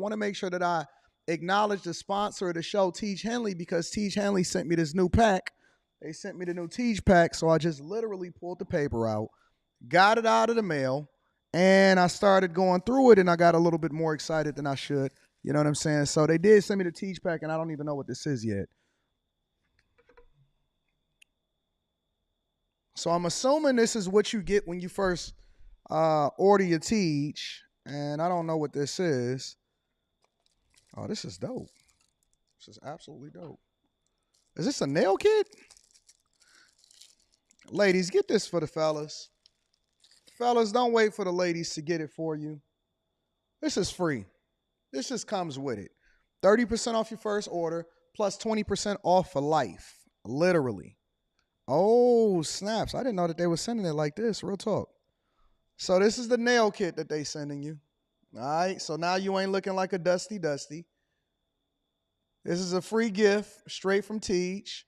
want to make sure that I acknowledge the sponsor of the show, Tiege Hanley, because Tiege Hanley sent me this new pack. They sent me the new Tiege pack, so I just literally pulled the paper out, got it out of the mail, and I started going through it, and I got a little bit more excited than I should. You know what I'm saying? So they did send me the Tiege pack, and I don't even know what this is yet. So I'm assuming this is what you get when you first order your Tiege, and I don't know what this is. Oh, this is dope. This is absolutely dope. Is this a nail kit? Ladies, get this for the fellas. Fellas, don't wait for the ladies to get it for you. This is free. This just comes with it. 30% off your first order, plus 20% off for life. Literally. Oh, snaps. I didn't know that they were sending it like this. Real talk. So this is the nail kit that they sending you. All right. So now you ain't looking like a dusty. This is a free gift straight from Tiege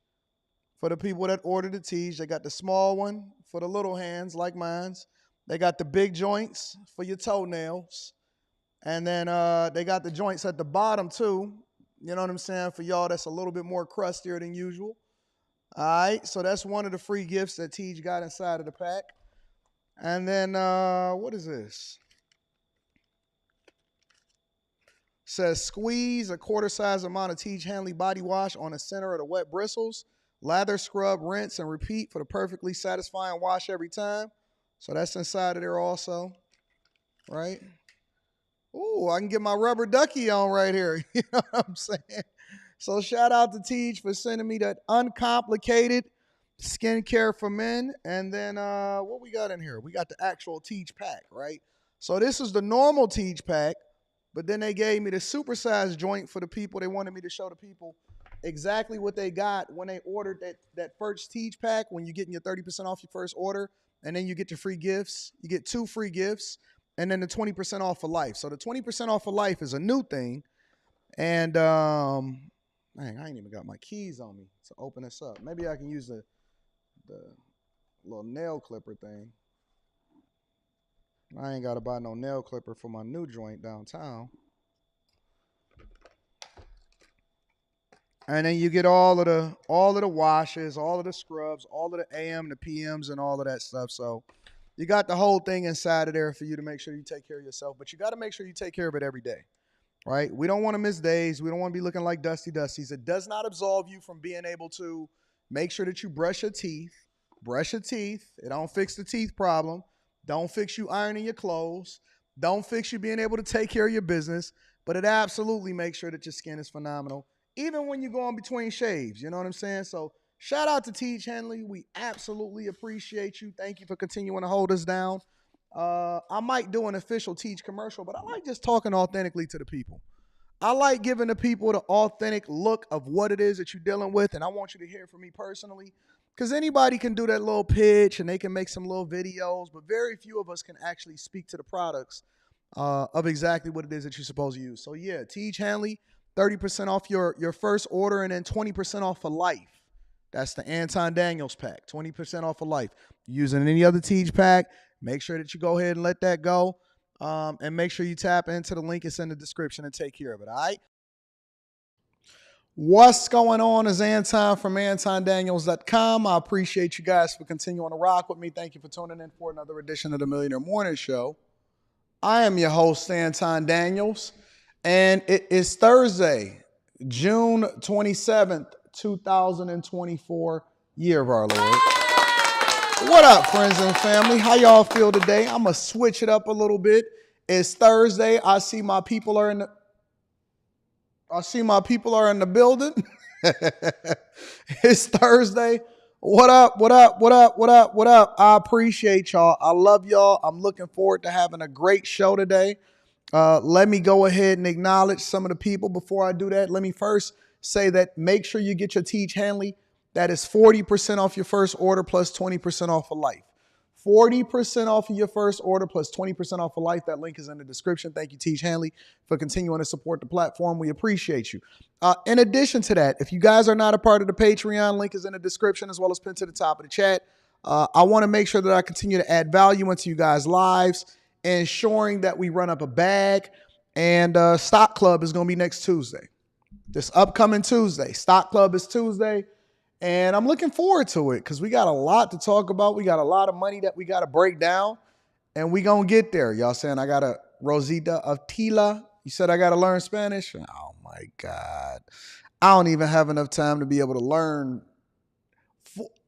for the people that ordered the Tiege. They got the small one for the little hands like mine's. They got the big joints for your toenails. And then they got the joints at the bottom too. You know what I'm saying? For y'all that's a little bit more crustier than usual. All right, so that's one of the free gifts that Tiege got inside of the pack. And then, what is this? Says squeeze a quarter-size amount of Tiege Hanley body wash on the center of the wet bristles. Lather, scrub, rinse, and repeat for the perfectly satisfying wash every time. So that's inside of there also, right? Ooh, I can get my rubber ducky on right here. You know what I'm saying? So shout out to Tiege for sending me that uncomplicated skincare for men. And then what we got in here? We got the actual Tiege pack, right? So this is the normal Tiege pack, but then they gave me the supersized joint for the people. They wanted me to show the people exactly what they got when they ordered that first Tiege pack, when you're getting your 30% off your first order, and then you get your free gifts. You get 2 free gifts, and then the 20% off for life. So the 20% off for life is a new thing. And man, I ain't even got my keys on me to open this up. Maybe I can use the little nail clipper thing. I ain't got to buy no nail clipper for my new joint downtown. And then you get all of the washes, all of the scrubs, all of the AM, the PMs, and all of that stuff. So you got the whole thing inside of there for you to make sure you take care of yourself. But you got to make sure you take care of it every day. Right? We don't want to miss days. We don't want to be looking like dusties. It does not absolve you from being able to make sure that you brush your teeth. Brush your teeth. It don't fix the teeth problem. Don't fix you ironing your clothes. Don't fix you being able to take care of your business. But it absolutely makes sure that your skin is phenomenal, even when you go in between shaves. You know what I'm saying? So shout out to Tiege Hanley. We absolutely appreciate you. Thank you for continuing to hold us down. I might do an official Tiege commercial, but I like just talking authentically to the people. I like giving the people the authentic look of what it is that you're dealing with, and I want you to hear from me personally, because anybody can do that little pitch and they can make some little videos, but very few of us can actually speak to the products of exactly what it is that you're supposed to use. So yeah, Tiege Hanley, 30% off your first order, and then 20% off for life. That's the Anton Daniels pack, 20% off for life. Using any other Tiege pack, make sure that you go ahead and let that go. And make sure you tap into the link. It's in the description and take care of it, all right? What's going on is Anton from AntonDaniels.com. I appreciate you guys for continuing to rock with me. Thank you for tuning in for another edition of the Millionaire Morning Show. I am your host, Anton Daniels, and it is Thursday, June 27th, 2024, year of our Lord. What up, friends and family? How y'all feel today? I'm going to switch it up a little bit. It's Thursday. I see my people are in the building. It's Thursday. What up? I appreciate y'all. I love y'all. I'm looking forward to having a great show today. Let me go ahead and acknowledge some of the people. Before I do that, let me first say that make sure you get your Tiege Hanley. That is 40% off your first order plus 20% off for life. 40% off of your first order plus 20% off for life. That link is in the description. Thank you, Tiege Hanley, for continuing to support the platform. We appreciate you. In addition to that, if you guys are not a part of the Patreon, link is in the description as well as pinned to the top of the chat. I want to make sure that I continue to add value into you guys' lives, ensuring that we run up a bag And Stock Club is going to be next Tuesday. This upcoming Tuesday. Stock Club is Tuesday. And I'm looking forward to it because we got a lot to talk about. We got a lot of money that we got to break down. And we going to get there. Y'all saying I got a Rosita of Tila. You said I got to learn Spanish? Oh, my God. I don't even have enough time to be able to learn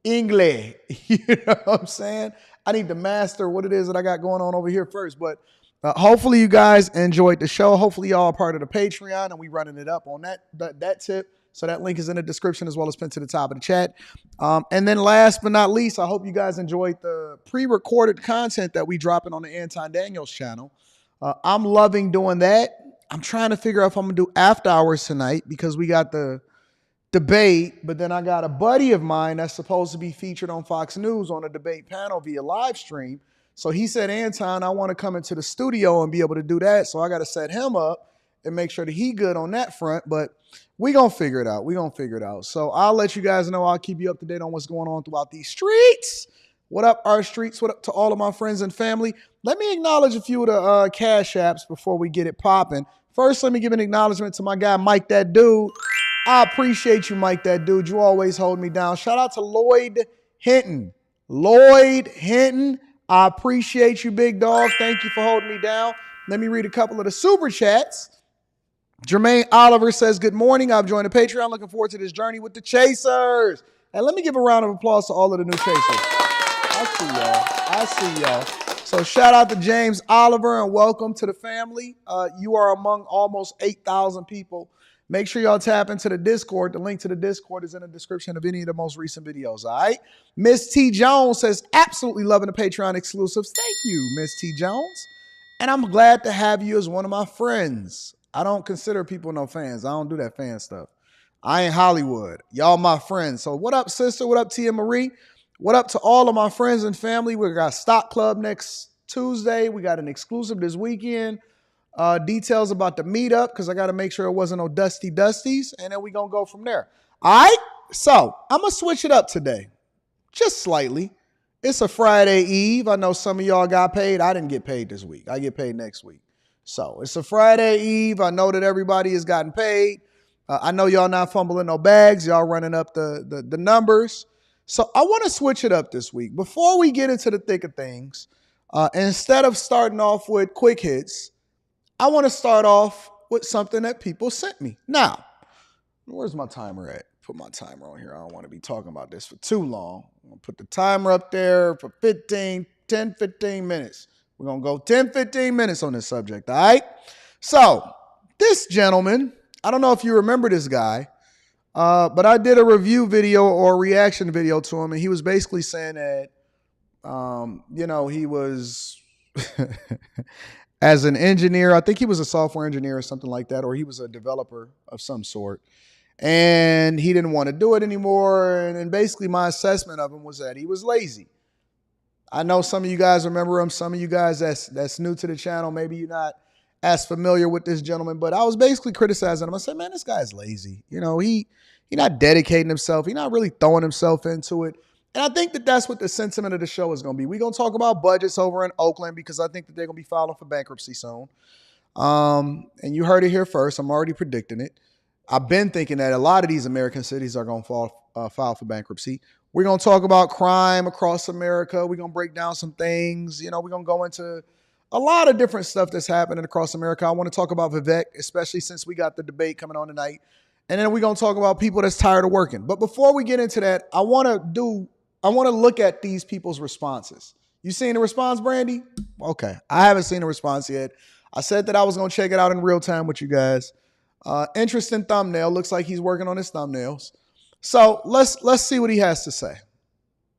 English. You know what I'm saying? I need to master what it is that I got going on over here first. But hopefully you guys enjoyed the show. Hopefully y'all are part of the Patreon and we running it up on that tip. So that link is in the description as well as pinned to the top of the chat. And then last but not least, I hope you guys enjoyed the pre-recorded content that we dropping on the Anton Daniels channel. I'm loving doing that. I'm trying to figure out if I'm going to do after hours tonight because we got the debate, but then I got a buddy of mine that's supposed to be featured on Fox News on a debate panel via live stream. So he said, Anton, I want to come into the studio and be able to do that. So I got to set him up and make sure that he good on that front. But we going to figure it out. We going to figure it out. So I'll let you guys know. I'll keep you up to date on what's going on throughout these streets. What up, our streets? What up to all of my friends and family? Let me acknowledge a few of the cash apps before we get it popping. First, let me give an acknowledgement to my guy, Mike That Dude. I appreciate you, Mike That Dude. You always hold me down. Shout out to Lloyd Hinton. Lloyd Hinton, I appreciate you, big dog. Thank you for holding me down. Let me read a couple of the super chats. Jermaine Oliver says, good morning. I've joined the Patreon. Looking forward to this journey with the Chasers. And let me give a round of applause to all of the new Chasers. I see y'all. So shout out to James Oliver and welcome to the family. You are among almost 8,000 people. Make sure y'all tap into the Discord. The link to the Discord is in the description of any of the most recent videos, all right? Miss T. Jones says, absolutely loving the Patreon exclusives. Thank you, Miss T. Jones. And I'm glad to have you as one of my friends. I don't consider people no fans. I don't do that fan stuff. I ain't Hollywood. Y'all my friends. So what up, sister? What up, Tia Marie? What up to all of my friends and family? We got Stock Club next Tuesday. We got an exclusive this weekend. Details about the meetup because I got to make sure it wasn't no dusty dusties. And then we going to go from there. All right. So I'm going to switch it up today. Just slightly. It's a Friday Eve. I know some of y'all got paid. I didn't get paid this week. I get paid next week. So it's a Friday Eve. I know that everybody has gotten paid. I know y'all not fumbling no bags. Y'all running up the numbers. So I want to switch it up this week. Before we get into the thick of things, instead of starting off with quick hits, I want to start off with something that people sent me. Now, where's my timer at? Put my timer on here. I don't want to be talking about this for too long. I'm going to put the timer up there for 10, 15 minutes. We're going to go 10, 15 minutes on this subject, all right? So this gentleman, I don't know if you remember this guy, but I did a review video or a reaction video to him, and he was basically saying that, he was... as an engineer, I think he was a software engineer or something like that, or he was a developer of some sort, and he didn't want to do it anymore. And basically my assessment of him was that he was lazy. I know some of you guys remember him. Some of you guys that's new to the channel, maybe you're not as familiar with this gentleman, but I was basically criticizing him. I said, man, this guy's lazy. He not dedicating himself. He's not really throwing himself into it. And I think that that's what the sentiment of the show is going to be. We're going to talk about budgets over in Oakland because I think that they're going to be filing for bankruptcy soon. And you heard it here first. I'm already predicting it. I've been thinking that a lot of these American cities are going to file for bankruptcy. We're going to talk about crime across America. We're going to break down some things. We're going to go into a lot of different stuff that's happening across America. I want to talk about Vivek, especially since we got the debate coming on tonight. And then we're going to talk about people that's tired of working. But before we get into that, I want to look at these people's responses. You seen the response, Brandy? Okay. I haven't seen the response yet. I said that I was going to check it out in real time with you guys. Interesting thumbnail. Looks like he's working on his thumbnails. So let's see what he has to say.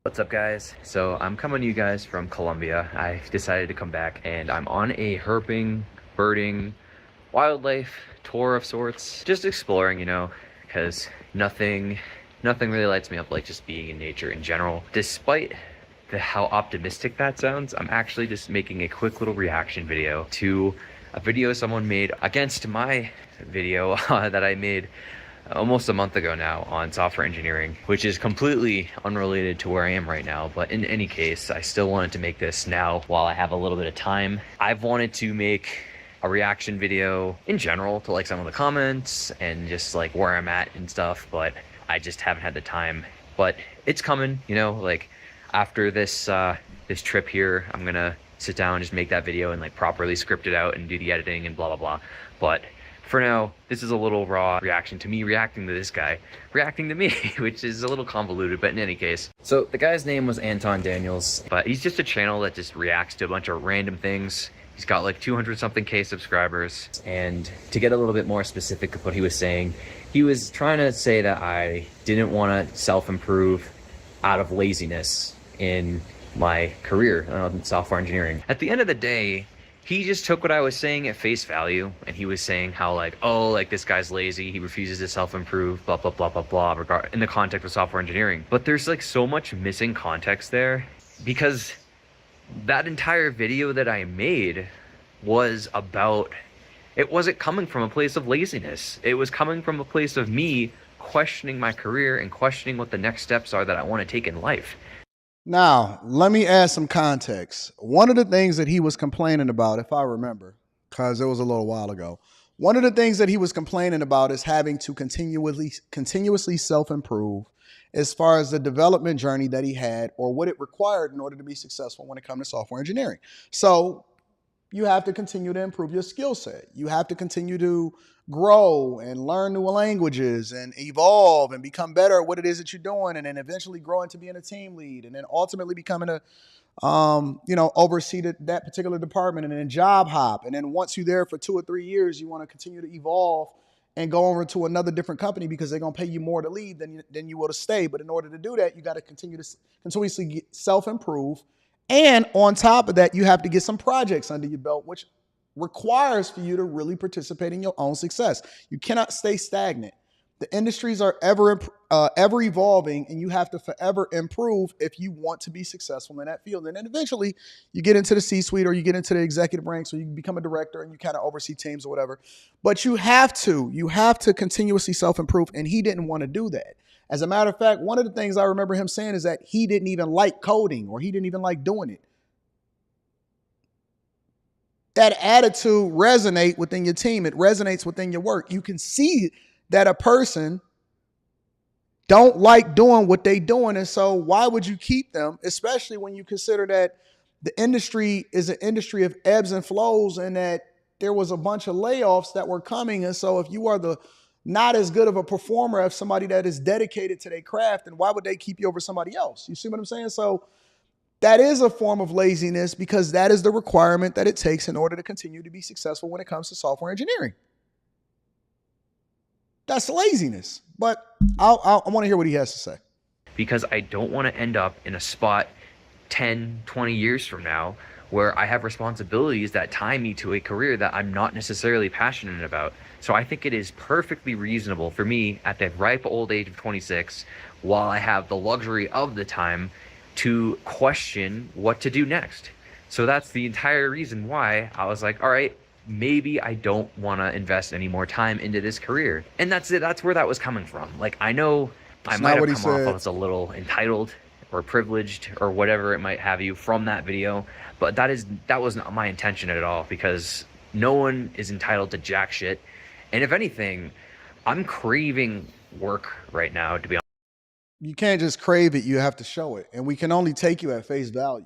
What's up, guys? So I'm coming to you guys from Colombia. I decided to come back and I'm on a herping, birding, wildlife tour of sorts. Just exploring, because nothing really lights me up like just being in nature in general. Despite how optimistic that sounds, I'm actually just making a quick little reaction video to a video someone made against my video that I made almost a month ago now on software engineering, which is completely unrelated to where I am right now. But in any case, I still wanted to make this now while I have a little bit of time. I've wanted to make a reaction video in general to like some of the comments and just like where I'm at and stuff, but I just haven't had the time. But it's coming, you know, like after this this trip here, I'm gonna sit down and just make that video and like properly script it out and do the editing and blah blah blah. But for now, this is a little raw reaction to me reacting to this guy reacting to me, which is a little convoluted, but in any case. So the guy's name was Anton Daniels, but he's just a channel that just reacts to a bunch of random things. He's got like 200 something K subscribers. And to get a little bit more specific of what he was saying, he was trying to say that I didn't want to self-improve out of laziness in my career in software engineering. At the end of the day, he just took what I was saying at face value, and he was saying how like, oh, like this guy's lazy, he refuses to self-improve, blah, blah, blah, blah, blah, in the context of software engineering. But there's like so much missing context there, because that entire video that I made was about, it wasn't coming from a place of laziness. It was coming from a place of me questioning my career and questioning what the next steps are that I want to take in life. Now, let me add some context. One of the things that he was complaining about, if I remember, because it was a little while ago, one of the things that he was complaining about is having to continuously self-improve as far as the development journey that he had or what it required in order to be successful when it comes to software engineering. So you have to continue to improve your skill set. You have to continue to grow and learn new languages and evolve and become better at what it is that you're doing, and then eventually grow into being a team lead, and then ultimately becoming a, oversee that particular department, and then job hop. And then once you're there for 2 or 3 years, you want to continue to evolve and go over to another different company because they're going to pay you more to leave than you will to stay. But in order to do that, you got to continuously self-improve. And on top of that, you have to get some projects under your belt, which requires for you to really participate in your own success. You cannot stay stagnant. The industries are ever evolving, and you have to forever improve if you want to be successful in that field. And then eventually you get into the C-suite, or you get into the executive ranks, or you become a director and you kind of oversee teams or whatever. But you have to continuously self-improve, and he didn't want to do that. As a matter of fact, one of the things I remember him saying is that he didn't even like coding, or he didn't even like doing it. That attitude resonates within your team. It resonates within your work. You can see that a person don't like doing what they doing. And so why would you keep them, especially when you consider that the industry is an industry of ebbs and flows, and that there was a bunch of layoffs that were coming. And so if you are not as good of a performer as somebody that is dedicated to their craft, then why would they keep you over somebody else? You see what I'm saying? So that is a form of laziness, because that is the requirement that it takes in order to continue to be successful when it comes to software engineering. That's laziness. But I want to hear what he has to say. Because I don't want to end up in a spot 10, 20 years from now where I have responsibilities that tie me to a career that I'm not necessarily passionate about. So I think it is perfectly reasonable for me at the ripe old age of 26, while I have the luxury of the time, to question what to do next. So that's the entire reason why I was like, all right, maybe I don't want to invest any more time into this career. And that's it. That's where that was coming from. Like, I know I might have come off as a little entitled or privileged or whatever it might have you from that video, but that was not my intention at all, because no one is entitled to jack shit. And if anything, I'm craving work right now, to be honest. You can't just crave it, you have to show it. And we can only take you at face value.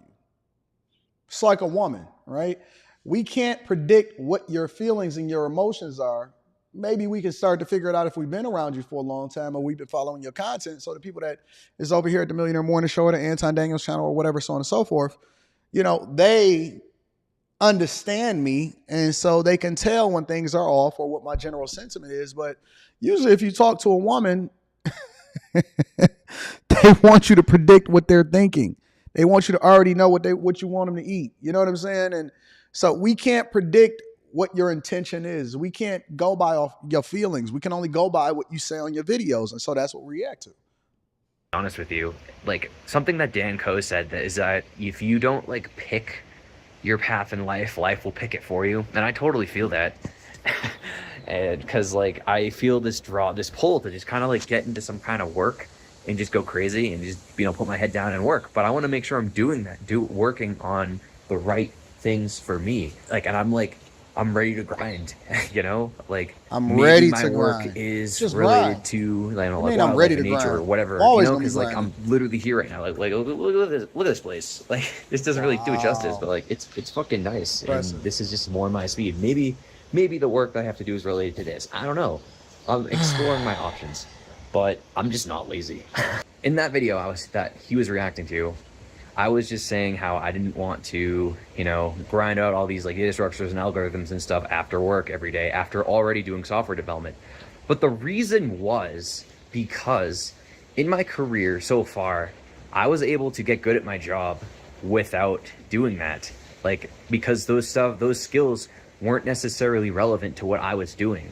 It's like a woman, right? We can't predict what your feelings and your emotions are. Maybe we can start to figure it out if we've been around you for a long time, or we've been following your content. So the people that is over here at the Millionaire Morning Show, or the Anton Daniels channel, or whatever, so on and so forth, they understand me, and so they can tell when things are off or what my general sentiment is. But usually if you talk to a woman, they want you to predict what they're thinking. They want you to already know what you want them to eat. You know what I'm saying? And so we can't predict what your intention is. We can't go by off your feelings. We can only go by what you say on your videos. And so that's what we react to. Honest with you, like something that Dan Coe said, that is that if you don't like pick your path in life, life will pick it for you. And I totally feel that. And because like I feel this pull to just kind of like get into some kind of work and just go crazy and just put my head down and work. But I want to make sure I'm doing that, working on the right things for me. Like, and I'm like I'm ready to grind, you know, like I'm maybe ready my to work grind. is Just related grind. to, you know, I like mean, I'm ready wildlife to and nature or grind. I'm whatever, you always know, gonna be because like grinding. I'm literally here right now. Like look at this place. Like this doesn't really do it justice, but Wow. like it's fucking nice, and Impressive. this is just more my speed. Maybe the work that I have to do is related to this. I don't know. I'm exploring my options, but I'm just not lazy. In that video that he was reacting to, I was just saying how I didn't want to, you know, grind out all these like data structures and algorithms and stuff after work every day, after already doing software development. But the reason was because in my career so far, I was able to get good at my job without doing that. Like, because those skills weren't necessarily relevant to what I was doing.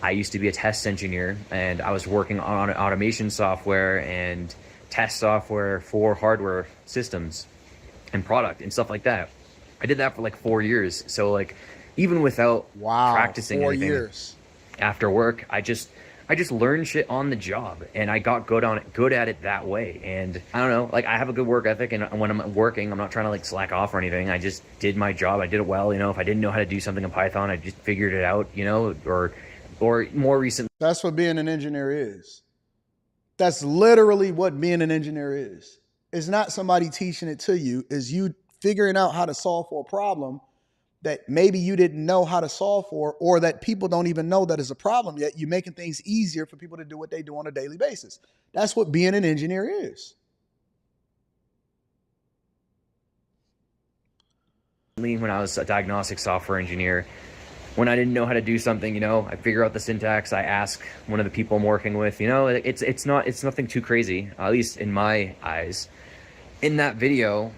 I used to be a test engineer, and I was working on automation software and test software for hardware systems and product and stuff like that. I did that for like 4 years. So like, even without Wow. practicing Four anything years. after work, I just learned shit on the job, and I got good at it that way. And I don't know, like I have a good work ethic, and when I'm working, I'm not trying to like slack off or anything. I just did my job. I did it well. You know, if I didn't know how to do something in Python, I just figured it out, you know, or more recently. That's what being an engineer is. That's literally what being an engineer is. It's not somebody teaching it to you, it's you figuring out how to solve for a problem that maybe you didn't know how to solve for, or that people don't even know that is a problem yet. You're making things easier for people to do what they do on a daily basis. That's what being an engineer is. When I was a diagnostic software engineer, when I didn't know how to do something, you know, I figure out the syntax. I ask one of the people I'm working with. You know, it's nothing too crazy, at least in my eyes. In that video,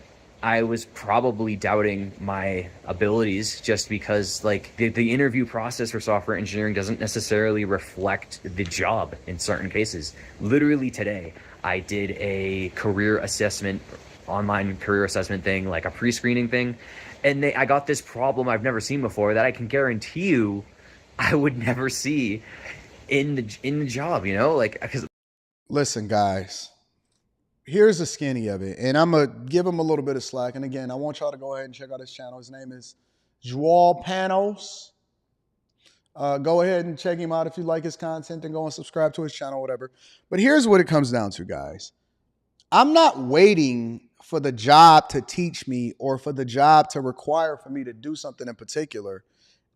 I was probably doubting my abilities just because like the interview process for software engineering doesn't necessarily reflect the job in certain cases. Literally today, I did a career assessment, online career assessment thing, like a pre-screening thing. And I got this problem I've never seen before that I can guarantee you I would never see in the job, you know, like because Listen, guys, here's the skinny of it. And I'm going to give him a little bit of slack. And again, I want y'all to go ahead and check out his channel. His name is Joel Panos. Go ahead and check him out if you like his content, and go and subscribe to his channel, whatever. But here's what it comes down to, guys. I'm not waiting for the job to teach me, or for the job to require for me to do something in particular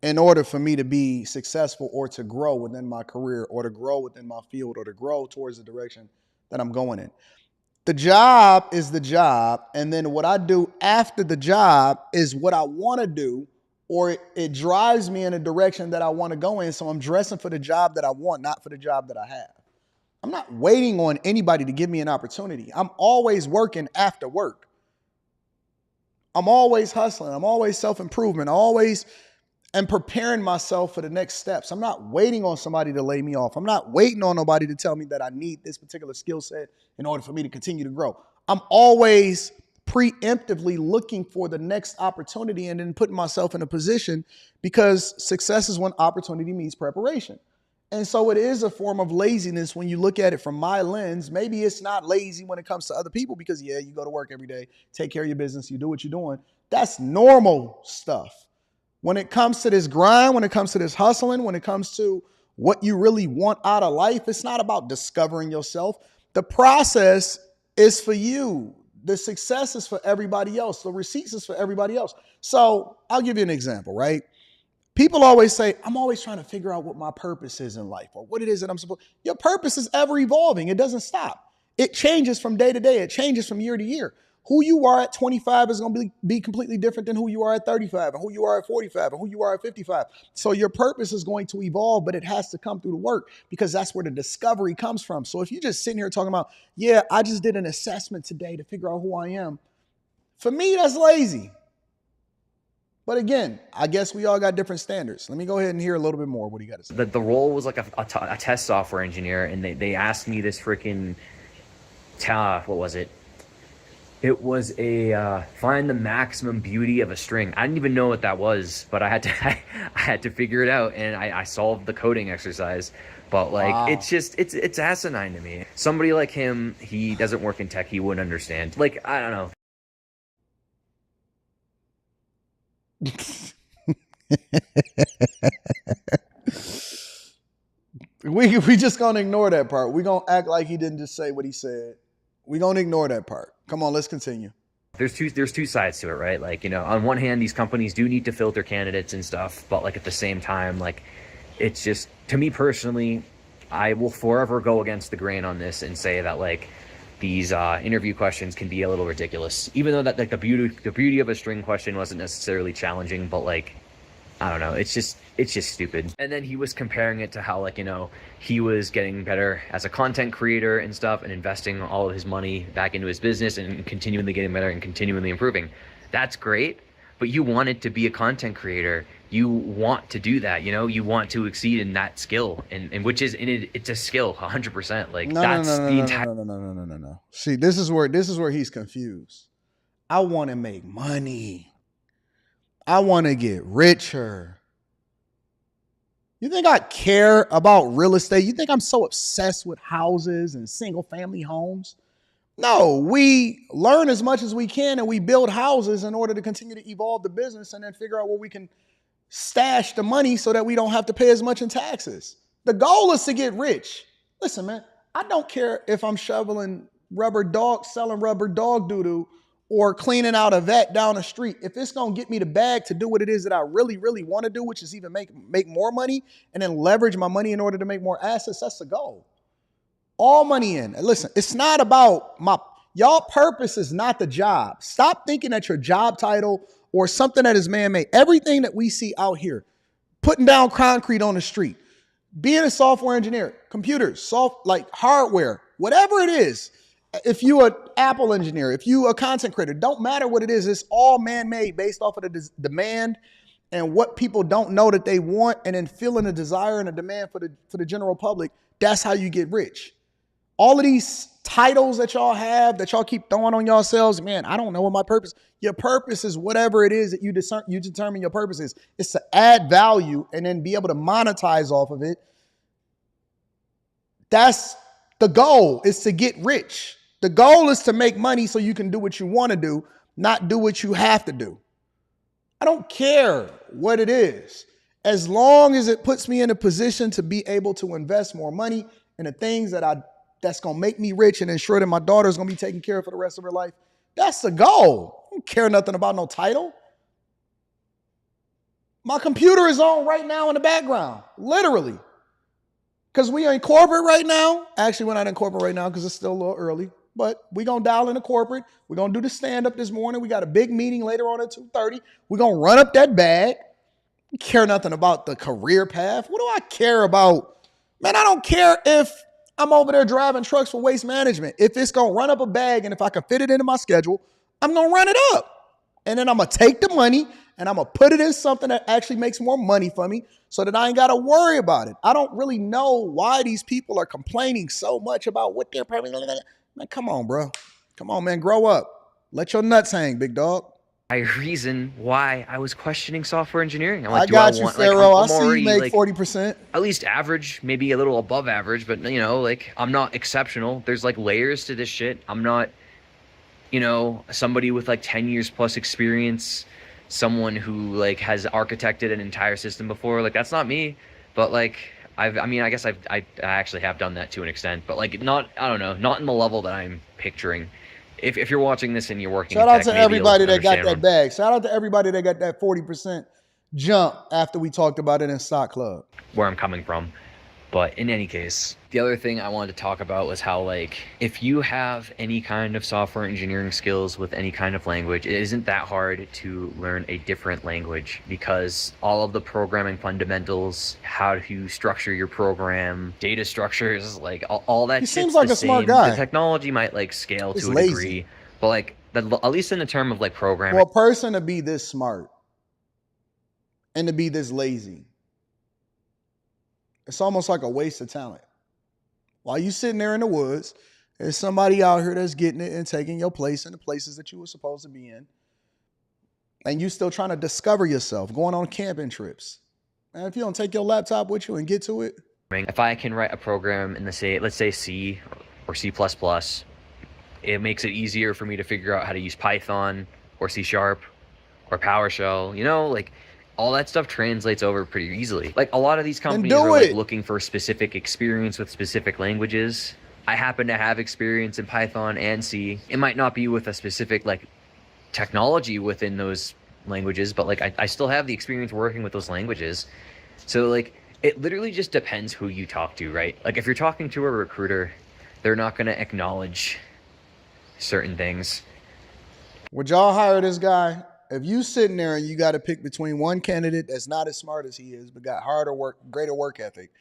in order for me to be successful, or to grow within my career, or to grow within my field, or to grow towards the direction that I'm going in. The job is the job, and then what I do after the job is what I want to do, or it drives me in a direction that I want to go in. So I'm dressing for the job that I want, not for the job that I have. I'm not waiting on anybody to give me an opportunity. I'm always working after work. I'm always hustling. I'm always self-improvement. I always am preparing myself for the next steps. I'm not waiting on somebody to lay me off. I'm not waiting on nobody to tell me that I need this particular skill set in order for me to continue to grow. I'm always preemptively looking for the next opportunity, and then putting myself in a position, because success is when opportunity meets preparation. And so it is a form of laziness when you look at it from my lens. Maybe it's not lazy when it comes to other people, because yeah, you go to work every day, take care of your business, you do what you're doing. That's normal stuff. When it comes to this grind, when it comes to this hustling, when it comes to what you really want out of life, it's not about discovering yourself. The process is for you. The success is for everybody else. The receipts is for everybody else. So I'll give you an example, right? People always say, I'm always trying to figure out what my purpose is in life, or what it is that I'm supposed. Your purpose is ever evolving. It doesn't stop. It changes from day to day. It changes from year to year. Who you are at 25 is going to be completely different than who you are at 35, and who you are at 45, and who you are at 55. So your purpose is going to evolve, but it has to come through the work, because that's where the discovery comes from. So if you're just sitting here talking about, yeah, I just did an assessment today to figure out who I am, for me, that's lazy. But again, I guess we all got different standards. Let me go ahead and hear a little bit more. What do you got to say? the role was like a test software engineer, and they asked me this freaking what was it? It was a find the maximum beauty of a string. I didn't even know what that was, but I had to I had to figure it out, and I solved the coding exercise. But like, Wow. it's asinine to me. Somebody like him, he doesn't work in tech, he wouldn't understand. Like, I don't know. We just gonna ignore that part. We gonna act like he didn't just say what he said. We gonna ignore that part. Come on, let's continue. There's two sides to it, right? Like, you know, on one hand, these companies do need to filter candidates and stuff, but like at the same time, like, it's just, to me personally, I will forever go against the grain on this and say that like these interview questions can be a little ridiculous, even though that like the beauty of a string question wasn't necessarily challenging, but like, I don't know, it's just stupid. And then he was comparing it to how, like, you know, he was getting better as a content creator and stuff and investing all of his money back into his business and continually getting better and continually improving. That's great, but you wanted to be a content creator. You want to do that, you know, you want to exceed in that skill, and which is in it, it's a skill 100%. Like, that's the entire no. See, this is where he's confused. I want to make money. I want to get richer. You think I care about real estate? You think I'm so obsessed with houses and single family homes? No, we learn as much as we can and we build houses in order to continue to evolve the business and then figure out where we can stash the money so that we don't have to pay as much in taxes. The goal is to get rich. Listen, man, I don't care if I'm selling rubber dog doo-doo, or cleaning out a vet down the street. If it's gonna get me the bag to do what it is that I really, really want to do, which is even make more money and then leverage my money in order to make more assets, that's the goal. All money in. And listen, it's not about y'all purpose is not the job. Stop thinking that your job title or something that is man-made. Everything that we see out here, putting down concrete on the street, being a software engineer, computers, like hardware, whatever it is. If you an Apple engineer, if you a content creator, don't matter what it is. It's all man-made based off of the demand and what people don't know that they want, and then feeling a desire and a demand for the general public. That's how you get rich. All of these titles that y'all have, that y'all keep throwing on yourselves, man, I don't know what my purpose. Your purpose is whatever it is that you determine your purpose is. It's to add value and then be able to monetize off of it. That's the goal, is to get rich. The goal is to make money so you can do what you want to do, not do what you have to do. I don't care what it is. As long as it puts me in a position to be able to invest more money in the things that's going to make me rich and ensure that my daughter's going to be taken care of for the rest of her life, that's the goal. I don't care nothing about no title. My computer is on right now in the background, literally. Because we are in corporate right now. Actually, we're not in corporate right now because it's still a little early. But we're going to dial into corporate. We're going to do the stand-up this morning. We got a big meeting later on at 2:30. We're going to run up that bag. I care nothing about the career path. What do I care about? Man, I don't care if I'm over there driving trucks for Waste Management. If it's going to run up a bag and if I can fit it into my schedule, I'm going to run it up. And then I'm going to take the money and I'm going to put it in something that actually makes more money for me so that I ain't got to worry about it. I don't really know why these people are complaining so much about what they're probably. Man, come on, bro. Come on, man. Grow up. Let your nuts hang, big dog. reason why I was questioning software engineering. I'm like, I got you, Pharaoh. I see you make like 40%. At least average, maybe a little above average, but you know, like I'm not exceptional. There's like layers to this shit. I'm not, you know, somebody with like 10 years plus experience, someone who like has architected an entire system before. Like that's not me. But like I guess I actually have done that to an extent, but like not, I don't know, not in the level that I'm picturing. If you're watching this and you're working, shout out to everybody that got that bag. Shout out to everybody that got that 40% jump after we talked about it in Stock Club. Where I'm coming from. But in any case, the other thing I wanted to talk about was how, like, if you have any kind of software engineering skills with any kind of language, it isn't that hard to learn a different language, because all of the programming fundamentals, how to structure your program, data structures, like all that. He seems like a smart guy. The technology might like scale to a degree, but like at least in the term of like programming. For a person to be this smart and to be this lazy, it's almost like a waste of talent. While you sitting there in the woods, there's somebody out here that's getting it and taking your place in the places that you were supposed to be in. And you still trying to discover yourself, going on camping trips. And if you don't take your laptop with you and get to it. If I can write a program in let's say C or C++, it makes it easier for me to figure out how to use Python or C# or PowerShell, you know, like all that stuff translates over pretty easily. Like a lot of these companies do are like it. looking for specific experience with specific languages. I happen to have experience in Python and C. It might not be with a specific like technology within those languages, but like I still have the experience working with those languages. So like it literally just depends who you talk to, right? Like if you're talking to a recruiter, they're not going to acknowledge certain things. Would y'all hire this guy? If you sitting there and you got to pick between one candidate that's not as smart as he is, but got harder work, greater work ethic,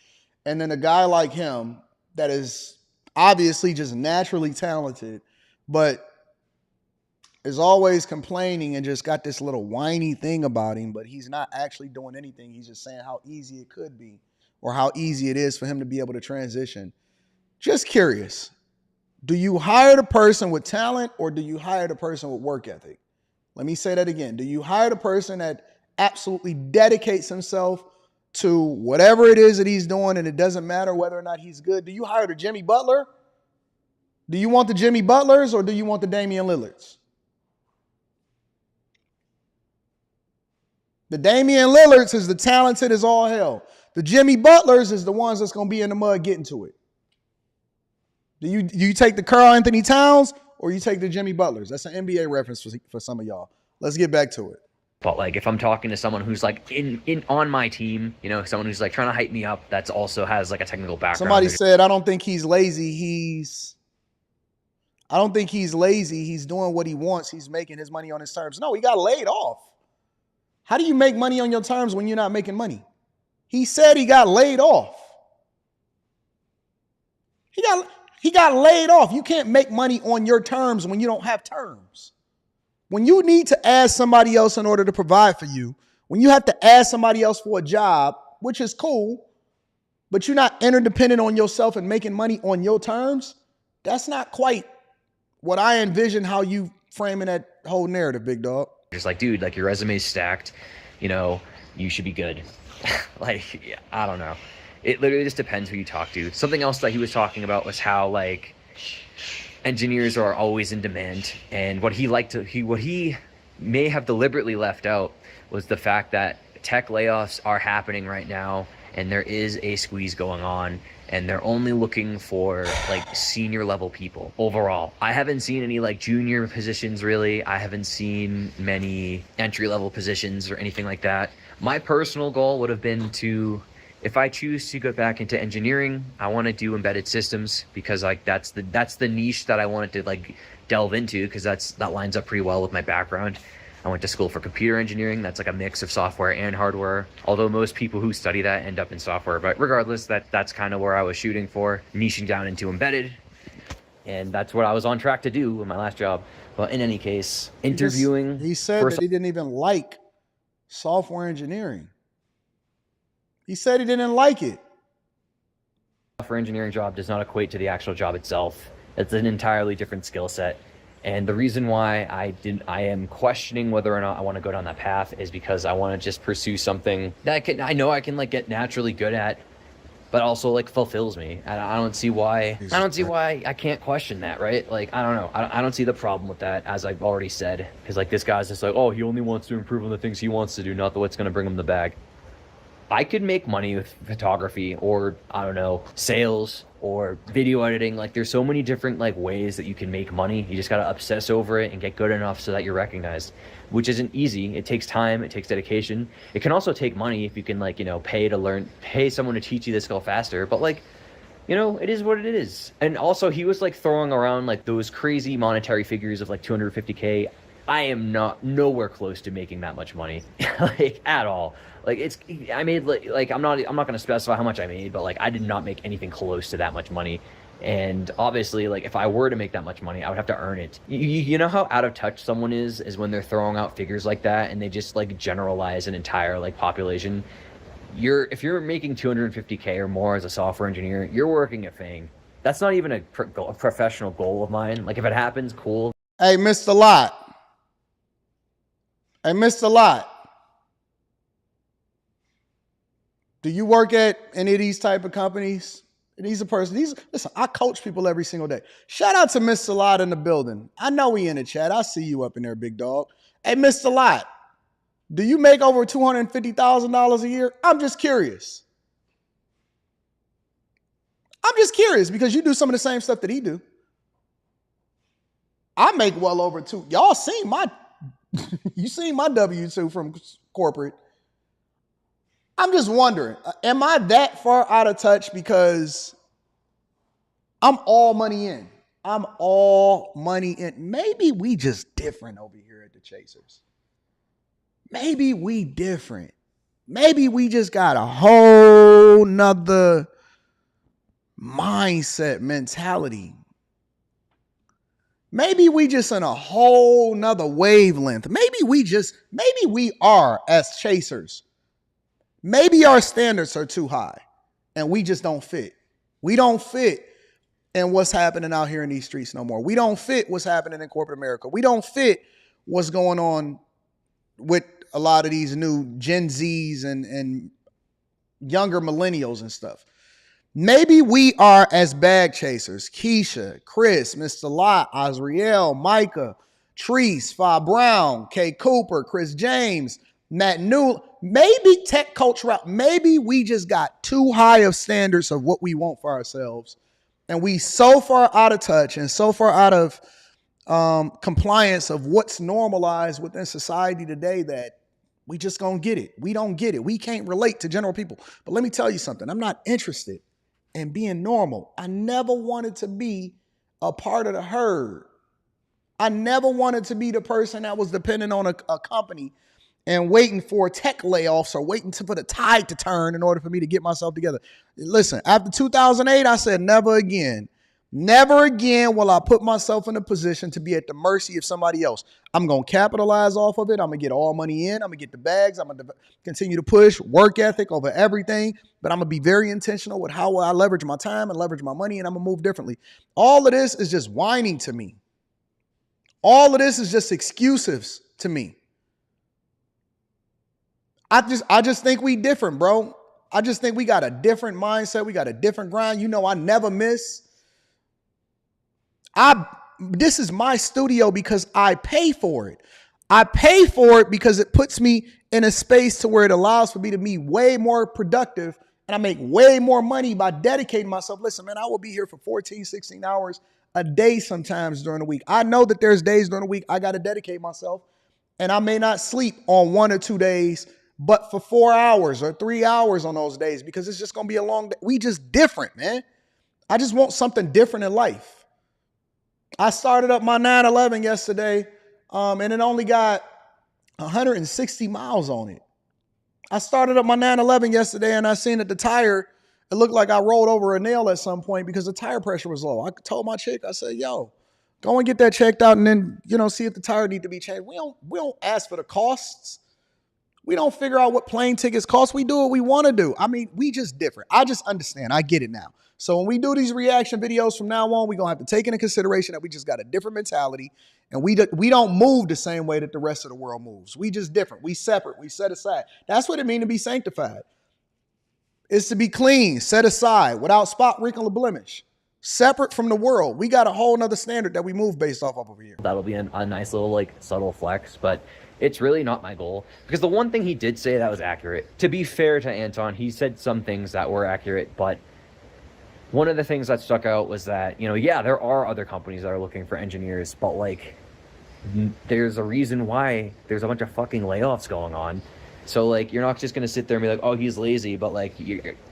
and then a guy like him that is obviously just naturally talented, but is always complaining and just got this little whiny thing about him, but he's not actually doing anything. He's just saying how easy it could be or how easy it is for him to be able to transition. Just curious. Do you hire the person with talent or do you hire the person with work ethic? Let me say that again. Do you hire the person that absolutely dedicates himself to whatever it is that he's doing and it doesn't matter whether or not he's good? Do you hire the Jimmy Butler? Do you want the Jimmy Butlers or do you want the Damian Lillards? The Damian Lillards is the talented as all hell. The Jimmy Butlers is the ones that's going to be in the mud getting to it. Do you take the Karl Anthony Towns or you take the Jimmy Butlers? That's an NBA reference for some of y'all. Let's get back to it. But like if I'm talking to someone who's like in on my team, you know, someone who's like trying to hype me up, that's also has like a technical background. Somebody said, I don't think he's lazy. I don't think he's lazy. He's doing what he wants. He's making his money on his terms. No, he got laid off. How do you make money on your terms when you're not making money? He said he got laid off. He got laid off. You can't make money on your terms when you don't have terms. When you need to ask somebody else in order to provide for you, when you have to ask somebody else for a job, which is cool, but you're not interdependent on yourself and making money on your terms, that's not quite what I envision how you framing that whole narrative, big dog. Just like, dude, like your resume's stacked, you know, you should be good. Like, yeah, I don't know. It literally just depends who you talk to. Something else that he was talking about was how like engineers are always in demand, and what he may have deliberately left out was the fact that tech layoffs are happening right now, and there is a squeeze going on, and they're only looking for like senior level people overall. I haven't seen any like junior positions really. I haven't seen many entry level positions or anything like that. My personal goal would have been to, if I choose to go back into engineering, I want to do embedded systems because like that's the niche that I wanted to like delve into, because that lines up pretty well with my background. I went to school for computer engineering. That's like a mix of software and hardware. Although most people who study that end up in software, but regardless, that's kind of where I was shooting for, niching down into embedded. And that's what I was on track to do with my last job. But in any case, interviewing. He said that he didn't even like software engineering. He said he didn't like it. Software engineering job does not equate to the actual job itself. It's an entirely different skill set. And the reason why I am questioning whether or not I want to go down that path is because I want to just pursue something that I know I can like get naturally good at, but also like fulfills me. And I don't see why I can't question that, right? Like, I don't know. I don't see the problem with that, as I've already said, because like this guy's just like, oh, he only wants to improve on the things he wants to do, not what's going to bring him the bag. I could make money with photography or, I don't know, sales or video editing. Like there's so many different like ways that you can make money. You just got to obsess over it and get good enough so that you're recognized, which isn't easy. It takes time. It takes dedication. It can also take money if you can like, you know, pay someone to teach you the skill faster. But like, you know, it is what it is. And also he was like throwing around like those crazy monetary figures of like 250K. I am nowhere close to making that much money, like at all. Like I made like I'm not going to specify how much I made, but like I did not make anything close to that much money. And obviously, like if I were to make that much money, I would have to earn it. You know how out of touch someone is when they're throwing out figures like that and they just like generalize an entire like population. If you're making 250K or more as a software engineer, you're working at Fang. That's not even a professional goal of mine. Like if it happens, cool. Hey, Mr. Lot. Hey, Mr. Lot. Do you work at any of these type of companies? Listen, I coach people every single day. Shout out to Mr. Lot in the building. I know he in the chat. I see you up in there, big dog. Hey, Mr. Lot, Do you make over $250,000 a year? I'm just curious. I'm just curious because you do some of the same stuff that he do. I make well over two. Y'all seen my, you seen my W-2 from corporate. I'm just wondering, am I that far out of touch because I'm all money in? I'm all money in. Maybe we just different over here at the Chasers. Maybe we different. Maybe we just got a whole nother mindset mentality. Maybe we just in a whole nother wavelength. Maybe we are as Chasers. Maybe our standards are too high and we just don't fit. We don't fit in what's happening out here in these streets no more. We don't fit what's happening in corporate America. We don't fit what's going on with a lot of these new Gen Zs and younger millennials and stuff. Maybe we are as bag chasers. Keisha, Chris, Mr. Lott, Azriel, Micah, Treese, Fa Brown, K. Cooper, Chris James, Matt Newell. Maybe tech coach route. Maybe we just got too high of standards of what we want for ourselves. And we so far out of touch and so far out of compliance of what's normalized within society today that we just gonna get it. We don't get it. We can't relate to general people. But let me tell you something. I'm not interested in being normal. I never wanted to be a part of the herd. I never wanted to be the person that was dependent on a company and waiting for tech layoffs or waiting for the tide to turn in order for me to get myself together. Listen, after 2008, I said never again. Never again will I put myself in a position to be at the mercy of somebody else. I'm going to capitalize off of it. I'm going to get all money in. I'm going to get the bags. I'm going to continue to push work ethic over everything. But I'm going to be very intentional with how I leverage my time and leverage my money, and I'm going to move differently. All of this is just whining to me. All of this is just excuses to me. I just think we different, bro. I just think we got a different mindset. We got a different grind. You know, I never miss. This is my studio because I pay for it. I pay for it because it puts me in a space to where it allows for me to be way more productive and I make way more money by dedicating myself. Listen, man, I will be here for 14, 16 hours a day sometimes during the week. I know that there's days during the week I got to dedicate myself and I may not sleep on 1 or 2 days, but for 4 hours or 3 hours on those days because it's just going to be a long day. We just different, man. I just want something different in life. I started up my 911 yesterday, and it only got 160 miles on it. I started up my 911 yesterday, and I seen that the tire, it looked like I rolled over a nail at some point because the tire pressure was low. I told my chick, I said, yo, go and get that checked out and then, see if the tire need to be changed. We don't ask for the costs. We don't figure out what plane tickets cost. We do what we want to do. I mean, we just different. I just understand. I get it now. So when we do these reaction videos from now on, we're going to have to take into consideration that we just got a different mentality and we don't move the same way that the rest of the world moves. We just different. We separate. We set aside. That's what it means to be sanctified. It's to be clean, set aside, without spot, wrinkle, or blemish. Separate from the world. We got a whole nother standard that we move based off of over here. That'll be a nice little subtle flex, but it's really not my goal. Because the one thing he did say that was accurate. To be fair to Anton, he said some things that were accurate, but one of the things that stuck out was that, yeah, there are other companies that are looking for engineers, but there's a reason why there's a bunch of fucking layoffs going on. So you're not just gonna sit there and be like, oh, he's lazy, but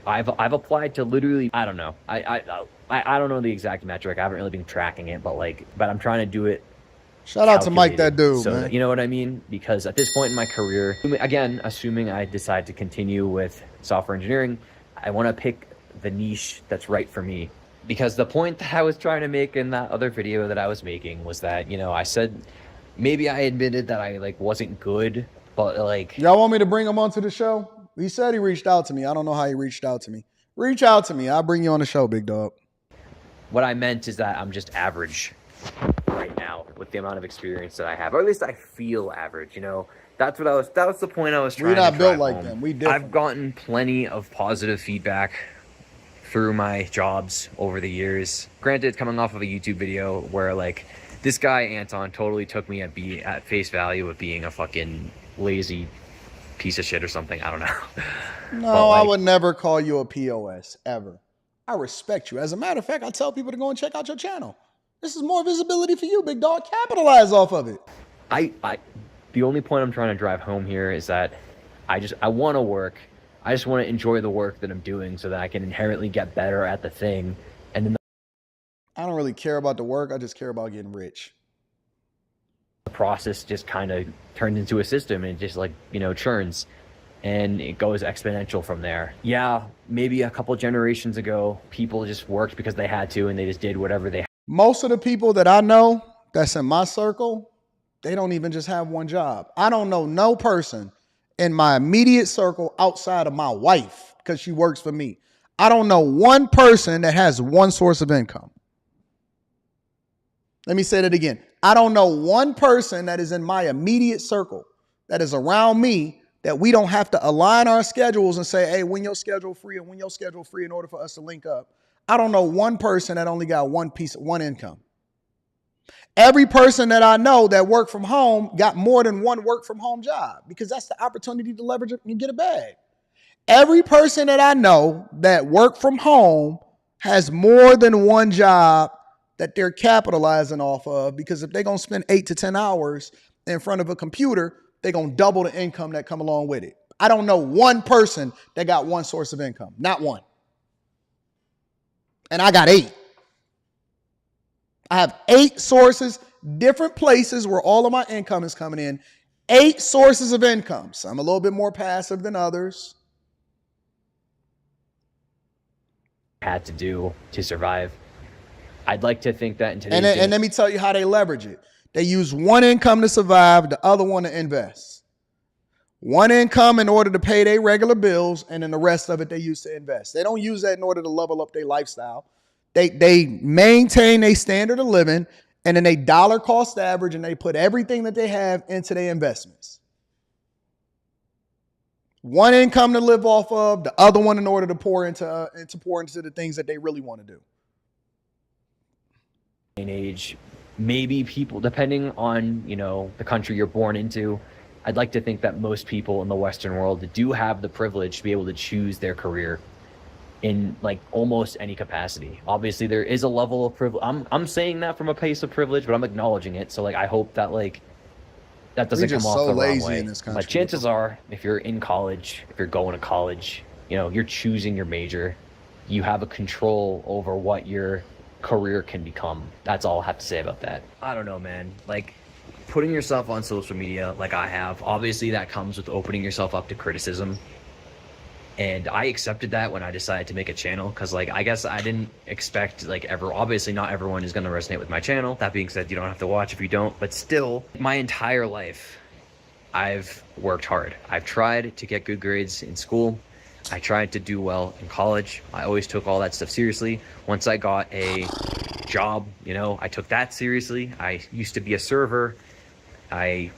I've applied to literally, I don't know, I don't know the exact metric. I haven't really been tracking it, but I'm trying to do it. Shout out to Mike, that dude, so man. You know what I mean? Because at this point in my career, again, assuming I decide to continue with software engineering, I want to pick the niche that's right for me. Because the point that I was trying to make in that other video that I was making was that, I said, maybe I admitted that I wasn't good, but y'all want me to bring him onto the show? He said he reached out to me. I don't know how he reached out to me. Reach out to me. I'll bring you on the show, big dog. What I meant is that I'm just average right now with the amount of experience that I have, or at least I feel average, That was the point I was trying to drive home. We're not built like them. We different. I've gotten plenty of positive feedback through my jobs over the years. Granted, coming off of a YouTube video where this guy Anton totally took me at face value of being a fucking lazy piece of shit or something. I don't know. No, I would never call you a POS ever. I respect you. As a matter of fact, I tell people to go and check out your channel. This is more visibility for you, big dog. Capitalize off of it. The only point I'm trying to drive home here is that I want to work. I just want to enjoy the work that I'm doing so that I can inherently get better at the thing. And then I don't really care about the work. I just care about getting rich. The process just kind of turns into a system and it just like, churns. And it goes exponential from there. Yeah, maybe a couple generations ago, people just worked because they had to and they just did whatever they had. Most of the people that I know that's in my circle, they don't even just have one job. I don't know no person in my immediate circle outside of my wife because she works for me. I don't know one person that has one source of income. Let me say that again. I don't know one person that is in my immediate circle that is around me that we don't have to align our schedules and say, hey, when your schedule free and when your schedule free in order for us to link up. I don't know one person that only got one income. Every person that I know that worked from home got more than one work from home job because that's the opportunity to leverage it and get a bag. Every person that I know that worked from home has more than one job that they're capitalizing off of because if they're going to spend 8 to 10 hours in front of a computer, they're going to double the income that come along with it. I don't know one person that got one source of income. Not one. And I got 8. I have 8 sources, different places where all of my income is coming in. 8 sources of income. Some a little bit more passive than others. Had to do to survive. I'd like to think that in today's day. And let me tell you how they leverage it. They use one income to survive, the other one to invest. One income in order to pay their regular bills, and then the rest of it they use to invest. They don't use that in order to level up their lifestyle. They maintain a standard of living, and then they dollar cost average, and they put everything that they have into their investments. One income to live off of, the other one in order to pour into the things that they really want to do. In age, maybe people, depending on, the country you're born into, I'd like to think that most people in the Western world do have the privilege to be able to choose their career in like almost any capacity. Obviously, there is a level of privilege. I'm saying that from a place of privilege, but I'm acknowledging it. So like, I hope that like that doesn't come off the wrong way. But chances are, if you're in college, if you're going to college, you're choosing your major, you have a control over what your career can become. That's all I have to say about that. I don't know, man. Like, putting yourself on social media like I have, obviously that comes with opening yourself up to criticism. And I accepted that when I decided to make a channel because, like, I guess I didn't expect, like, obviously not everyone is going to resonate with my channel. That being said, you don't have to watch if you don't. But still, my entire life, I've worked hard. I've tried to get good grades in school. I tried to do well in college. I always took all that stuff seriously. Once I got a job, I took that seriously. I used to be a server. I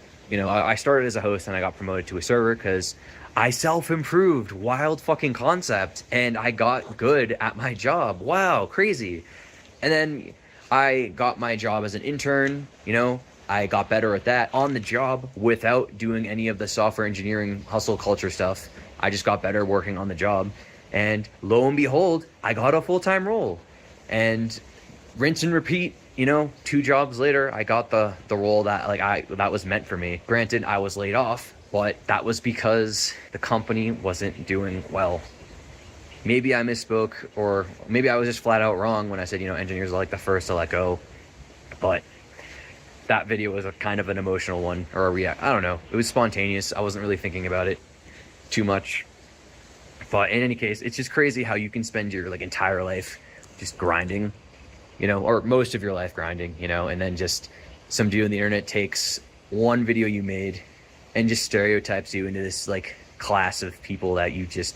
started as a host and I got promoted to a server because I self-improved. Wild fucking concept. And I got good at my job. Wow, crazy. And then I got my job as an intern, I got better at that on the job without doing any of the software engineering hustle culture stuff. I just got better working on the job, and lo and behold, I got a full-time role. And rinse and repeat, 2 jobs later, I got the role that that was meant for me. Granted, I was laid off, but that was because the company wasn't doing well. Maybe I misspoke, or maybe I was just flat out wrong when I said, engineers are like the first to let go. But that video was a kind of an emotional one, or a react. I don't know. It was spontaneous. I wasn't really thinking about it too much. But in any case, it's just crazy how you can spend your like entire life just grinding, or most of your life grinding, and then just some dude on the internet takes one video you made and just stereotypes you into this like class of people that you just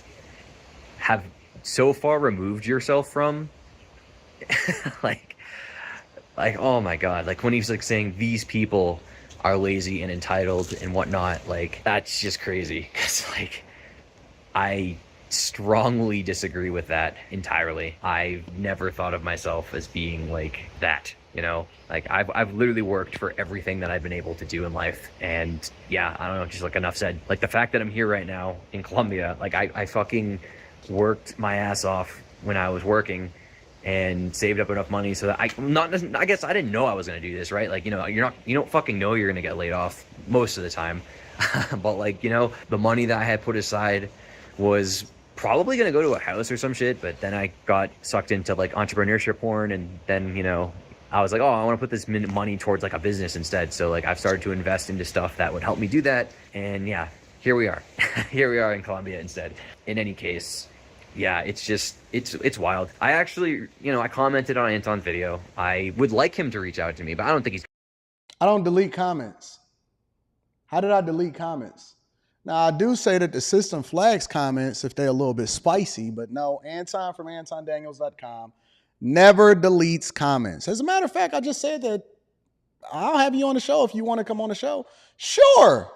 have so far removed yourself from. like oh my god, like when he's like saying these people are lazy and entitled and whatnot, like that's just crazy. Because like I strongly disagree with that entirely. I've never thought of myself as being like that, you know? Like I've literally worked for everything that I've been able to do in life. And yeah, I don't know, just like enough said. Like the fact that I'm here right now in Colombia, like I fucking worked my ass off when I was working and saved up enough money so that I guess I didn't know I was going to do this, right? Like, you know, you don't fucking know you're going to get laid off most of the time. But like, you know, the money that I had put aside was probably going to go to a house or some shit, but then I got sucked into like entrepreneurship porn, and then, you know, I was like, oh, I want to put this money towards like a business instead. So like I've started to invest into stuff that would help me do that. And yeah, here we are. Here we are in Colombia instead. In any case, yeah, it's just, it's wild. I actually, you know, I commented on Anton's video. I would like him to reach out to me, but I don't think he's... I don't delete comments. How did I delete comments? Now, I do say that the system flags comments if they're a little bit spicy, but no, Anton from AntonDaniels.com never deletes comments. As a matter of fact, I just said that I'll have you on the show if you want to come on the show. Sure.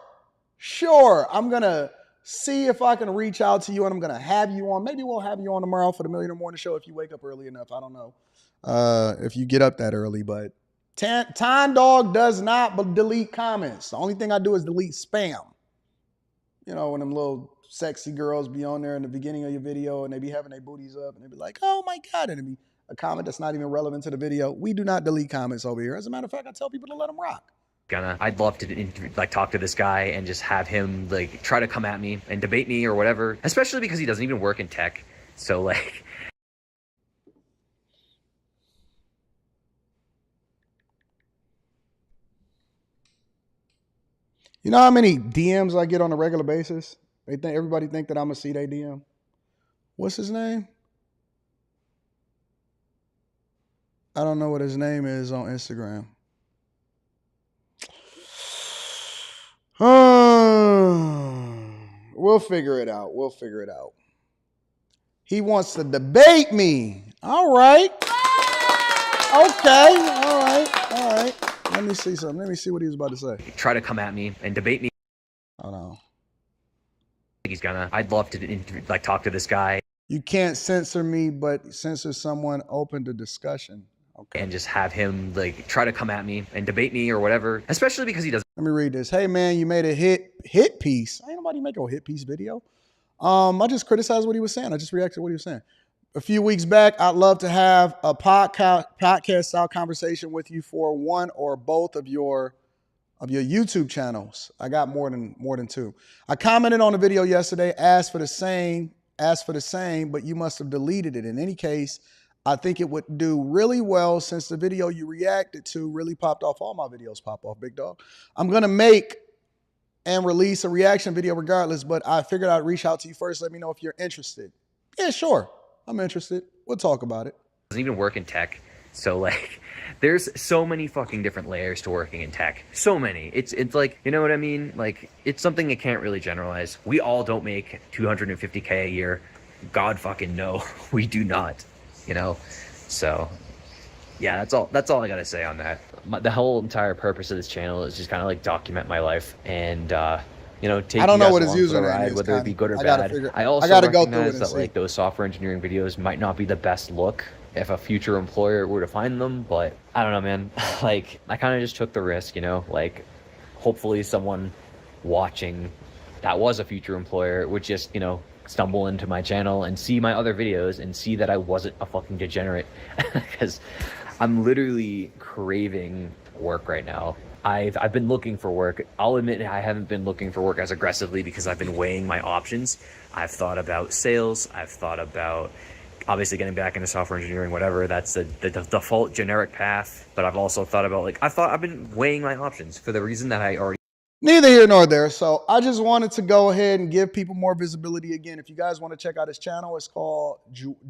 I'm going to see if I can reach out to you, and I'm going to have you on. Maybe we'll have you on tomorrow for the Millionaire Morning Show if you wake up early enough. I don't know if you get up that early, but Time Dog does not delete comments. The only thing I do is delete spam. You know, when them little sexy girls be on there in the beginning of your video and they be having their booties up and they be like, oh my God, and it be a comment that's not even relevant to the video. We do not delete comments over here. As a matter of fact, I tell people to let them rock. I'd love to like talk to this guy and just have him like try to come at me and debate me or whatever, especially because he doesn't even work in tech. So like... You know how many DMs I get on a regular basis? Everybody think that I'm gonna see their DM. What's his name? I don't know what his name is on Instagram. We'll figure it out. He wants to debate me. All right. Okay. All right. Let me see something. Let me see what he was about to say. Try to come at me and debate me. Hold on. I'd love to like talk to this guy. You can't censor me, but censor someone open to discussion. Okay. And just have him like try to come at me and debate me or whatever, especially because he doesn't... Let me read this. Hey man, you made a hit piece. Ain't nobody make a hit piece video. I just criticized what he was saying. I just reacted to what he was saying. A few weeks back, I'd love to have a podcast style conversation with you for one or both of your YouTube channels. I got more than two. I commented on the video yesterday, asked for the same, but you must have deleted it. In any case, I think it would do really well since the video you reacted to really popped off. All my videos pop off, big dog. I'm going to make and release a reaction video regardless, but I figured I'd reach out to you first. Let me know if you're interested. Yeah, sure. I'm interested. We'll talk about it. Doesn't even work in tech. So like there's so many fucking different layers to working in tech. So many. It's like, you know what I mean? Like it's something you can't really generalize. We all don't make $250K a year. God fucking no. We do not, you know? So yeah, that's all I gotta say on that. The whole entire purpose of this channel is just kind of like document my life and you know, take I don't you know guys what his along for the username ride, is, whether it be good or I bad. I also gotta go through recognize it that and like those software engineering videos might not be the best look if a future employer were to find them, but I don't know, man. Like I kind of just took the risk, you know, like hopefully someone watching that was a future employer would just, you know, stumble into my channel and see my other videos and see that I wasn't a fucking degenerate, because I'm literally craving work right now. I've been looking for work. I'll admit I haven't been looking for work as aggressively because I've been weighing my options. I've thought about sales. I've thought about obviously getting back into software engineering, whatever. That's the default generic path. But I've also thought about like, I've been weighing my options for the reason that I already... Neither here nor there. So I just wanted to go ahead and give people more visibility again. If you guys want to check out his channel, it's called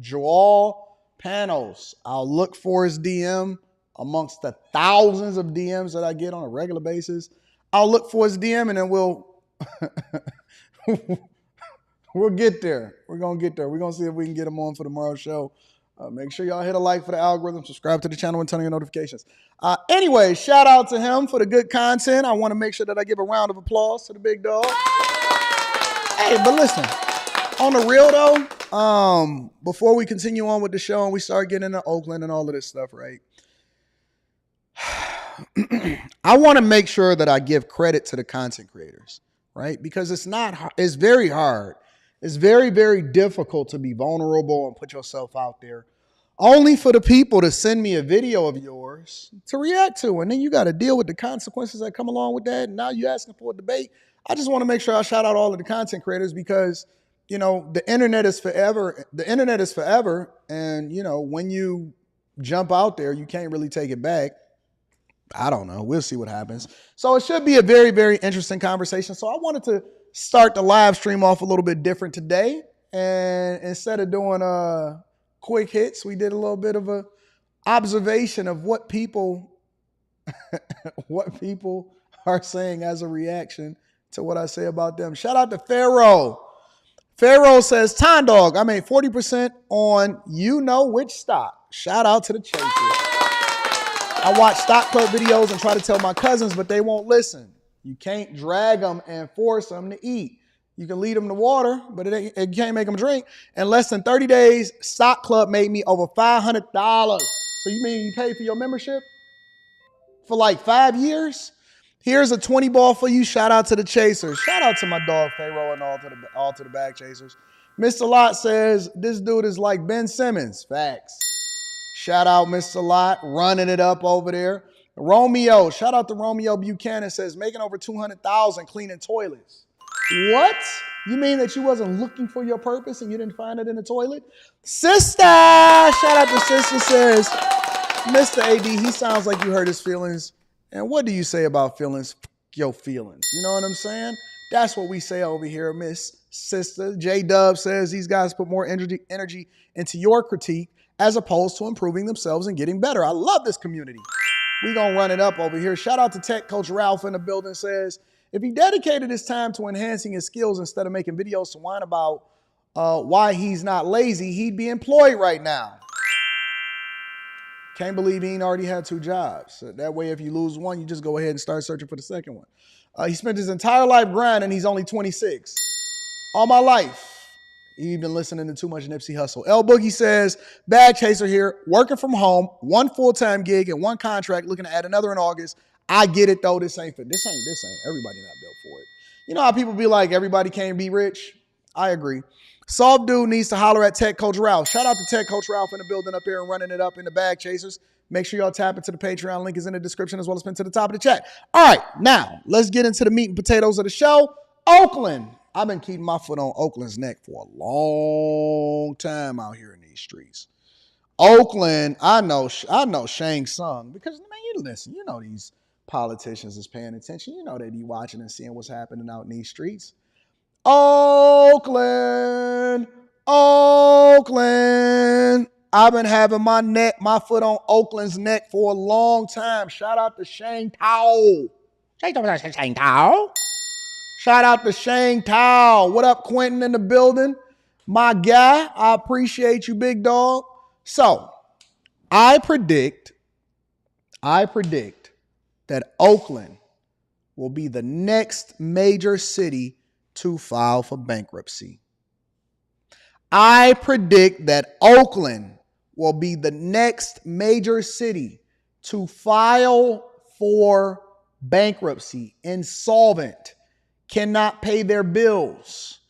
Joel Panos. I'll look for his DM amongst the thousands of DMs that I get on a regular basis. I'll look for his DM and then we'll get there. We're going to get there. We're going to see if we can get him on for tomorrow's show. Make sure y'all hit a like for the algorithm, subscribe to the channel, and turn on your notifications. Anyway, shout out to him for the good content. I want to make sure that I give a round of applause to the big dog. Hey, but listen, On the real though, before we continue on with the show and we start getting into Oakland and all of this stuff, right? I want to make sure that I give credit to the content creators, right? Because it's very hard. It's very, very difficult to be vulnerable and put yourself out there only for the people to send me a video of yours to react to. And then you got to deal with the consequences that come along with that. And now you're asking for a debate. I just want to make sure I shout out all of the content creators because, you know, the internet is forever. The internet is forever. And, you know, when you jump out there, you can't really take it back. I don't know. We'll see what happens. So it should be a very, very interesting conversation. So I wanted to start the live stream off a little bit different today. And instead of doing quick hits, we did a little bit of a observation of what people are saying as a reaction to what I say about them. Shout out to Pharaoh. Pharaoh says, Time Dog, I made 40% on you know which stock. Shout out to the Chasers. I watch stock club videos and try to tell my cousins, but they won't listen. You can't drag them and force them to eat. You can lead them to water, but it can't make them drink. In less than 30 days, stock club made me over $500. So you mean you paid for your membership for like 5 years? Here's a 20 ball for you. Shout out to the Chasers. Shout out to my dog Pharaoh and all to the bag chasers. Mr. Lot says this dude is like Ben Simmons. Facts. Shout out Mr. Lot, running it up over there. Romeo, shout out to Romeo Buchanan, says making over $200,000 cleaning toilets. What? You mean that you wasn't looking for your purpose and you didn't find it in the toilet? Sister, shout out to Sister, says, Mr. AD, he sounds like you hurt his feelings. And what do you say about feelings? Your feelings. You know what I'm saying? That's what we say over here, Miss Sister. J-Dub says these guys put more energy into your critique as opposed to improving themselves and getting better. I love this community. We gonna run it up over here. Shout out to Tech Coach Ralph in the building, says, if he dedicated his time to enhancing his skills instead of making videos to whine about why he's not lazy, he'd be employed right now. Can't believe he ain't already had 2 jobs. So that way, if you lose one, you just go ahead and start searching for the second one. He spent his entire life grinding. He's only 26. All my life, he's been listening to too much Nipsey Hussle. L Boogie says, bad chaser here, working from home, 1 full-time gig and 1 contract, looking to add another in August. I get it though. This ain't everybody not built for it. You know how people be like, everybody can't be rich? I agree. Soft dude needs to holler at Tech Coach Ralph. Shout out to Tech Coach Ralph in the building up here and running it up in the bag chasers. Make sure y'all tap into the Patreon. Link is in the description as well as pinned to the top of the chat. All right, now let's get into the meat and potatoes of the show. Oakland. I've been keeping my foot on Oakland's neck for a long time out here in these streets. Oakland, I know Shang Tsung because, man, you listen, you know these politicians is paying attention. You know they be watching and seeing what's happening out in these streets. Oakland. I've been having my foot on Oakland's neck for a long time. Shout out to Shang Tao. Shout out to Shang Tao. What up, Quentin in the building? My guy, I appreciate you, big dog. So, I predict that Oakland will be the next major city to file for bankruptcy. I predict that Oakland will be the next major city to file for bankruptcy, insolvent, cannot pay their bills,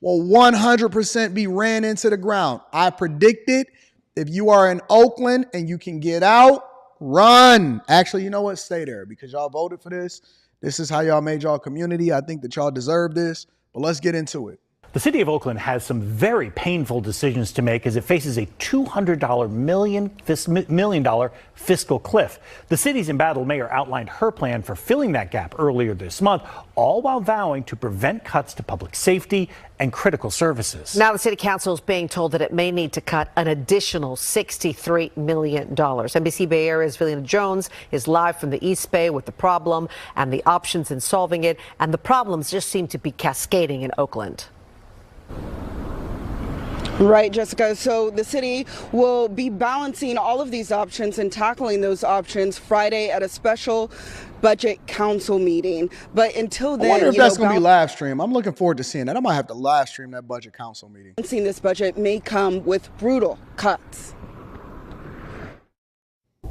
will 100% be ran into the ground. I predict it. If you are in Oakland and you can get out, run. Actually, you know what? Stay there because y'all voted for this. This is how y'all made y'all community. I think that y'all deserve this, but let's get into it. The city of Oakland has some very painful decisions to make as it faces a $200 million fiscal cliff. The city's embattled mayor outlined her plan for filling that gap earlier this month, all while vowing to prevent cuts to public safety and critical services. Now the city council is being told that it may need to cut an additional $63 million. NBC Bay Area's Vilena Jones is live from the East Bay with the problem and the options in solving it. And the problems just seem to be cascading in Oakland. Right, Jessica. So the city will be balancing all of these options and tackling those options Friday at a special budget council meeting. But until then, I wonder if that's going to be live stream. I'm looking forward to seeing that. I might have to live stream that budget council meeting. Balancing this budget may come with brutal cuts.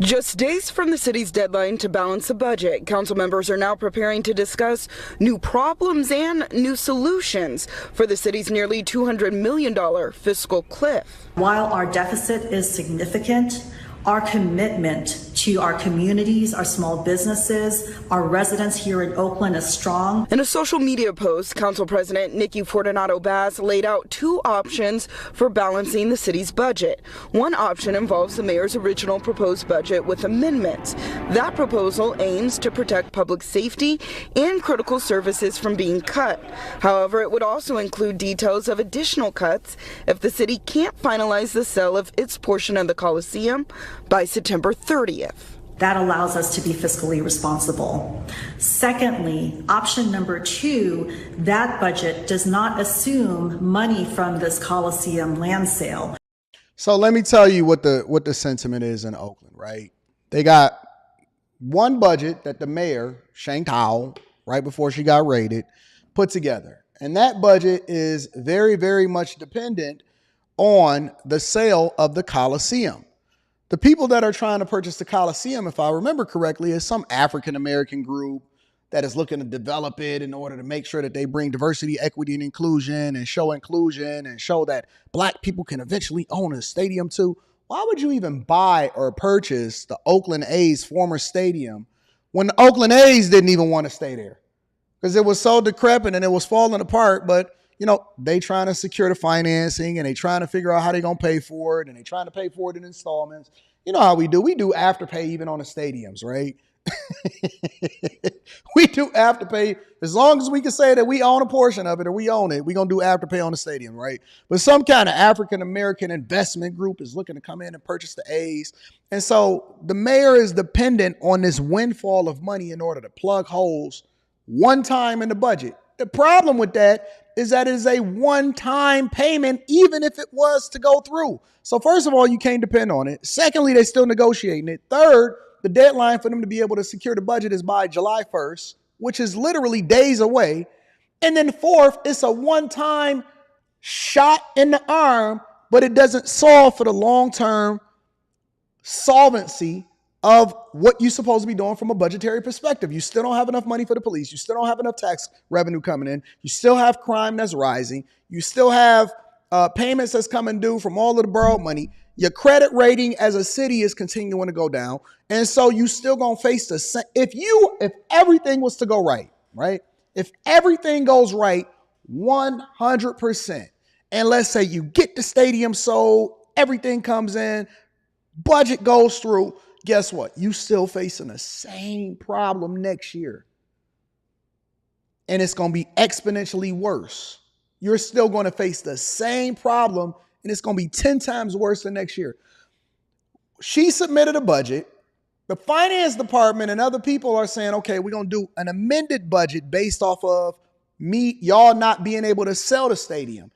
Just days from the city's deadline to balance the budget, council members are now preparing to discuss new problems and new solutions for the city's nearly $200 million fiscal cliff. While our deficit is significant, our commitment to our communities, our small businesses, our residents here in Oakland is strong. In a social media post, Council President Nikki Fortunato-Bass laid out two options for balancing the city's budget. One option involves the mayor's original proposed budget with amendments. That proposal aims to protect public safety and critical services from being cut. However, it would also include details of additional cuts if the city can't finalize the sale of its portion of the Coliseum by September 30th. That allows us to be fiscally responsible. Secondly, option number two, that budget does not assume money from this Coliseum land sale. So let me tell you what the sentiment is in Oakland, right? They got one budget that the mayor, Shang Tao, right before she got raided, put together. And that budget is very, very much dependent on the sale of the Coliseum. The people that are trying to purchase the Coliseum, if I remember correctly, is some African-American group that is looking to develop it in order to make sure that they bring diversity, equity, and inclusion and show that black people can eventually own a stadium too. Why would you even buy or purchase the Oakland A's former stadium when the Oakland A's didn't even want to stay there? Because it was so decrepit and it was falling apart, but they trying to secure the financing and they trying to figure out how they going to pay for it and they trying to pay for it in installments. You know how we do. We do afterpay even on the stadiums, right? We do afterpay. As long as we can say that we own a portion of it or we own it, we're going to do afterpay on the stadium, right? But some kind of African-American investment group is looking to come in and purchase the A's. And so the mayor is dependent on this windfall of money in order to plug holes one time in the budget. The problem with that is that it is a one-time payment, even if it was to go through. So first of all, you can't depend on it. Secondly, they're still negotiating it. Third, the deadline for them to be able to secure the budget is by July 1st, which is literally days away. And then fourth, it's a one-time shot in the arm, but it doesn't solve for the long-term solvency of what you're supposed to be doing from a budgetary perspective. You still don't have enough money for the police. You still don't have enough tax revenue coming in. You still have crime that's rising. You still have payments that's coming due from all of the borrowed money. Your credit rating as a city is continuing to go down. And so you still going to face the same. If everything was to go right? If everything goes right 100%, and let's say you get the stadium sold, everything comes in, budget goes through, guess what? You still facing the same problem next year. And it's going to be exponentially worse. You're still going to face the same problem, and it's going to be 10 times worse than next year. She submitted a budget. The finance department and other people are saying, okay, we're going to do an amended budget based off of y'all not being able to sell the stadium.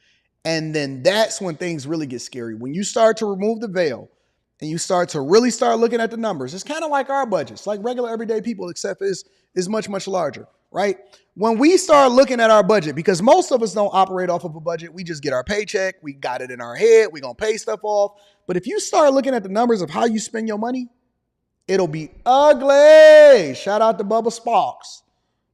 And then that's when things really get scary. When you start to remove the veil, and you start to really start looking at the numbers, it's kind of like our budgets, like regular everyday people, except is much, much larger, right? When we start looking at our budget, because most of us don't operate off of a budget, we just get our paycheck, we got it in our head, we're going to pay stuff off. But if you start looking at the numbers of how you spend your money, it'll be ugly. Shout out to Bubba Sparks.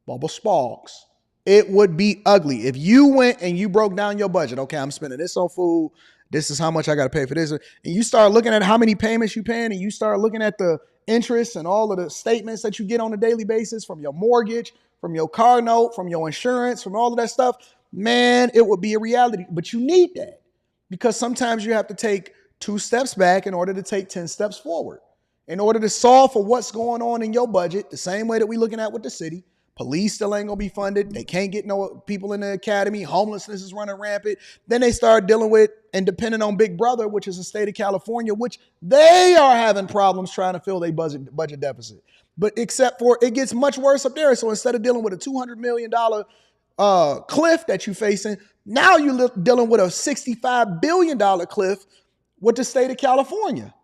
Bubba Sparks. It would be ugly. If you went and you broke down your budget, okay, I'm spending this on food, this is how much I got to pay for this. And you start looking at how many payments you're paying, and you start looking at the interest and all of the statements that you get on a daily basis from your mortgage, from your car note, from your insurance, from all of that stuff, man, it would be a reality. But you need that because sometimes you have to take 2 steps back in order to take 10 steps forward. In order to solve for what's going on in your budget, the same way that we're looking at with the city, police still ain't gonna be funded. They can't get no people in the academy. Homelessness is running rampant. Then they start dealing with and depending on Big Brother, which is the state of California, which they are having problems trying to fill their budget deficit. But except for it gets much worse up there. So instead of dealing with a $200 million cliff that you're facing. Now you're dealing with a $65 billion cliff with the state of California.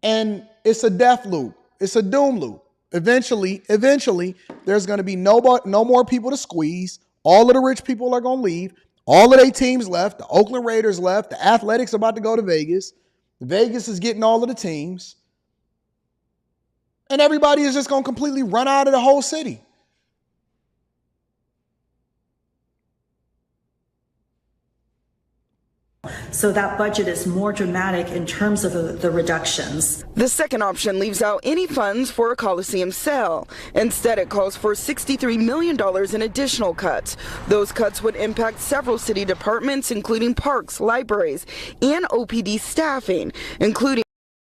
And it's a death loop. It's a doom loop. Eventually, there's going to be no more people to squeeze. All of the rich people are going to leave. All of their teams left. The Oakland Raiders left. The Athletics are about to go to Vegas. Vegas is getting all of the teams. And everybody is just going to completely run out of the whole city. So that budget is more dramatic in terms of the reductions. The second option leaves out any funds for a Coliseum sale. Instead, it calls for $63 million in additional cuts. Those cuts would impact several city departments, including parks, libraries, and OPD staffing, including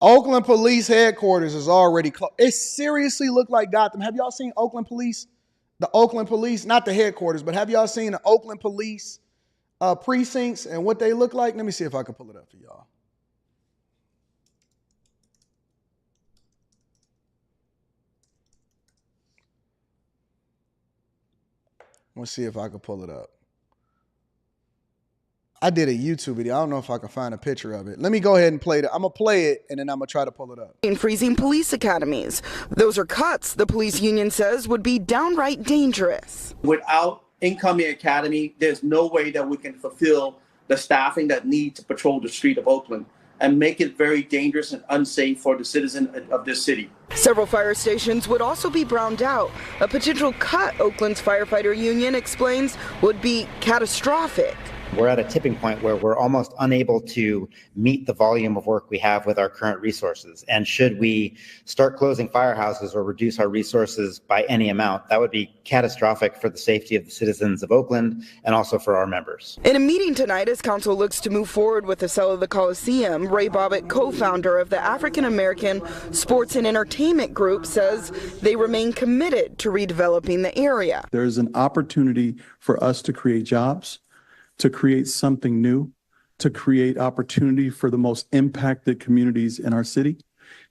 Oakland Police Headquarters is already closed. It seriously looked like Gotham. Have y'all seen Oakland Police? The Oakland Police, not the headquarters, but have y'all seen the Oakland Police precincts and what they look like? Let me see if I can pull it up for y'all. Let's see if I can pull it up. I did a YouTube video. I don't know if I can find a picture of it. Let me go ahead and play it. I'm going to play it, and then I'm going to try to pull it up. In freezing police academies. Those are cuts the police union says would be downright dangerous. Without incoming academy, there's no way that we can fulfill the staffing that need to patrol the street of Oakland and make it very dangerous and unsafe for the citizen of this city. Several fire stations would also be browned out. A potential cut, Oakland's firefighter union explains, would be catastrophic. We're at a tipping point where we're almost unable to meet the volume of work we have with our current resources. And should we start closing firehouses or reduce our resources by any amount, that would be catastrophic for the safety of the citizens of Oakland and also for our members. In a meeting tonight, as council looks to move forward with the sale of the Coliseum, Ray Bobbitt, co-founder of the African American Sports and Entertainment Group, says they remain committed to redeveloping the area. There's an opportunity for us to create jobs, to create something new, to create opportunity for the most impacted communities in our city.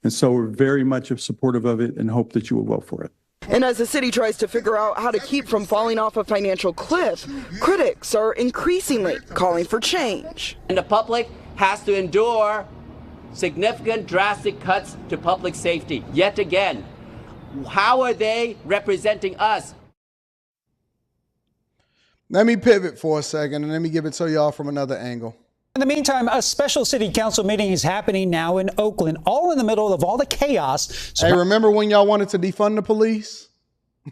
And so we're very much supportive of it and hope that you will vote for it. And as the city tries to figure out how to keep from falling off a financial cliff, critics are increasingly calling for change. And the public has to endure significant, drastic cuts to public safety. Yet again, how are they representing us? Let me pivot for a second and let me give it to y'all from another angle. In the meantime, a special city council meeting is happening now in Oakland, all in the middle of all the chaos. Hey, remember when y'all wanted to defund the police?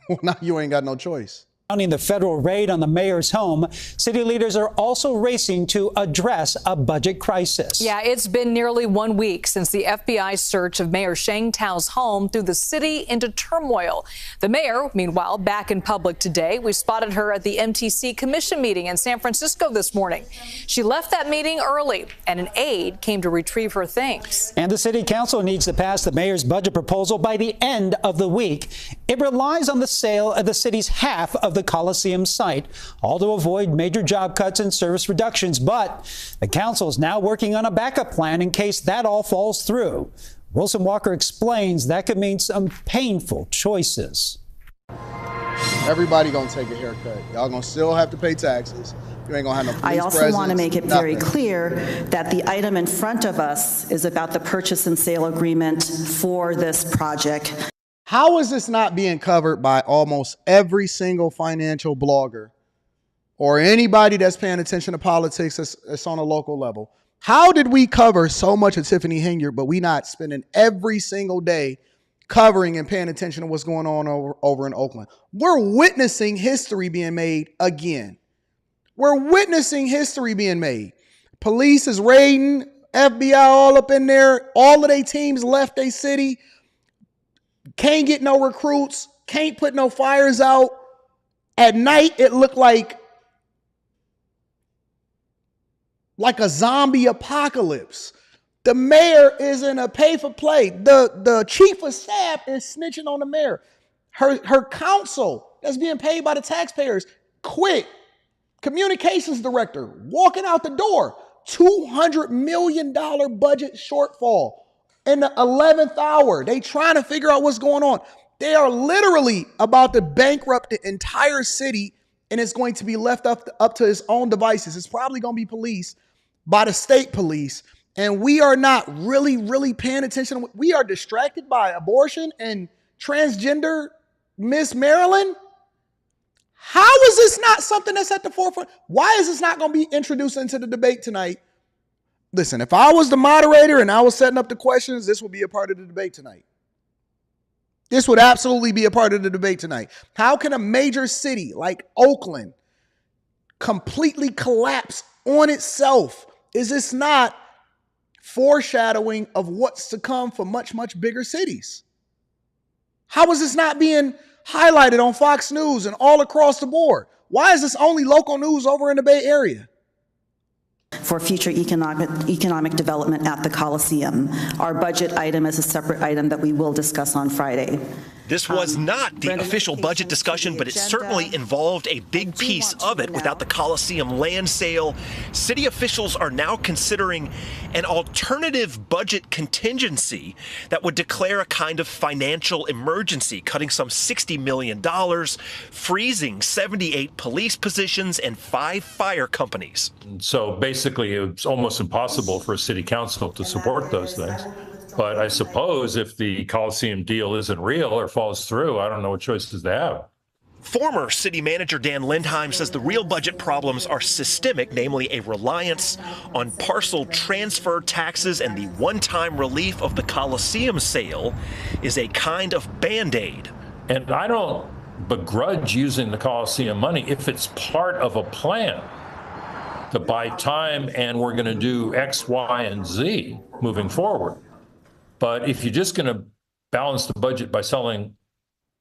Well, now you ain't got no choice. Surrounding the federal raid on the mayor's home, city leaders are also racing to address a budget crisis. Yeah, it's been nearly 1 week since the FBI's search of Mayor Sheng Tao's home threw the city into turmoil. The mayor, meanwhile, back in public today. We spotted her at the MTC commission meeting in San Francisco this morning. She left that meeting early, and an aide came to retrieve her things. And the city council needs to pass the mayor's budget proposal by the end of the week. It relies on the sale of the city's half of the Coliseum site, all to avoid major job cuts and service reductions. But the council is now working on a backup plan in case that all falls through. Wilson Walker explains that could mean some painful choices. Everybody gonna take a haircut. Y'all gonna still have to pay taxes. You ain't gonna have no police I also want to make it very nothing. clear that the item in front of us is about the purchase and sale agreement for this project. How is this not being covered by almost every single financial blogger or anybody that's paying attention to politics that's on a local level? How did we cover so much of Tiffany Henyard, but we not spending every single day covering and paying attention to what's going on over in Oakland? We're witnessing history being made again. We're witnessing history being made. Police is raiding, FBI all up in there. All of their teams left their city. Can't get no recruits. Can't put no fires out. At night, it looked like a zombie apocalypse. The mayor is in a pay for play. The chief of staff is snitching on the mayor. Her counsel that's being paid by the taxpayers quit. Communications director walking out the door. $200 million budget shortfall. In the 11th hour, they trying to figure out what's going on. They are literally about to bankrupt the entire city and it's going to be left up to his own devices. It's probably going to be policed by the state police. And we are not really paying attention. We are distracted by abortion and transgender Miss Maryland. How is this not something that's at the forefront? Why is this not going to be introduced into the debate tonight? Listen, if I was the moderator and I was setting up the questions, this would be a part of the debate tonight. This would absolutely be a part of the debate tonight. How can a major city like Oakland completely collapse on itself? Is this not foreshadowing of what's to come for much bigger cities? How is this not being highlighted on Fox News and all across the board? Why is this only local news over in the Bay Area? For future economic development at the Coliseum. Our budget item is a separate item that we will discuss on Friday. This was not the official budget discussion, but it certainly involved a big piece of it. Without the Coliseum land sale, city officials are now considering an alternative budget contingency that would declare a kind of financial emergency, cutting some $60 million, freezing 78 police positions and 5 fire companies. So basically, it's almost impossible for a city council to support those things. But I suppose if the Coliseum deal isn't real or falls through, I don't know what choices they have. Former city manager Dan Lindheim says the real budget problems are systemic, namely a reliance on parcel transfer taxes, and the one-time relief of the Coliseum sale is a kind of Band-Aid. And I don't begrudge using the Coliseum money if it's part of a plan to buy time and we're going to do X, Y, and Z moving forward. But if you're just going to balance the budget by selling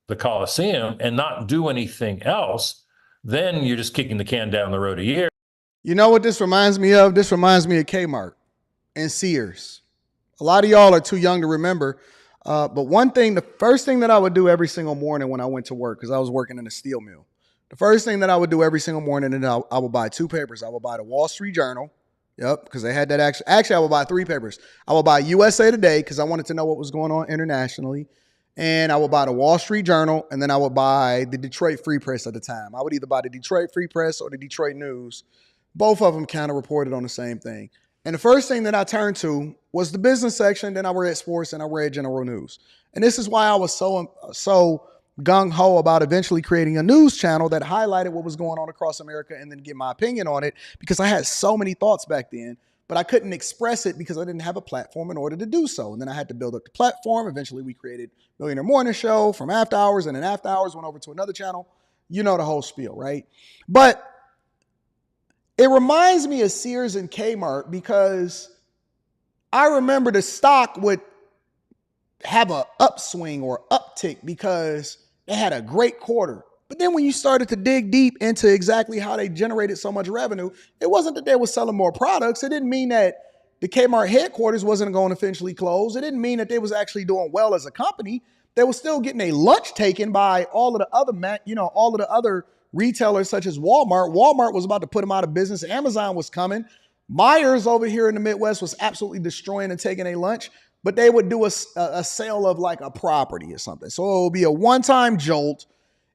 the Coliseum and not do anything else, then you're just kicking the can down the road a year. You know what this reminds me of? This reminds me of Kmart and Sears. A lot of y'all are too young to remember. But the first thing that I would do every single morning when I went to work, because I was working in a steel mill, the first thing that I would do every single morning, and I would buy 2 papers. I would buy the Wall Street Journal. Yep, because they had that actually, I would buy 3 papers. I would buy USA Today because I wanted to know what was going on internationally. And I would buy the Wall Street Journal, and then I would buy the Detroit Free Press at the time. I would either buy the Detroit Free Press or the Detroit News. Both of them kind of reported on the same thing. And the first thing that I turned to was the business section. Then I read sports and I read general news. And this is why I was so gung-ho about eventually creating a news channel that highlighted what was going on across America and then give my opinion on it, because I had so many thoughts back then, but I couldn't express it because I didn't have a platform in order to do so. And then I had to build up the platform. Eventually we created Millionaire Morning Show from After Hours, and then After Hours went over to another channel. You know the whole spiel, right? But it reminds me of Sears and Kmart because I remember the stock would have an upswing or uptick because they had a great quarter. But then when you started to dig deep into exactly how they generated so much revenue, it wasn't that they were selling more products. It didn't mean that the Kmart headquarters wasn't going to eventually close. It didn't mean that they was actually doing well as a company. They were still getting a lunch taken by all of the other retailers such as Walmart. Walmart was about to put them out of business. Amazon was coming. Myers over here in the Midwest was absolutely destroying and taking a lunch. But they would do a sale of like a property or something. So it would be a one-time jolt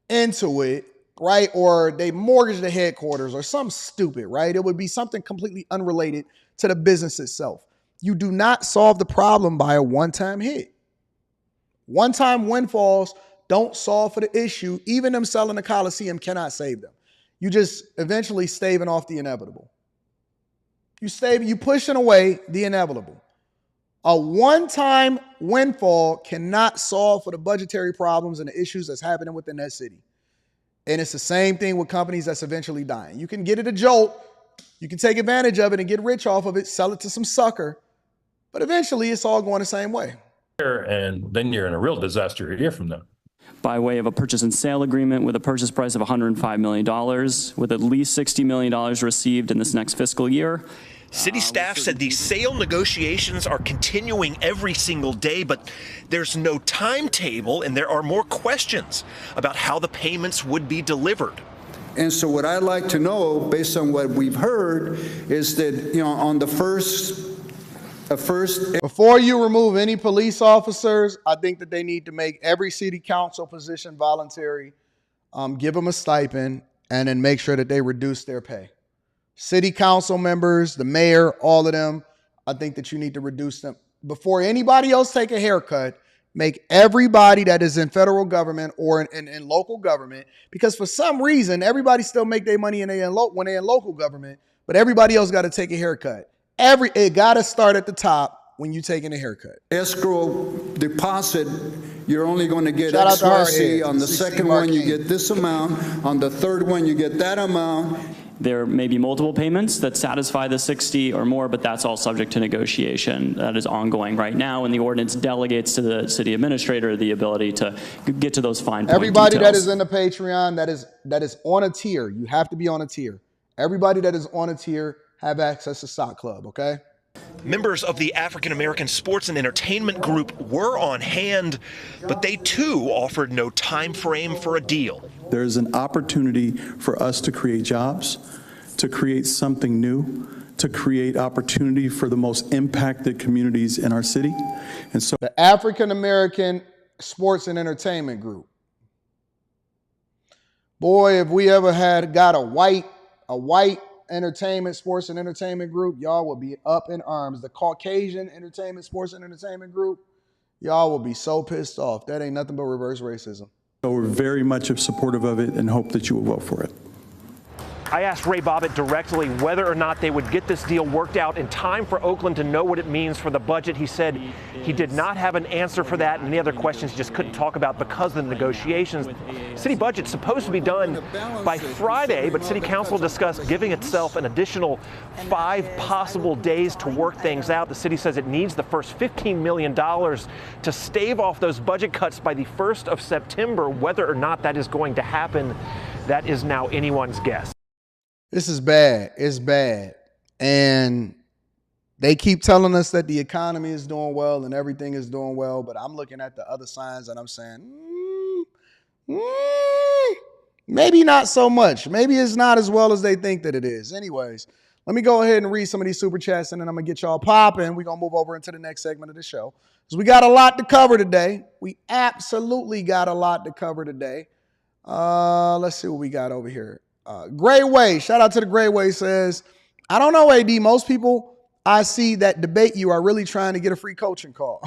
into it, right? Or they mortgage the headquarters or something stupid, right? It would be something completely unrelated to the business itself. You do not solve the problem by a one-time hit. One-time windfalls don't solve for the issue. Even them selling the Coliseum cannot save them. You just eventually staving off the inevitable. You pushing away the inevitable. A one-time windfall cannot solve for the budgetary problems and the issues that's happening within that city. And it's the same thing with companies that's eventually dying. You can get it a jolt. You can take advantage of it and get rich off of it, sell it to some sucker. But eventually, it's all going the same way. And then you're in a real disaster a year from now. By way of a purchase and sale agreement with a purchase price of $105 million, with at least $60 million received in this next fiscal year. City staff said these sale negotiations are continuing every single day, but there's no timetable and there are more questions about how the payments would be delivered. And so what I'd like to know, based on what we've heard, is that, on the first... Before you remove any police officers, I think that they need to make every city council position voluntary, give them a stipend, and then make sure that they reduce their pay. City council members, the mayor, all of them, I think that you need to reduce them. Before anybody else take a haircut, make everybody that is in federal government or in local government, because for some reason, everybody still make their money when they're in local government, but everybody else got to take a haircut. It got to start at the top when you're taking a haircut. Escrow deposit, you're only going to get Shout out to XYZ. On the 16 second one, you get this amount. On the third one, you get that amount. There may be multiple payments that satisfy the 60 or more, but that's all subject to negotiation. That is ongoing right now, and the ordinance delegates to the city administrator the ability to get to those fine point Everybody details. that is in the Patreon, that is on a tier, you have to be on a tier. Everybody that is on a tier have access to Sock Club, okay? Members of the African American Sports and Entertainment Group were on hand, but they too offered no time frame for a deal. There's an opportunity for us to create jobs, to create something new, to create opportunity for the most impacted communities in our city. And so the African American Sports and Entertainment Group. Boy, if we ever got a white entertainment, sports and entertainment group, y'all will be up in arms. The Caucasian entertainment, sports and entertainment group, y'all will be so pissed off. That ain't nothing but reverse racism. So we're very much supportive of it and hope that you will vote for it. I asked Ray Bobbitt directly whether or not they would get this deal worked out in time for Oakland to know what it means for the budget. He said he did not have an answer for that, and any other questions he just couldn't talk about because of the negotiations. City budget's supposed to be done by Friday, but City Council discussed giving itself an additional 5 possible days to work things out. The city says it needs the first $15 million to stave off those budget cuts by the 1st of September. Whether or not that is going to happen, that is now anyone's guess. This is bad. It's bad. And they keep telling us that the economy is doing well and everything is doing well, but I'm looking at the other signs and I'm saying, maybe not so much. Maybe it's not as well as they think that it is. Anyways, let me go ahead and read some of these super chats and then I'm going to get y'all popping. We're going to move over into the next segment of the show because we got a lot to cover today. We absolutely got a lot to cover today. Let's see what we got over here. Gray Way, shout out to the Gray Way, says, I don't know, AD, most people I see that debate you are really trying to get a free coaching call.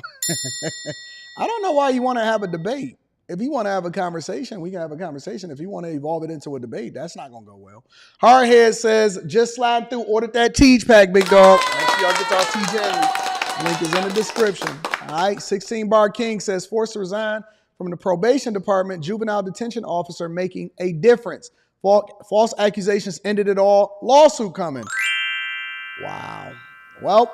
I don't know why you want to have a debate. If you want to have a conversation, we can have a conversation. If you want to evolve it into a debate, that's not going to go well. Hardhead says, just slide through, order that Tiege pack, big dog. Make sure y'all get y'all Tiege Hanley. Link is in the description. All right, 16 Bar King says, forced to resign from the probation department, juvenile detention officer making a difference. False accusations ended it all. Lawsuit coming. Wow. Well,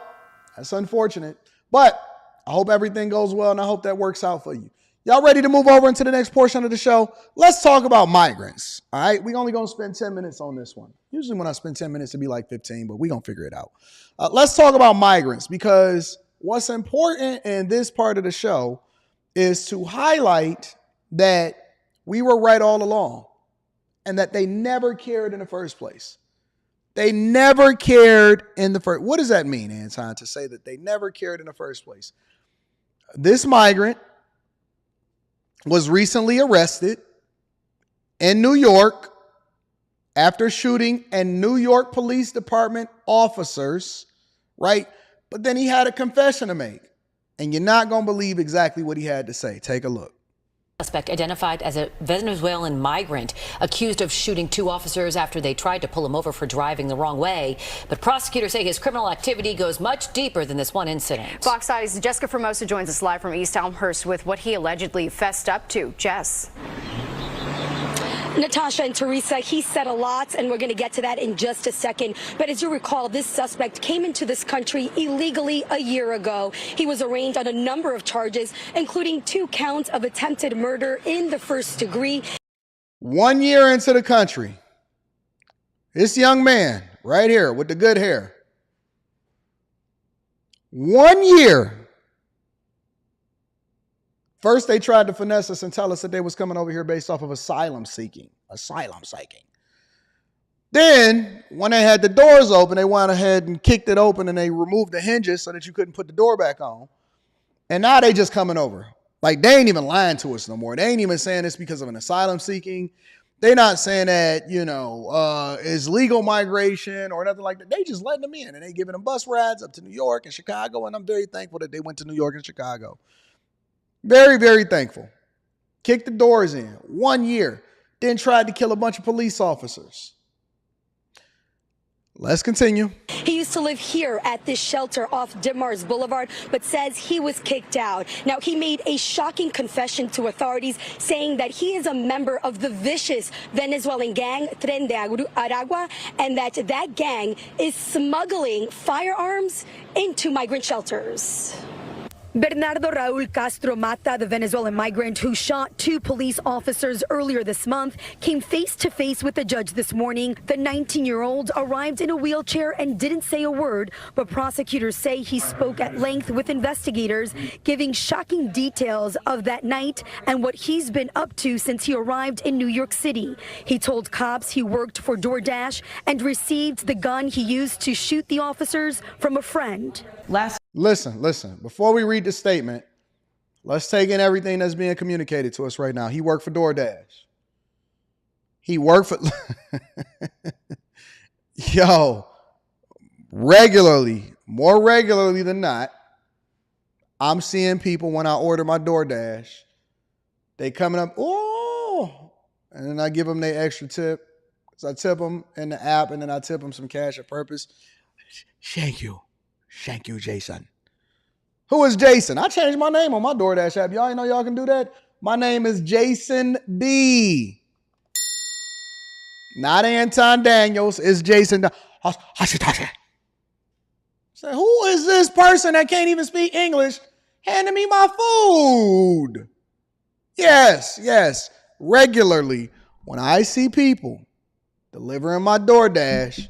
that's unfortunate. But I hope everything goes well, and I hope that works out for you. Y'all ready to move over into the next portion of the show? Let's talk about migrants. All right? We're only going to spend 10 minutes on this one. Usually when I spend 10 minutes, it'd be like 15, but we're going to figure it out. Let's talk about migrants, because what's important in this part of the show is to highlight that we were right all along. And that they never cared in the first place. They never cared in the first. What does that mean, Anton, to say that they never cared in the first place? This migrant was recently arrested in New York after shooting and New York Police Department officers, right? But then he had a confession to make. And you're not going to believe exactly what he had to say. Take a look. Suspect identified as a Venezuelan migrant accused of shooting 2 officers after they tried to pull him over for driving the wrong way. But prosecutors say his criminal activity goes much deeper than this one incident. Fox Eyes' Jessica Formosa joins us live from East Elmhurst with what he allegedly fessed up to. Jess. Natasha and Teresa, he said a lot, and we're going to get to that in just a second. But as you recall, this suspect came into this country illegally a year ago. He was arraigned on a number of charges, including 2 counts of attempted murder in the first degree. 1 year into the country, this young man right here with the good hair, 1 year. First, they tried to finesse us and tell us that they was coming over here based off of asylum seeking. Then, when they had the doors open, they went ahead and kicked it open and they removed the hinges so that you couldn't put the door back on. And now they just coming over. Like, they ain't even lying to us no more. They ain't even saying it's because of an asylum seeking. They're not saying that, is legal migration or nothing like that. They just letting them in and they giving them bus rides up to New York and Chicago. And I'm very thankful that they went to New York and Chicago. Very, very thankful. Kicked the doors in 1 year. Then tried to kill a bunch of police officers. Let's continue. He used to live here at this shelter off Ditmars Boulevard, but says he was kicked out. Now, he made a shocking confession to authorities, saying that he is a member of the vicious Venezuelan gang Tren de Aragua, and that gang is smuggling firearms into migrant shelters. Bernardo Raul Castro Mata, the Venezuelan migrant who shot 2 police officers earlier this month, came face to face with the judge this morning. The 19-year-old arrived in a wheelchair and didn't say a word, but prosecutors say he spoke at length with investigators, giving shocking details of that night and what he's been up to since he arrived in New York City. He told cops he worked for DoorDash and received the gun he used to shoot the officers from a friend. Listen. Before we read the statement, let's take in everything that's being communicated to us right now. He worked for DoorDash. He worked for... Yo, more regularly than not, I'm seeing people when I order my DoorDash, they coming up, oh, and then I give them their extra tip. So I tip them in the app, and then I tip them some cash at purpose. Thank you, Jason. Who is Jason? I changed my name on my DoorDash app. Y'all ain't know y'all can do that? My name is Jason D. Not Anton Daniels. It's Jason. So who is this person that can't even speak English handing me my food? Yes. Regularly, when I see people delivering my DoorDash,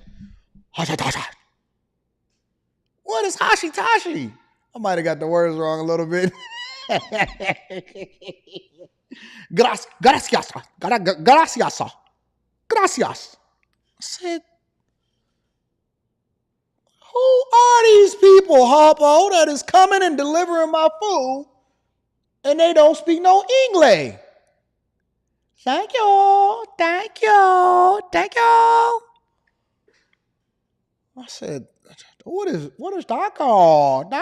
what is Hashitashi? I might have got the words wrong a little bit. Gracias. I said, who are these people, Harpo, that is coming and delivering my food and they don't speak no English? Thank you. I said, what is that called?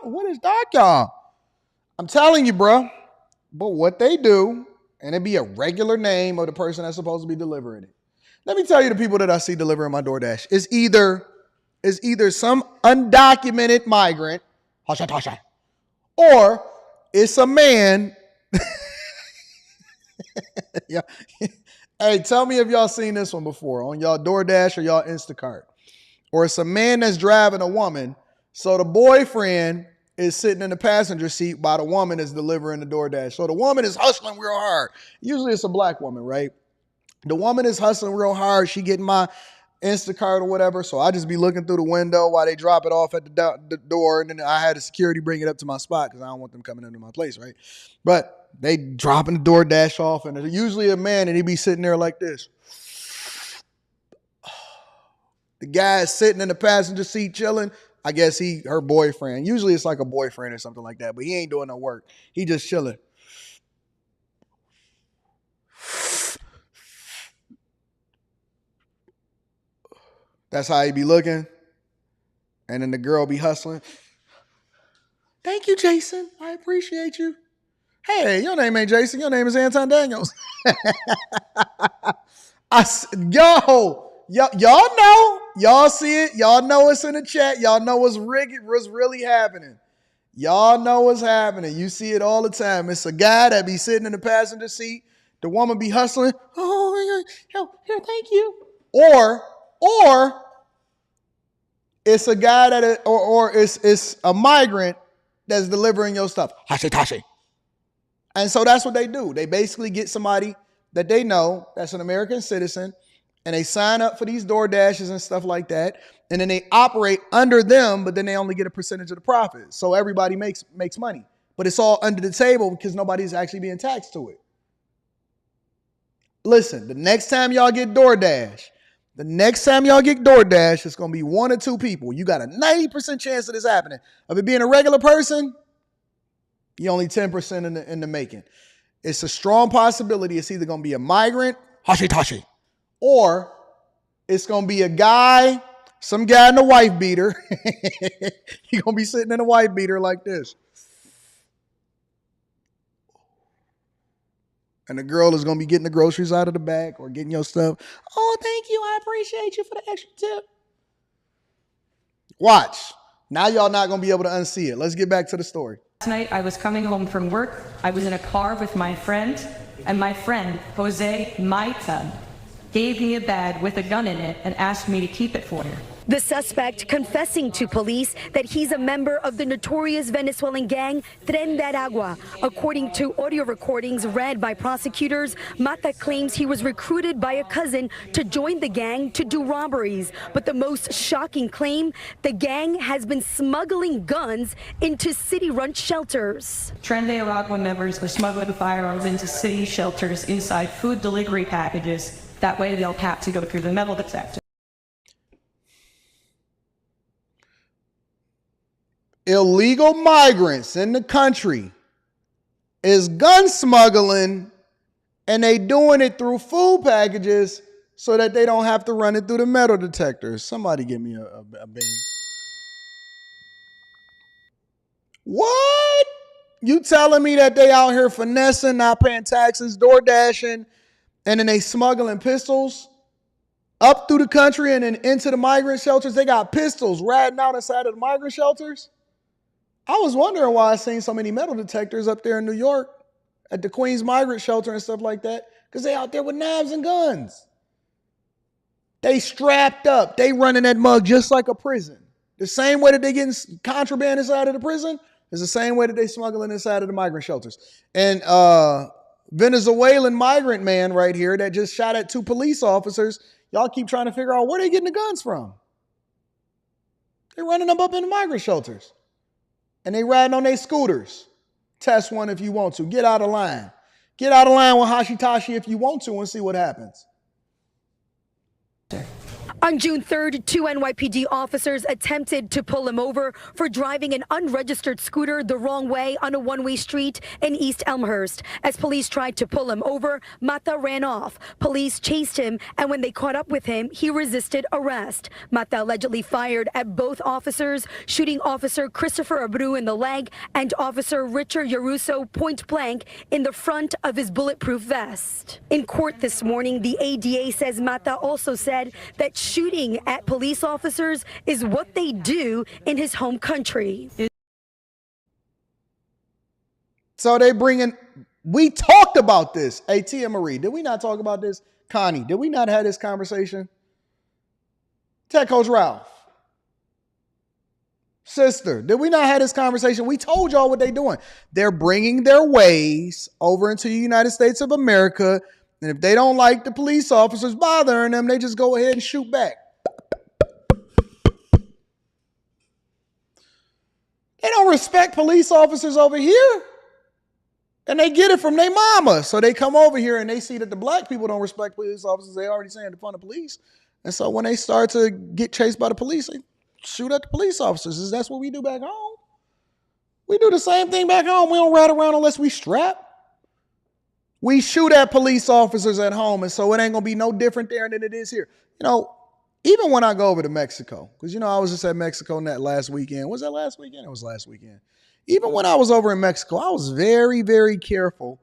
What is that? I'm telling you, bro. But what they do, and it be a regular name of the person that's supposed to be delivering it. Let me tell you the people that I see delivering my DoorDash. Is either some undocumented migrant, or it's a man. Yeah. Hey, tell me if y'all seen this one before on y'all DoorDash or y'all Instacart. Or it's a man that's driving a woman. So the boyfriend is sitting in the passenger seat while the woman is delivering the DoorDash. So the woman is hustling real hard. Usually it's a black woman, right? The woman is hustling real hard. She getting my Instacart or whatever. So I just be looking through the window while they drop it off at the door. And then I had the security bring it up to my spot because I don't want them coming into my place, right? But they dropping the DoorDash off. And it's usually a man and he be sitting there like this. The guy is sitting in the passenger seat chilling. I guess her boyfriend. Usually it's like a boyfriend or something like that, but he ain't doing no work. He just chilling. That's how he be looking. And then the girl be hustling. Thank you, Jason. I appreciate you. Hey, your name ain't Jason. Your name is Anton Daniels. Y'all know. Y'all see it. Y'all know it's in the chat. Y'all know what's really happening. Y'all know what's happening. You see it all the time. It's a guy that be sitting in the passenger seat. The woman be hustling. Oh, here, thank you. Or it's a guy that, or it's a migrant that's delivering your stuff. Hashitashi. And so that's what they do. They basically get somebody that they know that's an American citizen, and they sign up for these DoorDashes and stuff like that. And then they operate under them, but then they only get a percentage of the profit. So everybody makes money. But it's all under the table because nobody's actually being taxed to it. Listen, the next time y'all get DoorDash, it's going to be 1 or 2 people. You got a 90% chance of this happening. Of it being a regular person, you only 10% in the making. It's a strong possibility it's either going to be a migrant, Tashi. Or it's going to be a guy, some guy in a wife beater. He's going to be sitting in a wife beater like this. And the girl is going to be getting the groceries out of the back or getting your stuff. Oh, thank you. I appreciate you for the extra tip. Watch. Now y'all not going to be able to unsee it. Let's get back to the story. Last night I was coming home from work. I was in a car with my friend, and my friend, Jose Maita, gave me a bag with a gun in it and asked me to keep it for her. The suspect confessing to police that he's a member of the notorious Venezuelan gang Tren de Aragua. According to audio recordings read by prosecutors, Mata claims he was recruited by a cousin to join the gang to do robberies. But the most shocking claim, the gang has been smuggling guns into city-run shelters. Tren de Aragua members are smuggling firearms into city shelters inside food delivery packages. That way they'll have to go through the metal detector. Illegal migrants in the country is gun smuggling, and they doing it through food packages so that they don't have to run it through the metal detectors. Somebody give me a bing. What? You telling me that they out here finessing, not paying taxes, door dashing, and then they smuggling pistols up through the country and then into the migrant shelters? They got pistols ratting out inside of the migrant shelters. I was wondering why I seen so many metal detectors up there in New York at the Queens Migrant Shelter and stuff like that, because they out there with knives and guns. They strapped up. They running that mug just like a prison. The same way that they getting contraband inside of the prison is the same way that they smuggling inside of the migrant shelters. And Venezuelan migrant man right here that just shot at 2 police officers, y'all keep trying to figure out where they getting the guns from. They running them up in the migrant shelters. And they riding on their scooters. Test one if you want to. Get out of line. Get out of line with Hashitashi if you want to and see what happens. On June 3rd, 2 NYPD officers attempted to pull him over for driving an unregistered scooter the wrong way on a one-way street in East Elmhurst. As police tried to pull him over, Mata ran off. Police chased him, and when they caught up with him, he resisted arrest. Mata allegedly fired at both officers, shooting Officer Christopher Abreu in the leg and Officer Richard Yaruso point blank in the front of his bulletproof vest. In court this morning, the ADA says Mata also said that shooting at police officers is what they do in his home country. So they bringing, we talked about this. Hey, Tia Marie, did we not talk about this? Connie, did we not have this conversation? Tech Coach Ralph. Sister, did we not have this conversation? We told y'all what they're doing. They're bringing their ways over into the United States of America. And if they don't like the police officers bothering them, they just go ahead and shoot back. They don't respect police officers over here. And they get it from their mama. So they come over here and they see that the black people don't respect police officers. They already saying defund the police. And so when they start to get chased by the police, they shoot at the police officers. That's what we do back home. We do the same thing back home. We don't ride around unless we strap. We shoot at police officers at home, and so it ain't going to be no different there than it is here. You know, even when I go over to Mexico, because, you know, I was just at Mexico that last weekend. Was that last weekend? It was last weekend. Even when I was over in Mexico, I was very, very careful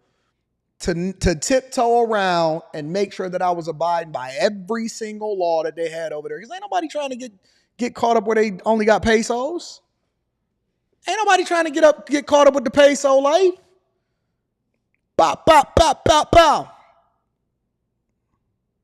to tiptoe around and make sure that I was abiding by every single law that they had over there, because ain't nobody trying to get caught up where they only got pesos. Ain't nobody trying to get caught up with the peso life. Bow, bow, bow, bow, bow.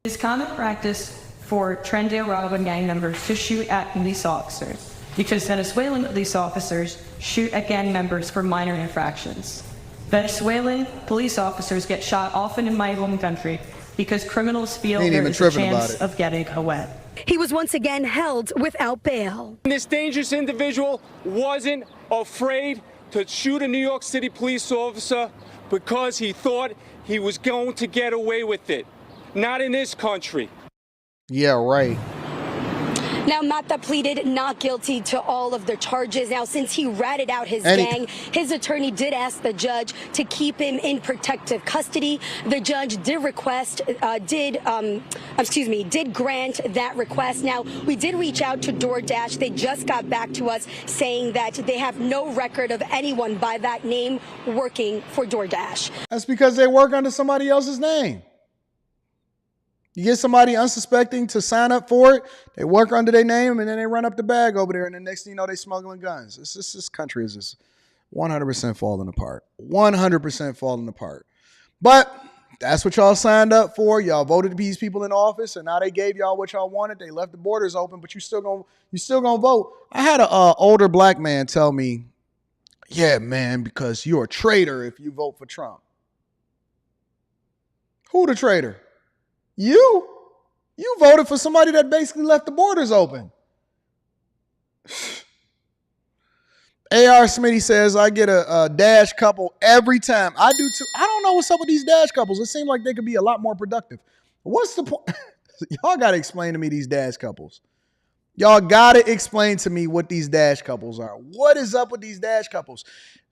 It is common practice for Tren de Aragua gang members to shoot at police officers because Venezuelan police officers shoot at gang members for minor infractions. Venezuelan police officers get shot often in my home country because criminals feel there is a chance of getting away. He was once again held without bail. This dangerous individual wasn't afraid to shoot a New York City police officer because he thought he was going to get away with it. Not in this country. Yeah, right. Now, Mata pleaded not guilty to all of the charges. Now, since he ratted out his gang, his attorney did ask the judge to keep him in protective custody. The judge did grant that request. Now, we did reach out to DoorDash. They just got back to us saying that they have no record of anyone by that name working for DoorDash. That's because they work under somebody else's name. You get somebody unsuspecting to sign up for it, they work under their name, and then they run up the bag over there, and the next thing you know, they smuggling guns. This country is just 100% falling apart. 100% falling apart. But that's what y'all signed up for. Y'all voted these people in office, and now they gave y'all what y'all wanted. They left the borders open, but you still gonna vote. I had an older black man tell me, yeah, man, because you're a traitor if you vote for Trump. Who the traitor? You voted for somebody that basically left the borders open. A.R. Smitty says, I get a dash couple every time. I do too. I don't know what's up with these dash couples. It seems like they could be a lot more productive. What's the point? Y'all got to explain to me these dash couples. Y'all got to explain to me what these dash couples are. What is up with these dash couples?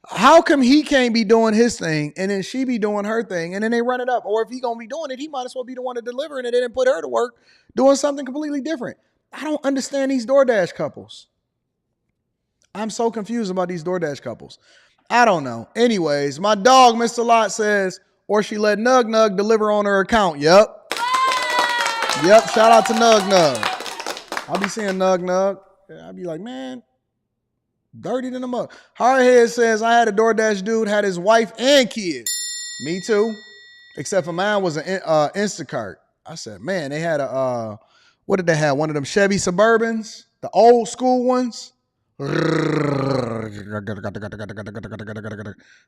How come he can't be doing his thing and then she be doing her thing and then they run it up? Or if he going to be doing it, he might as well be the one to deliver it and then put her to work doing something completely different. I don't understand these DoorDash couples. I'm so confused about these DoorDash couples. I don't know. Anyways, my dog, Mr. Lot, says, or she let Nug Nug deliver on her account. Yep. Shout out to Nug Nug. I'll be seeing Nug Nug. I'll be like, man, dirty than a mug. Hardhead says, I had a DoorDash dude, had his wife and kids. Me too. Except for mine was an Instacart. I said, man, they had what did they have? One of them Chevy Suburbans, the old school ones. I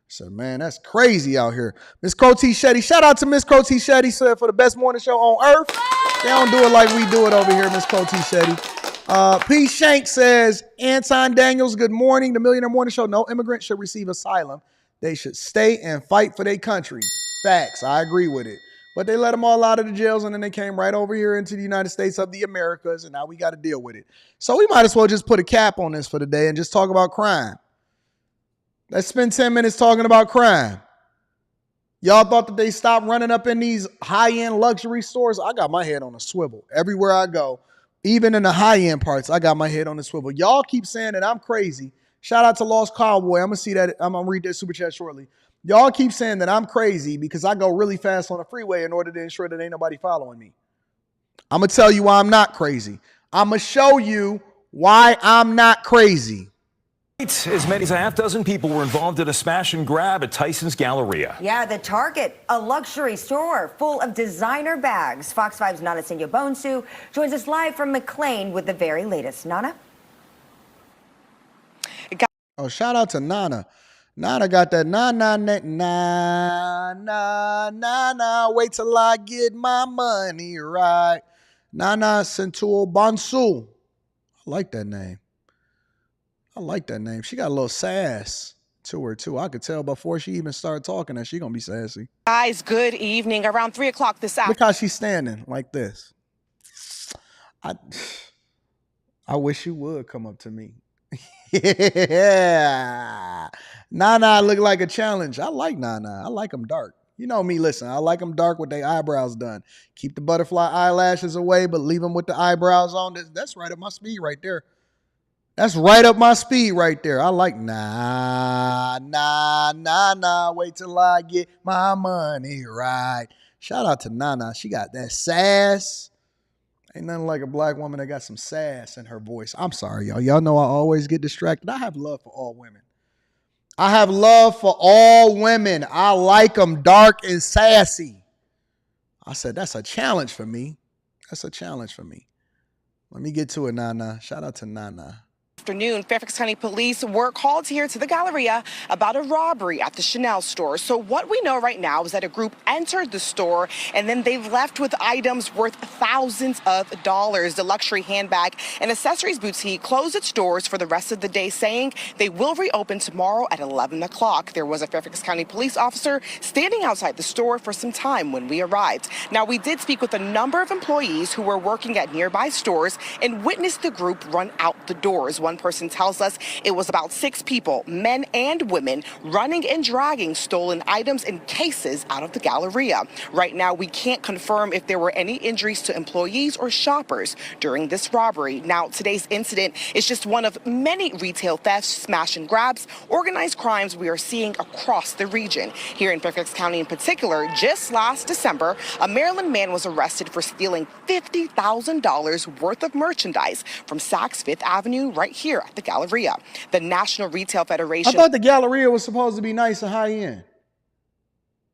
said, man, that's crazy out here. Miss Crotty Shetty, shout out to Miss Crotty Shetty, said for the best morning show on earth. They don't do it like we do it over here, Miss Crotty Shetty. P. Shank says, Anton Daniels, good morning. The Millionaire Morning Show. No immigrant should receive asylum. They should stay and fight for their country. Facts. I agree with it. But they let them all out of the jails and then they came right over here into the United States of the Americas, and now we got to deal with it. So we might as well just put a cap on this for the day and just talk about crime. Let's spend 10 minutes talking about crime. Y'all thought that they stopped running up in these high-end luxury stores? I got my head on a swivel everywhere I go. Even in the high-end parts, I got my head on a swivel. Y'all keep saying that I'm crazy. Shout out to Lost Cowboy. I'm going to read that super chat shortly. Y'all keep saying that I'm crazy because I go really fast on the freeway in order to ensure that ain't nobody following me. I'm going to tell you why I'm not crazy. I'm going to show you why I'm not crazy. As many as a half dozen people were involved in a smash and grab at Tyson's Galleria. Yeah, the Target, a luxury store full of designer bags. Fox 5's Nana Bonsu joins us live from McLean with the very latest. Nana? Oh, shout out to Nana. Nana got that na wait till I get my money right. Nana Centual Bonsu. I like that name. She got a little sass to her, too. I could tell before she even started talking that she going to be sassy. Guys, good evening. Around 3 o'clock this afternoon. Look how she's standing like this. I wish you would come up to me. Yeah. Nana look like a challenge. I like Nana. I like them dark. You know me, listen, I like them dark with their eyebrows done. Keep the butterfly eyelashes away, but leave them with the eyebrows on. That's right up my speed right there. That's right up my speed right there. I like wait till I get my money right. Shout out to Nana. She got that sass. Ain't nothing like a black woman that got some sass in her voice. I'm sorry, y'all. Y'all know I always get distracted. I have love for all women. I like them dark and sassy. I said, that's a challenge for me. Let me get to it, Nana. Shout out to Nana. Afternoon, Fairfax County Police were called here to the Galleria about a robbery at the Chanel store. So what we know right now is that a group entered the store and then they left with items worth thousands of dollars. The luxury handbag and accessories boutique closed its doors for the rest of the day, saying they will reopen tomorrow at 11 o'clock. There was a Fairfax County police officer standing outside the store for some time when we arrived. Now, we did speak with a number of employees who were working at nearby stores and witnessed the group run out the doors. One person tells us it was about 6 people, men and women, running and dragging stolen items and cases out of the Galleria. Right now, we can't confirm if there were any injuries to employees or shoppers during this robbery. Now, today's incident is just one of many retail thefts, smash and grabs, organized crimes we are seeing across the region. Here in Fairfax County in particular, just last December, a Maryland man was arrested for stealing $50,000 worth of merchandise from Saks Fifth Avenue right here at the Galleria. The National Retail Federation. I thought the Galleria was supposed to be nice and high end.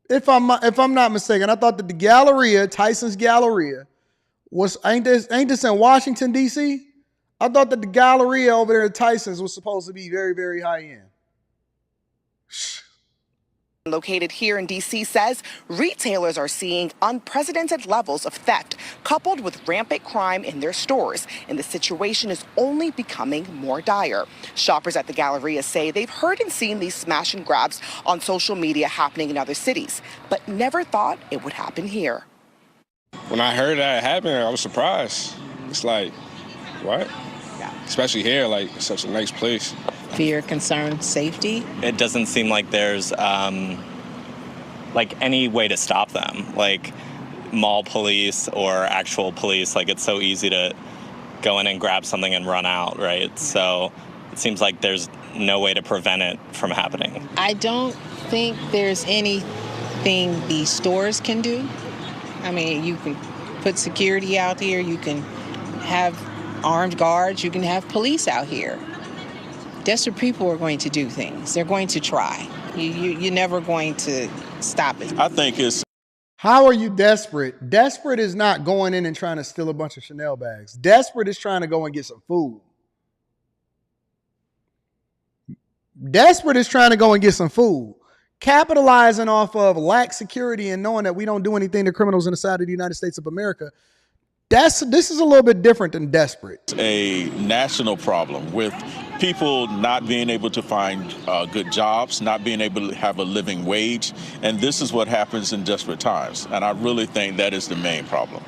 If I'm not mistaken, I thought that the Galleria, Tyson's Galleria, ain't this in Washington D.C.? I thought that the Galleria over there at Tyson's was supposed to be very, very high end. Located here in D.C. says retailers are seeing unprecedented levels of theft coupled with rampant crime in their stores, and the situation is only becoming more dire. Shoppers at the Galleria say they've heard and seen these smash and grabs on social media happening in other cities, but never thought it would happen here. When I heard that happen, I was surprised. It's like, what? Yeah. Especially here, like, it's such a nice place. Fear, concern, safety. It doesn't seem like there's like any way to stop them, like mall police or actual police. Like, it's so easy to go in and grab something and run out, right? So it seems like there's no way to prevent it from happening. I don't think there's anything these stores can do. I mean, you can put security out here, you can have armed guards, you can have police out here. Desperate people are going to do things. They're going to try. You're never going to stop it. I think it's... How are you desperate? Desperate is not going in and trying to steal a bunch of Chanel bags. Desperate is trying to go and get some food. Desperate is trying to go and get some food. Capitalizing off of lax security and knowing that we don't do anything to criminals inside of the United States of America. This is a little bit different than desperate. It's a national problem with people not being able to find good jobs, not being able to have a living wage. And this is what happens in desperate times. And I really think that is the main problem.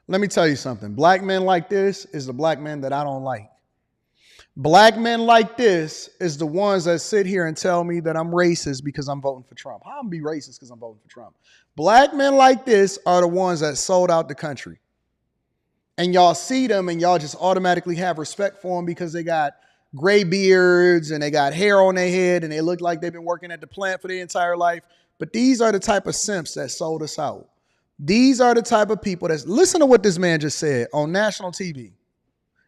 Let me tell you something. Black men like this is the black men that I don't like. Black men like this is the ones that sit here and tell me that I'm racist because I'm voting for Trump. How am I be racist because I'm voting for Trump? Black men like this are the ones that sold out the country. And y'all see them and y'all just automatically have respect for them because they got gray beards and they got hair on their head and they look like they've been working at the plant for their entire life. But these are the type of simps that sold us out. These are the type of people that listen to what this man just said on national TV.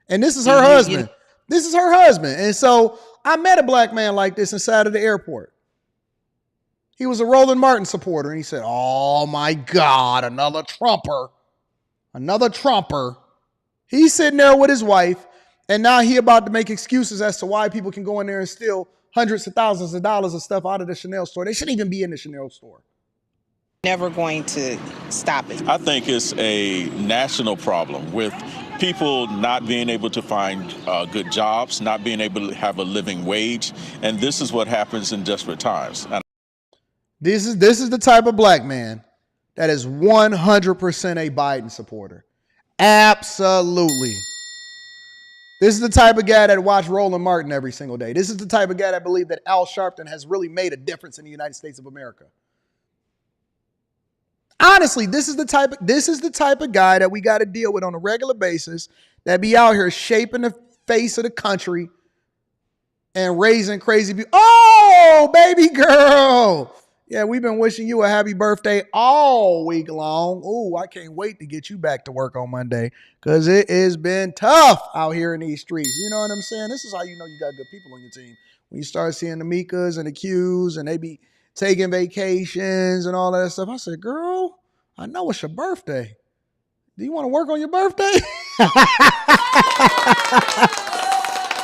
And this is her husband. This is her husband. And so I met a black man like this inside of the airport. He was a Roland Martin supporter. And he said, oh my God, another Trumper. Another Trumper. He's sitting there with his wife, and now he about to make excuses as to why people can go in there and steal hundreds of thousands of dollars of stuff out of the Chanel store. They shouldn't even be in the Chanel store. Never going to stop it. I think it's a national problem with people not being able to find good jobs, not being able to have a living wage. And this is what happens in desperate times. And this is the type of black man that is 100% a Biden supporter. Absolutely. This is the type of guy that watched Roland Martin every single day. This is the type of guy that believes that Al Sharpton has really made a difference in the United States of America. Honestly, this is the type of guy that we got to deal with on a regular basis that be out here shaping the face of the country and raising crazy people. Oh, baby girl. Yeah, we've been wishing you a happy birthday all week long. Oh, I can't wait to get you back to work on Monday because it has been tough out here in these streets. You know what I'm saying? This is how you know you got good people on your team. When you start seeing the Mikas and the Qs and they be taking vacations and all that stuff. I said, girl, I know it's your birthday. Do you want to work on your birthday?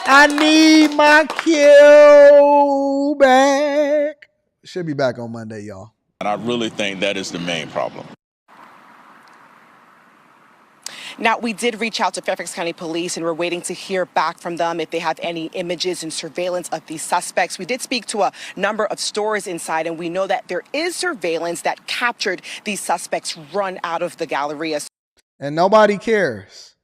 I need my cue back. Should be back on Monday, y'all. And I really think that is the main problem. Now, we did reach out to Fairfax County Police, and we're waiting to hear back from them if they have any images and surveillance of these suspects. We did speak to a number of stores inside, and we know that there is surveillance that captured these suspects run out of the Galleria. And nobody cares.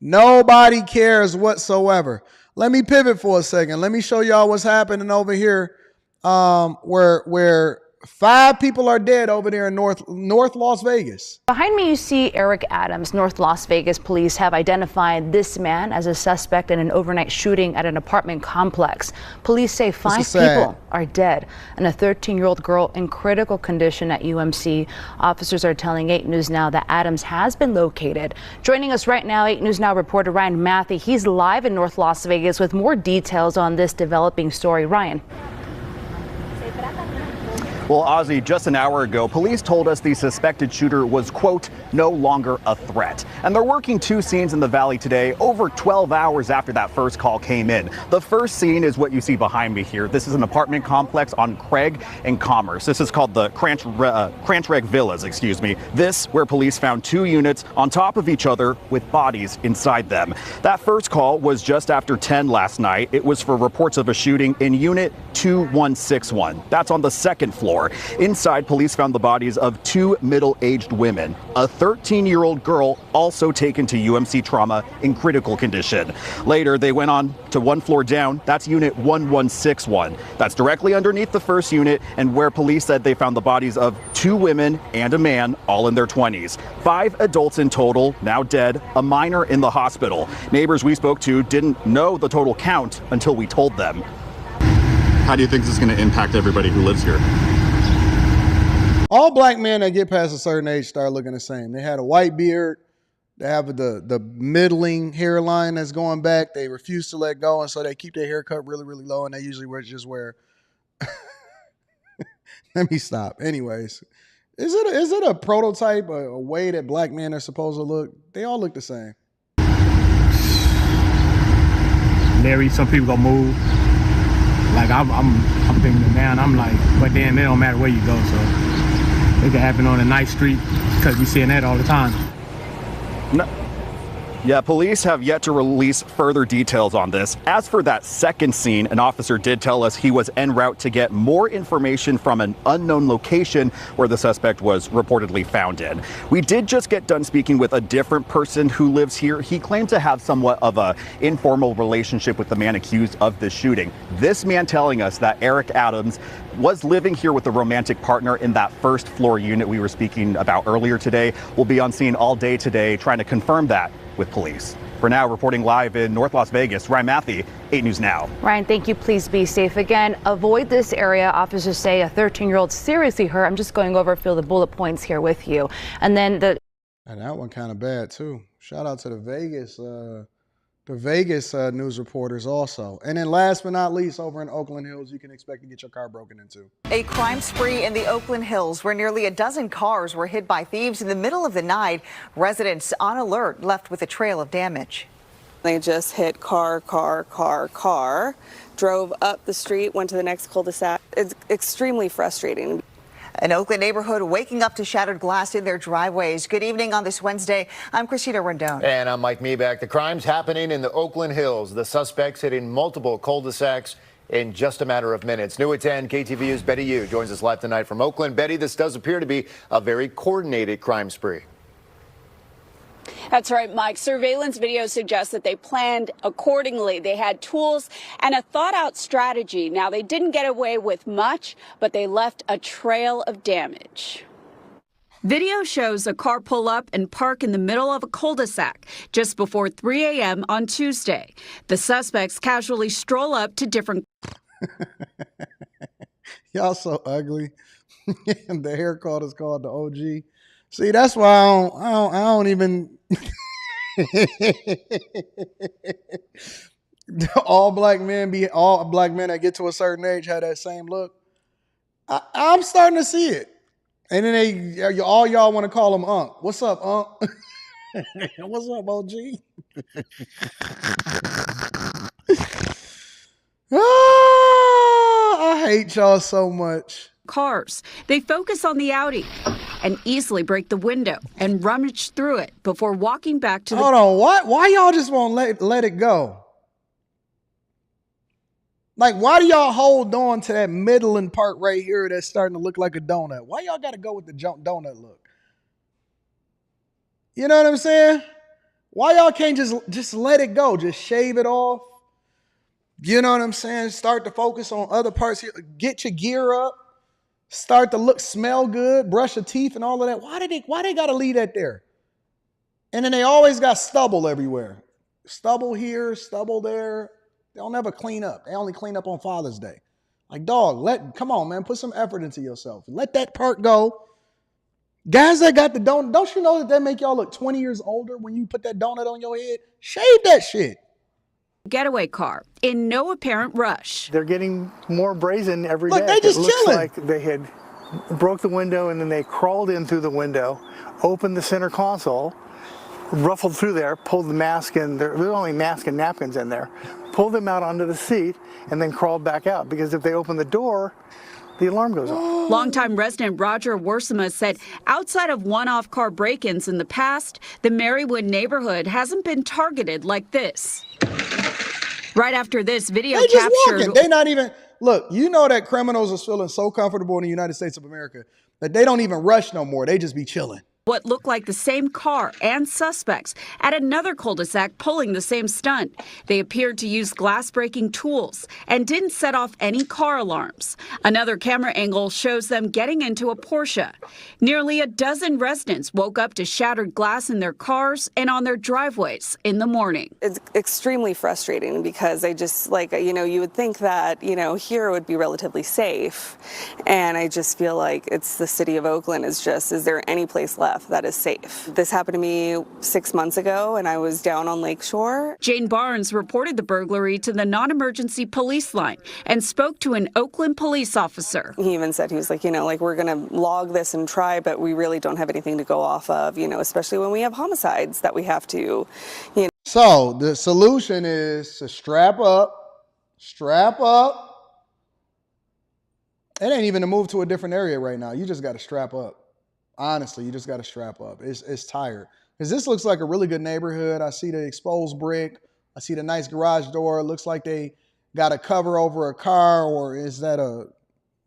Nobody cares whatsoever. Let me pivot for a second. Let me show y'all what's happening over here, where 5 people are dead over there in North Las Vegas. Behind me, you see Eric Adams. North Las Vegas police have identified this man as a suspect in an overnight shooting at an apartment complex. Police say 5 people are dead and a 13-year-old girl in critical condition at UMC. Officers are telling 8 News Now that Adams has been located. Joining us right now, 8 News Now reporter Ryan Matthew. He's live in North Las Vegas with more details on this developing story. Ryan. Well, Ozzy, just an hour ago, police told us the suspected shooter was, quote, no longer a threat. And they're working 2 scenes in the valley today, over 12 hours after that first call came in. The first scene is what you see behind me here. This is an apartment complex on Craig and Commerce. This is called the Crantreg Villas, excuse me. This, where police found 2 units on top of each other with bodies inside them. That first call was just after 10 last night. It was for reports of a shooting in Unit 2161. That's on the 2nd floor. Inside, police found the bodies of 2 middle-aged women. A 13-year-old girl also taken to UMC Trauma in critical condition. Later, they went on to 1 floor down. That's Unit 1161. That's directly underneath the first unit and where police said they found the bodies of 2 women and a man, all in their 20s. 5 adults in total, now dead, a minor in the hospital. Neighbors we spoke to didn't know the total count until we told them. How do you think this is going to impact everybody who lives here? All black men that get past a certain age start looking the same. They had a white beard. They have the middling hairline that's going back. They refuse to let go, and so they keep their hair cut really, really low, and they usually just wear... Let me stop. Anyways, is it a prototype, a way that black men are supposed to look? They all look the same. Larry, some people gonna move. Like I'm thinking it now, and I'm like, but then it don't matter where you go, so it could happen on a nice street because we seeing that all the time. No. Yeah, police have yet to release further details on this. As for that second scene, an officer did tell us he was en route to get more information from an unknown location where the suspect was reportedly found in. We did just get done speaking with a different person who lives here. He claimed to have somewhat of an informal relationship with the man accused of the shooting. This man telling us that Eric Adams was living here with a romantic partner in that 1st floor unit we were speaking about earlier today. Will be on scene all day today trying to confirm that with police. For now, reporting live in North Las Vegas, Ryan Matthew, 8 News Now. Ryan, thank you. Please be safe again. Avoid this area. Officers say a 13-year-old seriously hurt. I'm just going over a few of the bullet points here with you. And then And that one kind of bad too. Shout out to the Vegas news reporters also. And then last but not least, over in Oakland Hills, you can expect to get your car broken into. A crime spree in the Oakland Hills where nearly a dozen cars were hit by thieves in the middle of the night. Residents on alert left with a trail of damage. They just hit car, drove up the street, went to the next cul-de-sac. It's extremely frustrating. An Oakland neighborhood waking up to shattered glass in their driveways. Good evening on this Wednesday. I'm Christina Rendon. And I'm Mike Meeback. The crime's happening in the Oakland Hills. The suspects hitting multiple cul-de-sacs in just a matter of minutes. New at 10, KTVU's Betty Yu joins us live tonight from Oakland. Betty, this does appear to be a very coordinated crime spree. That's right, Mike. Surveillance video suggests that they planned accordingly. They had tools and a thought-out strategy. Now, they didn't get away with much, but they left a trail of damage. Video shows a car pull up and park in the middle of a cul-de-sac just before 3 a.m. on Tuesday. The suspects casually stroll up to different... Y'all so ugly. The haircut is called the OG. See, that's why I don't even. all black men that get to a certain age have that same look. I'm starting to see it, and then all y'all want to call him Unc. What's up, Unc? What's up, OG? I hate y'all so much. Cars. They focus on the Audi and easily break the window and rummage through it before walking back to the... Hold on, what? Why y'all just won't let it go? Like, why do y'all hold on to that middling part right here that's starting to look like a donut? Why y'all got to go with the donut look? You know what I'm saying? Why y'all can't just let it go? Just shave it off. You know what I'm saying? Start to focus on other parts here. Get your gear up. Start to smell good. Brush your teeth and all of that. Why they got to leave that there? And then they always got stubble everywhere. Stubble here, stubble there. They don't ever clean up. They only clean up on Father's Day. Like, dog, come on, man. Put some effort into yourself. Let that part go. Guys that got the donut, don't you know that make y'all look 20 years older when you put that donut on your head? Shave that shit. Getaway car in no apparent rush. They're getting more brazen every day. They just it looks chilling. like they had broke the window and then they crawled in through the window, opened the center console, ruffled through there, pulled the mask in. There's only mask and napkins in there. Pulled them out onto the seat and then crawled back out because if they open the door, the alarm goes off. Longtime resident Roger Worsama said outside of one-off car break-ins in the past, the Marywood neighborhood hasn't been targeted like this. Right after this video they just captured... walking. They not even... Look, you know that criminals are feeling so comfortable in the United States of America that they don't even rush no more. They just be chilling. What looked like the same car and suspects at another cul-de-sac pulling the same stunt. They appeared to use glass-breaking tools and didn't set off any car alarms. Another camera angle shows them getting into a Porsche. Nearly a dozen residents woke up to shattered glass in their cars and on their driveways in the morning. It's extremely frustrating because I just, you would think that, here it would be relatively safe. And I just feel like it's the city of Oakland is there any place left that is safe? This happened to me 6 months ago and I was down on Lakeshore. Jane Barnes reported the burglary to the non-emergency police line and spoke to an Oakland police officer. He even said, he was like, we're going to log this and try, but we really don't have anything to go off of, especially when we have homicides that we have to, So the solution is to strap up. It ain't even to move to a different area right now. You just got to strap up. Honestly, you just got to strap up. It's tired. Because this looks like a really good neighborhood. I see the exposed brick. I see the nice garage door. It looks like they got a cover over a car, or is that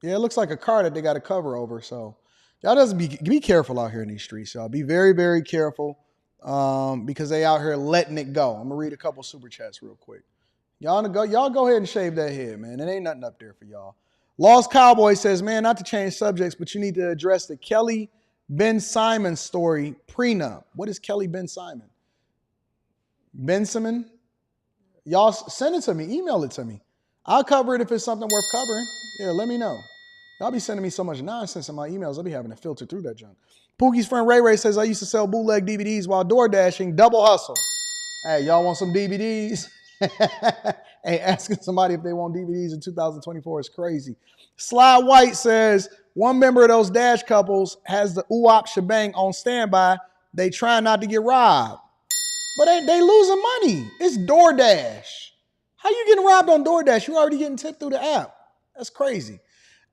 yeah, it looks like a car that they got a cover over. So y'all just be careful out here in these streets, y'all. Be very, very careful because they out here letting it go. I'm going to read a couple super chats real quick. Y'all go ahead and shave that head, man. It ain't nothing up there for y'all. Lost Cowboy says, man, not to change subjects, but you need to address the Kelly Ben Simon story prenup. What is Kelly Ben Simon? Ben Simon? Y'all send it to me. Email it to me. I'll cover it if it's something worth covering. Yeah, let me know. Y'all be sending me so much nonsense in my emails. I'll be having to filter through that junk. Pookie's friend Ray Ray says, I used to sell bootleg DVDs while door dashing. Double hustle. Hey, y'all want some DVDs? Hey, asking somebody if they want DVDs in 2024 is crazy. Sly White says, one member of those dash couples has the ooh-op shebang on standby. They try not to get robbed. But they losing money. It's DoorDash. How you getting robbed on DoorDash? You already getting tipped through the app. That's crazy.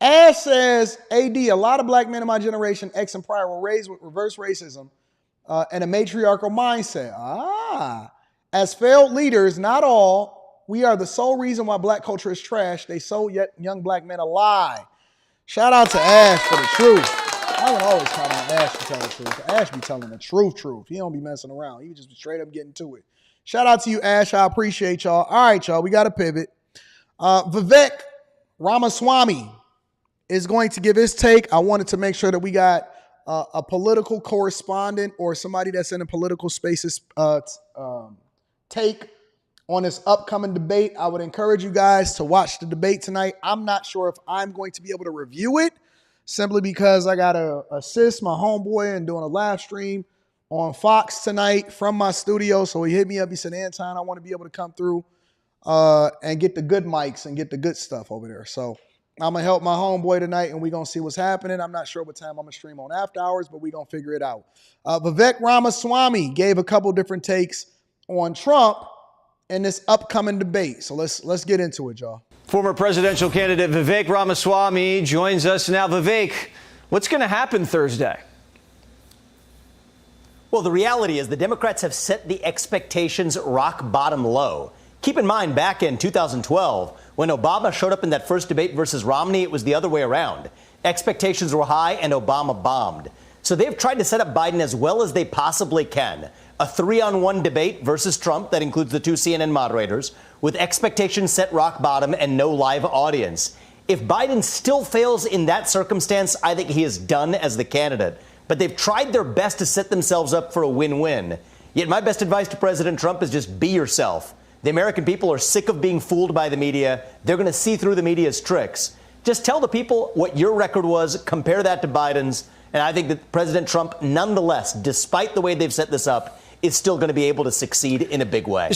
Ash says, AD, a lot of black men in my generation, X and prior, were raised with reverse racism and a matriarchal mindset. As failed leaders, not all, we are the sole reason why black culture is trash. They sold young black men a lie. Shout out to Ash for the truth. I would always count on Ash to tell the truth. Ash be telling the truth. He don't be messing around. He just be straight up getting to it. Shout out to you, Ash. I appreciate y'all. All right, y'all. We got to pivot. Vivek Ramaswamy is going to give his take. I wanted to make sure that we got a political correspondent or somebody that's in a political spaces take on this upcoming debate. I would encourage you guys to watch the debate tonight. I'm not sure if I'm going to be able to review it simply because I got to assist my homeboy in doing a live stream on Fox tonight from my studio. So he hit me up. He said, Anton, I want to be able to come through and get the good mics and get the good stuff over there. So I'm going to help my homeboy tonight and we're going to see what's happening. I'm not sure what time I'm going to stream on after hours, but we're going to figure it out. Vivek Ramaswamy gave a couple different takes on Trump in this upcoming debate. So let's get into it, y'all. Former presidential candidate Vivek Ramaswamy joins us now. Vivek, what's going to happen Thursday? Well, the reality is the Democrats have set the expectations rock bottom low. Keep in mind, back in 2012, when Obama showed up in that first debate versus Romney, it was the other way around. Expectations were high and Obama bombed. So they've tried to set up Biden as well as they possibly can. A 3-on-1 debate versus Trump that includes the 2 CNN moderators, with expectations set rock bottom and no live audience. If Biden still fails in that circumstance, I think he is done as the candidate. But they've tried their best to set themselves up for a win-win. Yet my best advice to President Trump is just be yourself. The American people are sick of being fooled by the media. They're going to see through the media's tricks. Just tell the people what your record was, compare that to Biden's, and I think that President Trump, nonetheless, despite the way they've set this up, is still going to be able to succeed in a big way.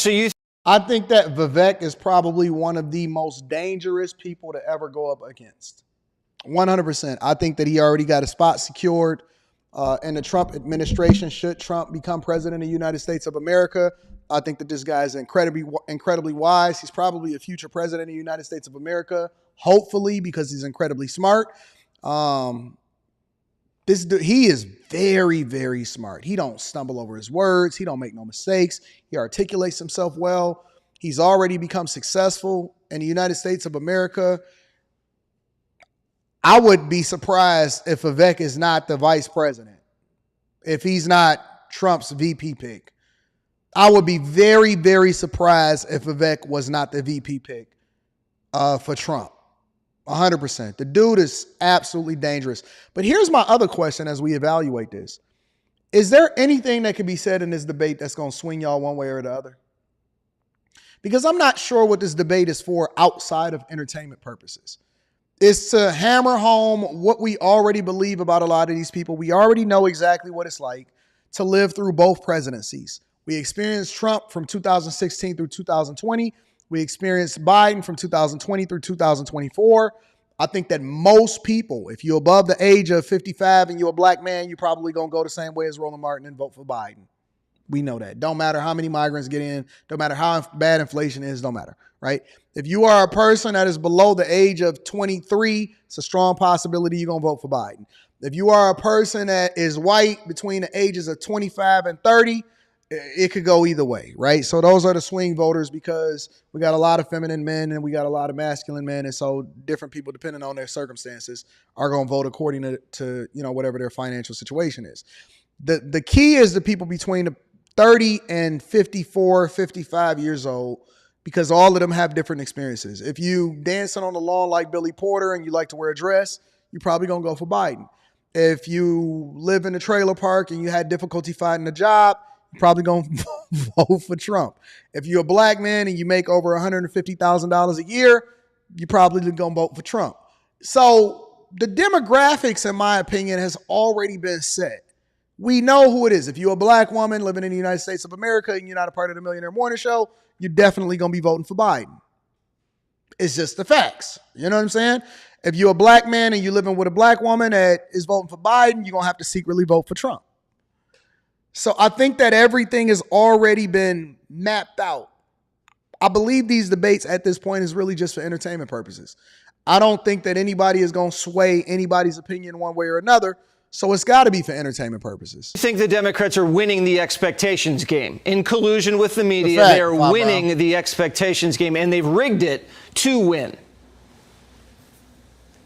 I think that Vivek is probably one of the most dangerous people to ever go up against. 100%. I think that he already got a spot secured in the Trump administration should Trump become president of the United States of America. I think that this guy is incredibly wise. He's probably a future president of the United States of America, hopefully, because he's incredibly smart. He is very, very smart. He don't stumble over his words. He don't make no mistakes. He articulates himself well. He's already become successful in the United States of America. I would be surprised if Vivek is not the vice president, if he's not Trump's VP pick. I would be very, very surprised if Vivek was not the VP pick for Trump. 100%. The dude is absolutely dangerous. But here's my other question as we evaluate this. Is there anything that can be said in this debate that's going to swing y'all one way or the other? Because I'm not sure what this debate is for outside of entertainment purposes. It's to hammer home what we already believe about a lot of these people. We already know exactly what it's like to live through both presidencies. We experienced Trump from 2016 through 2020. We experienced Biden from 2020 through 2024. I think that most people, if you're above the age of 55 and you're a black man, you're probably going to go the same way as Roland Martin and vote for Biden. We know that. Don't matter how many migrants get in. Don't matter how bad inflation is. Don't matter, right? If you are a person that is below the age of 23, it's a strong possibility you're going to vote for Biden. If you are a person that is white between the ages of 25 and 30, it could go either way, right? So those are the swing voters because we got a lot of feminine men and we got a lot of masculine men. And so different people, depending on their circumstances, are going to vote according to whatever their financial situation is. The key is the people between the 30 and 54, 55 years old, because all of them have different experiences. If you dancing on the lawn like Billy Porter and you like to wear a dress, you're probably going to go for Biden. If you live in a trailer park and you had difficulty finding a job, you're probably going to vote for Trump. If you're a black man and you make over $150,000 a year, you're probably going to vote for Trump. So the demographics, in my opinion, has already been set. We know who it is. If you're a black woman living in the United States of America and you're not a part of the Millionaire Morning Show, you're definitely going to be voting for Biden. It's just the facts. You know what I'm saying? If you're a black man and you're living with a black woman that is voting for Biden, you're going to have to secretly vote for Trump. So I think that everything has already been mapped out. I believe these debates at this point is really just for entertainment purposes. I don't think that anybody is going to sway anybody's opinion one way or another. So it's got to be for entertainment purposes. I think the Democrats are winning the expectations game. In collusion with the media, they're winning the expectations game, and they've rigged it to win.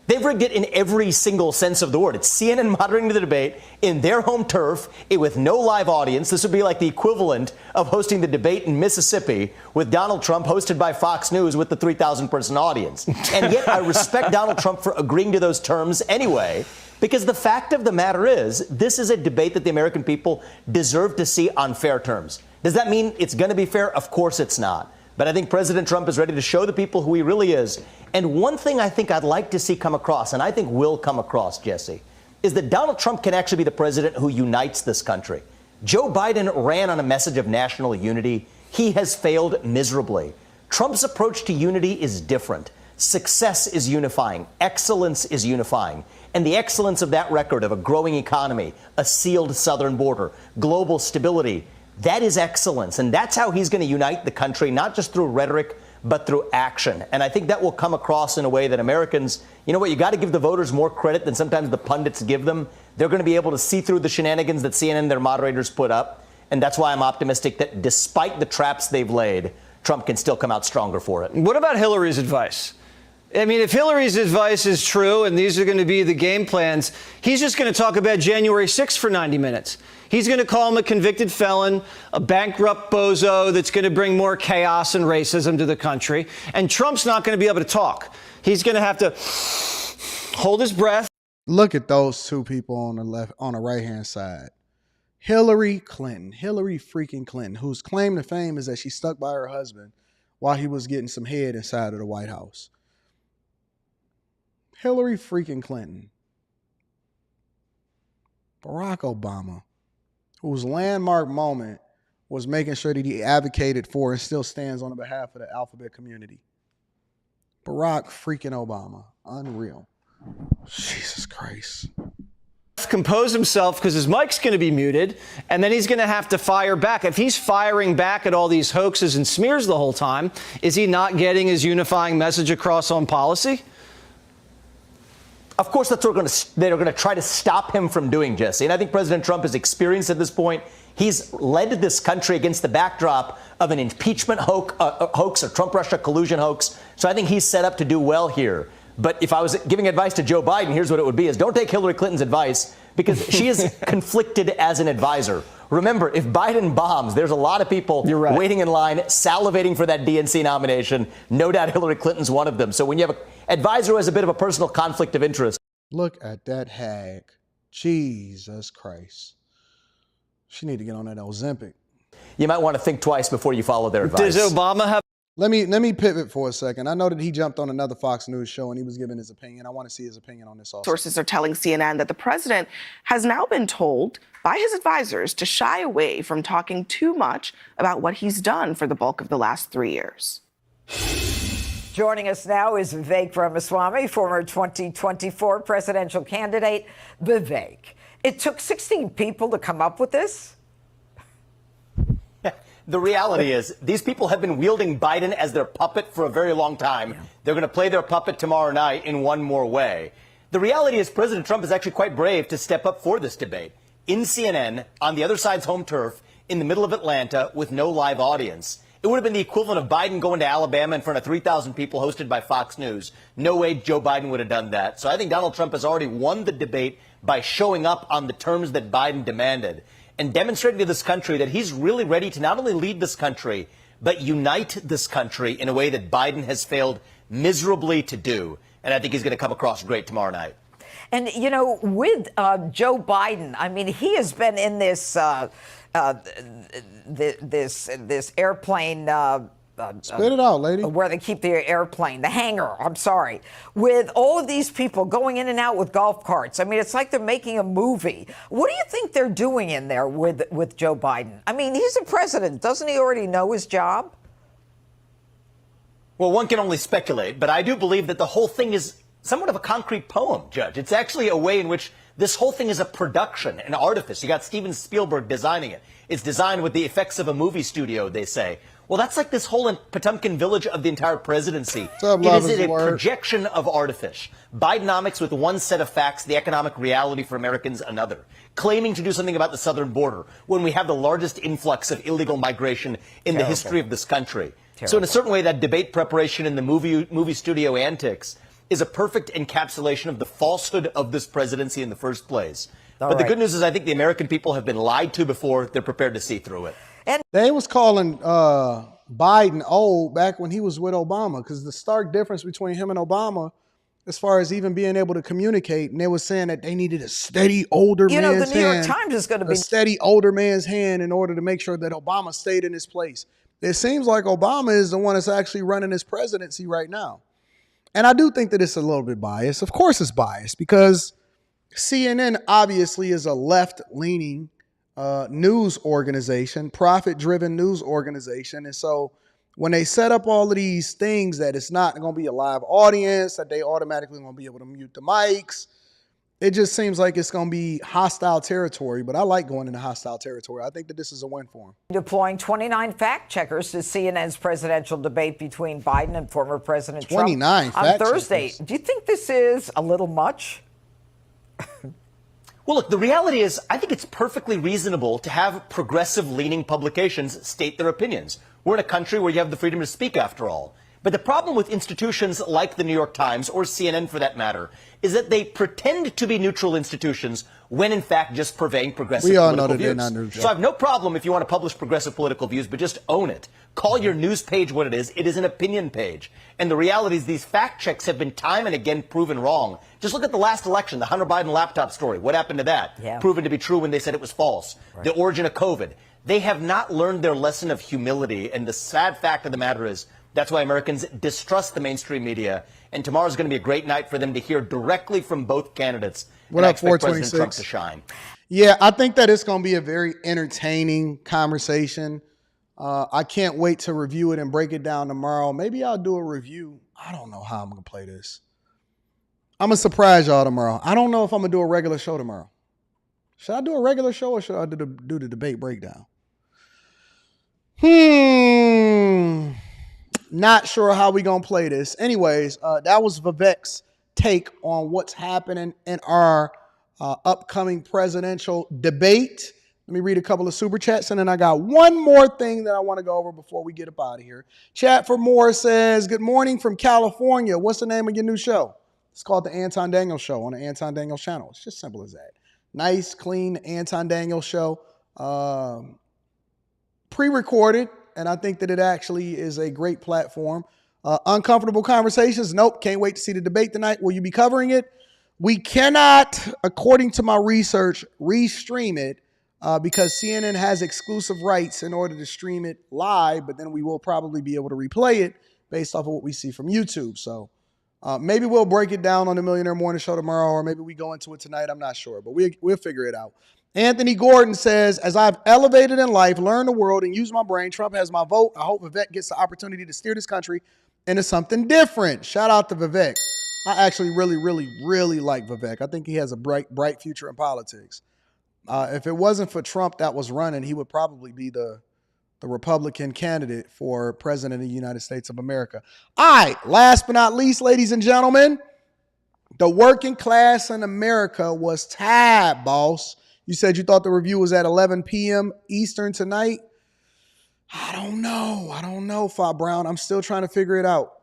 They've rigged it in every single sense of the word. It's CNN moderating the debate in their home turf with no live audience. This would be like the equivalent of hosting the debate in Mississippi with Donald Trump hosted by Fox News with the 3,000-person audience. And yet I respect Donald Trump for agreeing to those terms anyway, because the fact of the matter is this is a debate that the American people deserve to see on fair terms. Does that mean it's going to be fair? Of course it's not. But I think President Trump is ready to show the people who he really is. And one thing I think I'd like to see come across, and I think will come across, Jesse, is that Donald Trump can actually be the president who unites this country. Joe Biden ran on a message of national unity. He has failed miserably. Trump's approach to unity is different. Success is unifying. Excellence is unifying. And the excellence of that record of a growing economy, a sealed southern border, global stability, That is excellence. And that's how he's going to unite the country, not just through rhetoric, but through action. And I think that will come across in a way that Americans, you know what, you got to give the voters more credit than sometimes the pundits give them. They're going to be able to see through the shenanigans that CNN and their moderators put up. And that's why I'm optimistic that despite the traps they've laid, Trump can still come out stronger for it. What about Hillary's advice? I mean, if Hillary's advice is true and these are going to be the game plans, he's just going to talk about January 6th for 90 minutes. He's going to call him a convicted felon, a bankrupt bozo that's going to bring more chaos and racism to the country. And Trump's not going to be able to talk. He's going to have to hold his breath. Look at those two people on the left, on the right-hand side. Hillary freaking Clinton, whose claim to fame is that she stuck by her husband while he was getting some head inside of the White House. Hillary freaking Clinton. Barack Obama, whose landmark moment was making sure that he advocated for and still stands on the behalf of the alphabet community. Barack freaking Obama. Unreal. Jesus Christ. Compose himself because his mic's going to be muted, and then he's going to have to fire back. If he's firing back at all these hoaxes and smears the whole time, is he not getting his unifying message across on policy? Of course, that's what they're going to try to stop him from doing, Jesse. And I think President Trump is experienced at this point. He's led this country against the backdrop of an impeachment hoax, a Trump-Russia collusion hoax. So I think he's set up to do well here. But if I was giving advice to Joe Biden, here's what it would be, is don't take Hillary Clinton's advice because she is conflicted as an advisor. Remember, if Biden bombs, there's a lot of people waiting in line, salivating for that DNC nomination. No doubt Hillary Clinton's one of them. So when you have an advisor who has a bit of a personal conflict of interest. Look at that hag. Jesus Christ. She need to get on that Ozempic. You might want to think twice before you follow their advice. Does Obama have... Let me pivot for a second. I know that he jumped on another Fox News show and he was giving his opinion. I want to see his opinion on this also. Sources are telling CNN that the president has now been told by his advisors to shy away from talking too much about what he's done for the bulk of the last 3 years. Joining us now is Vivek Ramaswamy, former 2024 presidential candidate. Vivek, it took 16 people to come up with this? The reality is these people have been wielding Biden as their puppet for a very long time. Yeah. They're going to play their puppet tomorrow night in one more way. The reality is President Trump is actually quite brave to step up for this debate in CNN on the other side's home turf in the middle of Atlanta with no live audience. It would have been the equivalent of Biden going to Alabama in front of 3,000 people hosted by Fox News. No way Joe Biden would have done that. So I think Donald Trump has already won the debate by showing up on the terms that Biden demanded and demonstrating to this country that he's really ready to not only lead this country, but unite this country in a way that Biden has failed miserably to do. And I think he's going to come across great tomorrow night. And, you know, with Joe Biden, I mean, he has been in this this airplane. Spit it out, lady. Where they keep the airplane, the hangar, I'm sorry. With all of these people going in and out with golf carts. I mean, it's like they're making a movie. What do you think they're doing in there with Joe Biden? I mean, he's a president. Doesn't he already know his job? Well, one can only speculate, but I do believe that the whole thing is somewhat of a concrete poem, Judge. It's actually a way in which this whole thing is a production, an artifice. You got Steven Spielberg designing it. It's designed with the effects of a movie studio, they say. Well, that's like this whole Potemkin village of the entire presidency. It is a projection of artifice. Bidenomics with one set of facts, the economic reality for Americans another. Claiming to do something about the southern border when we have the largest influx of illegal migration in the history of this country. So in a certain way, that debate preparation and the movie studio antics is a perfect encapsulation of the falsehood of this presidency in the first place. But the good news is I think the American people have been lied to before. They're prepared to see through it. And they was calling Biden old back when he was with Obama, because the stark difference between him and Obama, as far as even being able to communicate, and they were saying that they needed a steady older man's hand. The New York Times is going to be a steady older man's hand in order to make sure that Obama stayed in his place. It seems like Obama is the one that's actually running his presidency right now. And I do think that it's a little bit biased. Of course it's biased because CNN obviously is a left-leaning news organization, profit-driven news organization. And so when they set up all of these things that it's not going to be a live audience, that they automatically going to be able to mute the mics, it just seems like it's going to be hostile territory, but I like going into hostile territory. I think that this is a win for him. Deploying 29 fact checkers to CNN's presidential debate between Biden and former President 29 Trump on fact Thursday. checkers. Do you think this is a little much? Well, look, the reality is I think it's perfectly reasonable to have progressive-leaning publications state their opinions. We're in a country where you have the freedom to speak, after all. But the problem with institutions like the New York Times, or CNN for that matter, is that they pretend to be neutral institutions when in fact just purveying progressive We all political know that they're views. not neutral. So I have no problem if you want to publish progressive political views, but just own it. Call your news page what it is. It is an opinion page. And the reality is these fact checks have been time and again proven wrong. Just look at the last election, the Hunter Biden laptop story. What happened to that? Yeah. Proven to be true when they said it was false. Right. The origin of COVID. They have not learned their lesson of humility. And the sad fact of the matter is that's why Americans distrust the mainstream media. And tomorrow's going to be a great night for them to hear directly from both candidates. What and I up, expect President 426? Trump to shine. Yeah, I think that it's going to be a very entertaining conversation. I can't wait to review it and break it down tomorrow. Maybe I'll do a review. I don't know how I'm going to play this. I'm going to surprise y'all tomorrow. I don't know if I'm going to do a regular show tomorrow. Should I do a regular show or should I do the debate breakdown? Not sure how we going to play this. Anyways, that was Vivek's take on what's happening in our upcoming presidential debate. Let me read a couple of super chats, and then I got one more thing that I want to go over before we get up out of here. Chat for more says, good morning from California. What's the name of your new show? It's called The Anton Daniels Show on the Anton Daniels channel. It's just simple as that. Nice, clean Anton Daniels Show. Pre-recorded, and I think that it actually is a great platform. Uncomfortable conversations. Nope, can't wait to see the debate tonight. Will you be covering it? We cannot, according to my research, restream it because CNN has exclusive rights in order to stream it live, but then we will probably be able to replay it based off of what we see from YouTube. So maybe we'll break it down on the Millionaire Morning Show tomorrow, or maybe we go into it tonight. I'm not sure, but we'll figure it out. Anthony Gordon says, as I've elevated in life, learned the world, and used my brain, Trump has my vote. I hope Vivek gets the opportunity to steer this country into something different. Shout out to Vivek. I actually really like Vivek. I think he has a bright future in politics. If it wasn't for Trump that was running, he would probably be the Republican candidate for president of the United States of America. All right, last but not least, ladies and gentlemen, the working class in America was tired, boss. You said you thought the review was at 11 p.m. Eastern tonight. I don't know, Fa Brown. I'm still trying to figure it out.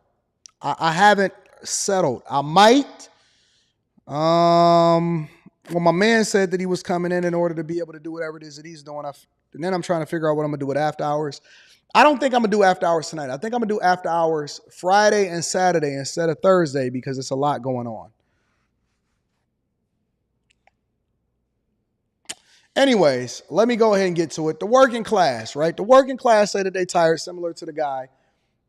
I haven't settled. I might. Well, my man said that he was coming in order to be able to do whatever it is that he's doing. And then I'm trying to figure out what I'm going to do with after hours. I don't think I'm going to do after hours tonight. I think I'm going to do after hours Friday and Saturday instead of Thursday because it's a lot going on. Anyways, let me go ahead and get to it. The working class, right? The working class say that they tired, similar to the guy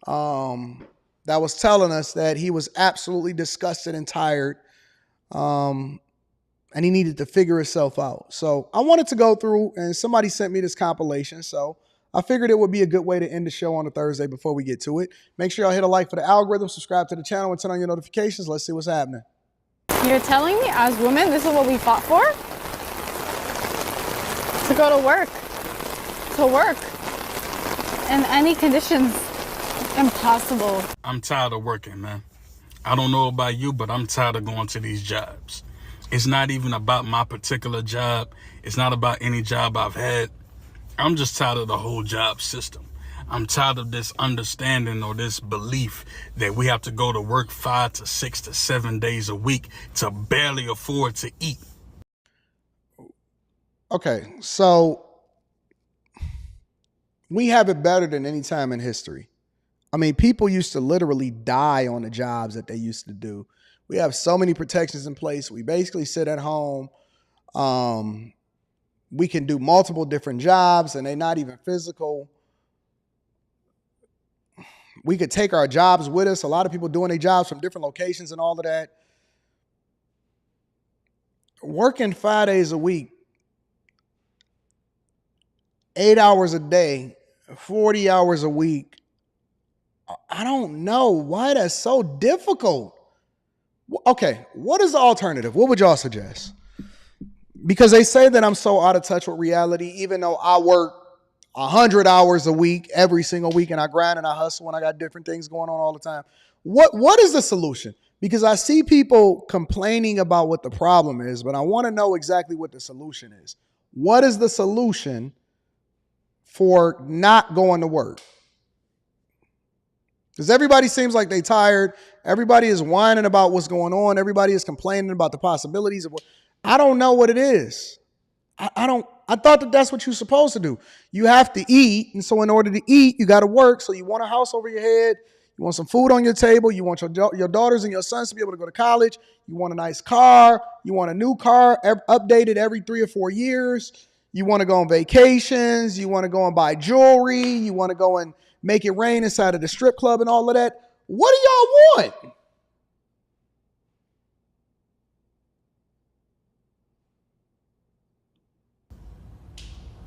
that was telling us that he was absolutely disgusted and tired. And he needed to figure himself out. So I wanted to go through, and somebody sent me this compilation. So I figured it would be a good way to end the show on a Thursday before we get to it. Make sure y'all hit a like for the algorithm, subscribe to the channel, and turn on your notifications. Let's see what's happening. You're telling me as women, this is what we fought for? To go to work. To work. In any conditions. Impossible. I'm tired of working, man. I don't know about you, but I'm tired of going to these jobs. It's not even about my particular job. It's not about any job I've had. I'm just tired of the whole job system. I'm tired of this understanding or this belief that we have to go to work 5 to 6 to 7 days a week to barely afford to eat. Okay, so we have it better than any time in history. I mean, people used to literally die on the jobs that they used to do. We have so many protections in place. We basically sit at home. We can do multiple different jobs, and they're not even physical. We could take our jobs with us. A lot of people doing their jobs from different locations and all of that. Working 5 days a week, 8 hours a day, 40 hours a week. I don't know why that's so difficult. Okay, what is the alternative? What would y'all suggest? Because they say that I'm so out of touch with reality, even though I work 100 hours a week, every single week, and I grind and I hustle and I got different things going on all the time. What is the solution? Because I see people complaining about what the problem is, but I want to know exactly what the solution is. What is the solution for not going to work? Because everybody seems like they tired. Everybody is whining about what's going on. Everybody is complaining about the possibilities of what. I don't know what it is. I thought that that's what you're supposed to do. You have to eat. And so in order to eat, you got to work. So you want a house over your head. You want some food on your table. You want your daughters and your sons to be able to go to college. You want a nice car. You want a new car updated every 3 or 4 years. You want to go on vacations. You want to go and buy jewelry. You want to go and make it rain inside of the strip club and all of that. What do y'all want?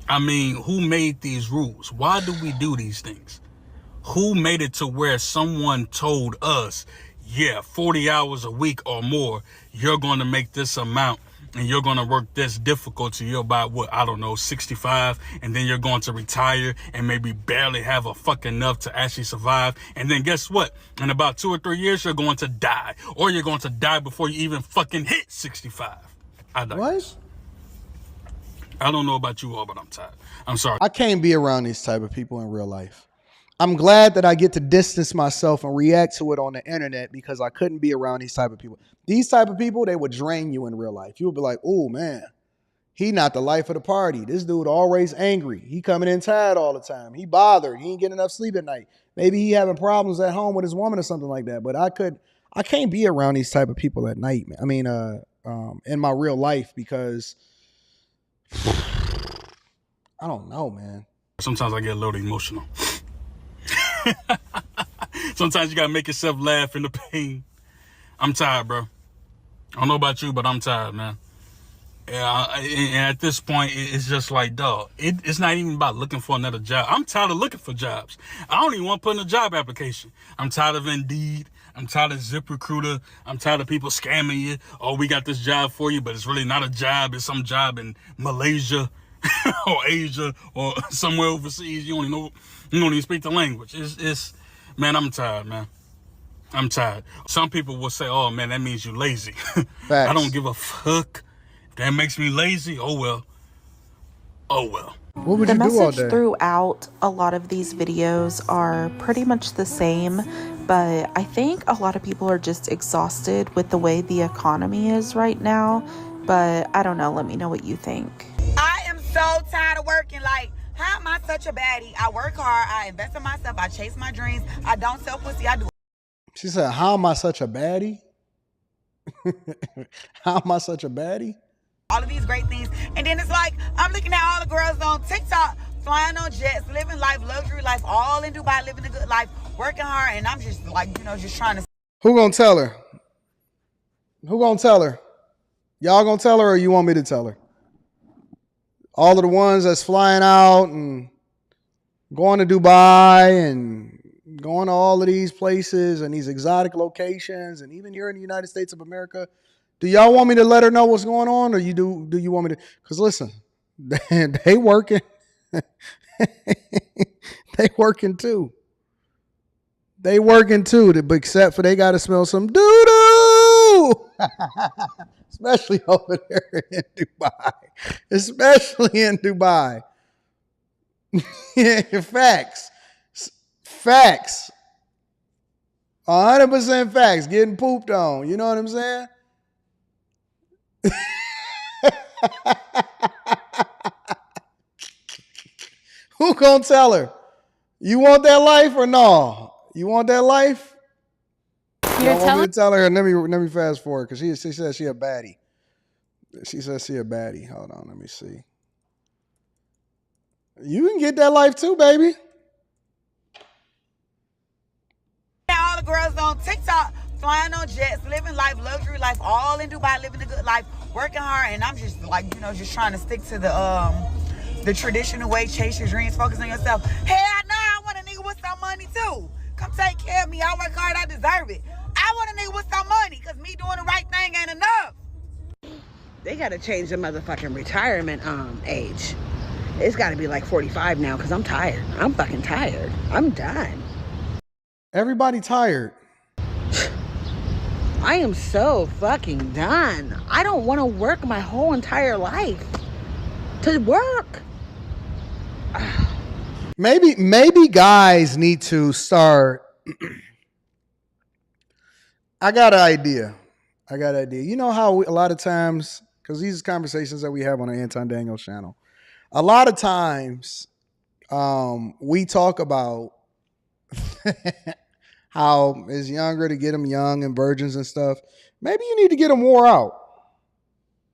I mean, who made these rules? Why do we do these things? Who made it to where someone told us, yeah, 40 hours a week or more, you're going to make this amount and you're going to work this difficulty. You're about, 65, and then you're going to retire and maybe barely have a fucking enough to actually survive. And then guess what? In about 2 or 3 years, you're going to die. Or you're going to die before you even fucking hit 65. I digress. I don't know about you all, but I'm tired. I'm sorry. I can't be around these type of people in real life. I'm glad that I get to distance myself and react to it on the internet because I couldn't be around these type of people. These type of people, they would drain you in real life. You would be like, oh man, he not the life of the party. This dude always angry. He coming in tired all the time. He bothered. He ain't getting enough sleep at night. Maybe he having problems at home with his woman or something like that. But I can't be around these type of people at night, man. I mean, in my real life because I don't know, man. Sometimes I get a little emotional. Sometimes you gotta make yourself laugh in the pain. I'm tired, bro. I don't know about you, but I'm tired, man. Yeah, and at this point, it's just like, dog, it's not even about looking for another job. I'm tired of looking for jobs. I don't even want to put in a job application. I'm tired of Indeed. I'm tired of ZipRecruiter. I'm tired of people scamming you. Oh, we got this job for you, but it's really not a job. It's some job in Malaysia or Asia or somewhere overseas. You don't even speak the language. Man, I'm tired, man. I'm tired. Some people will say, oh man, that means you lazy. I don't give a fuck. If that makes me lazy, oh well. Oh well. What would the you do all message day? throughout a lot of these videos are pretty much the same, but I think a lot of people are just exhausted with the way the economy is right now. But I don't know. Let me know what you think. I am so tired of working. Like, how am I such a baddie? I work hard. I invest in myself. I chase my dreams. I don't sell pussy. I do. She said, how am I such a baddie? How am I such a baddie? All of these great things. And then it's like, I'm looking at all the girls on TikTok, flying on jets, living life, luxury life, all in Dubai, living a good life, working hard. And I'm just like, just trying to. Who gonna tell her? Who gonna tell her? Y'all gonna tell her or you want me to tell her? All of the ones that's flying out and going to Dubai and going to all of these places and these exotic locations and even here in the United States of America. Do y'all want me to let her know what's going on or do you want me to? Because listen, they working. They working too. They working too, but except for they got to smell some doo-doo. Especially over there in Dubai. Especially in Dubai. Yeah, facts. Facts. 100% facts. Getting pooped on. You know what I'm saying? Who gonna tell her? You want that life or no? You want that life? You want me to tell her? Let me fast forward because she said she a baddie. She says she a baddie. Hold on, let me see. You can get that life too, baby. All the girls on TikTok, flying on jets, living life, luxury life, all in Dubai, living a good life, working hard. And I'm just like, just trying to stick to the traditional way, chase your dreams, focus on yourself. Hell no, I want a nigga with some money too. Come take care of me. I work hard, I deserve it. I want a nigga with some money, because me doing the right thing ain't enough. They got to change the motherfucking retirement age. It's got to be like 45 now, because I'm tired. I'm fucking tired. I'm done. Everybody tired. I am so fucking done. I don't want to work my whole entire life to work. Maybe guys need to start. I got an idea. You know how a lot of times, because these are conversations that we have on the Anton Daniels channel, a lot of times we talk about how it's younger to get them young and virgins and stuff. Maybe you need to get them wore out.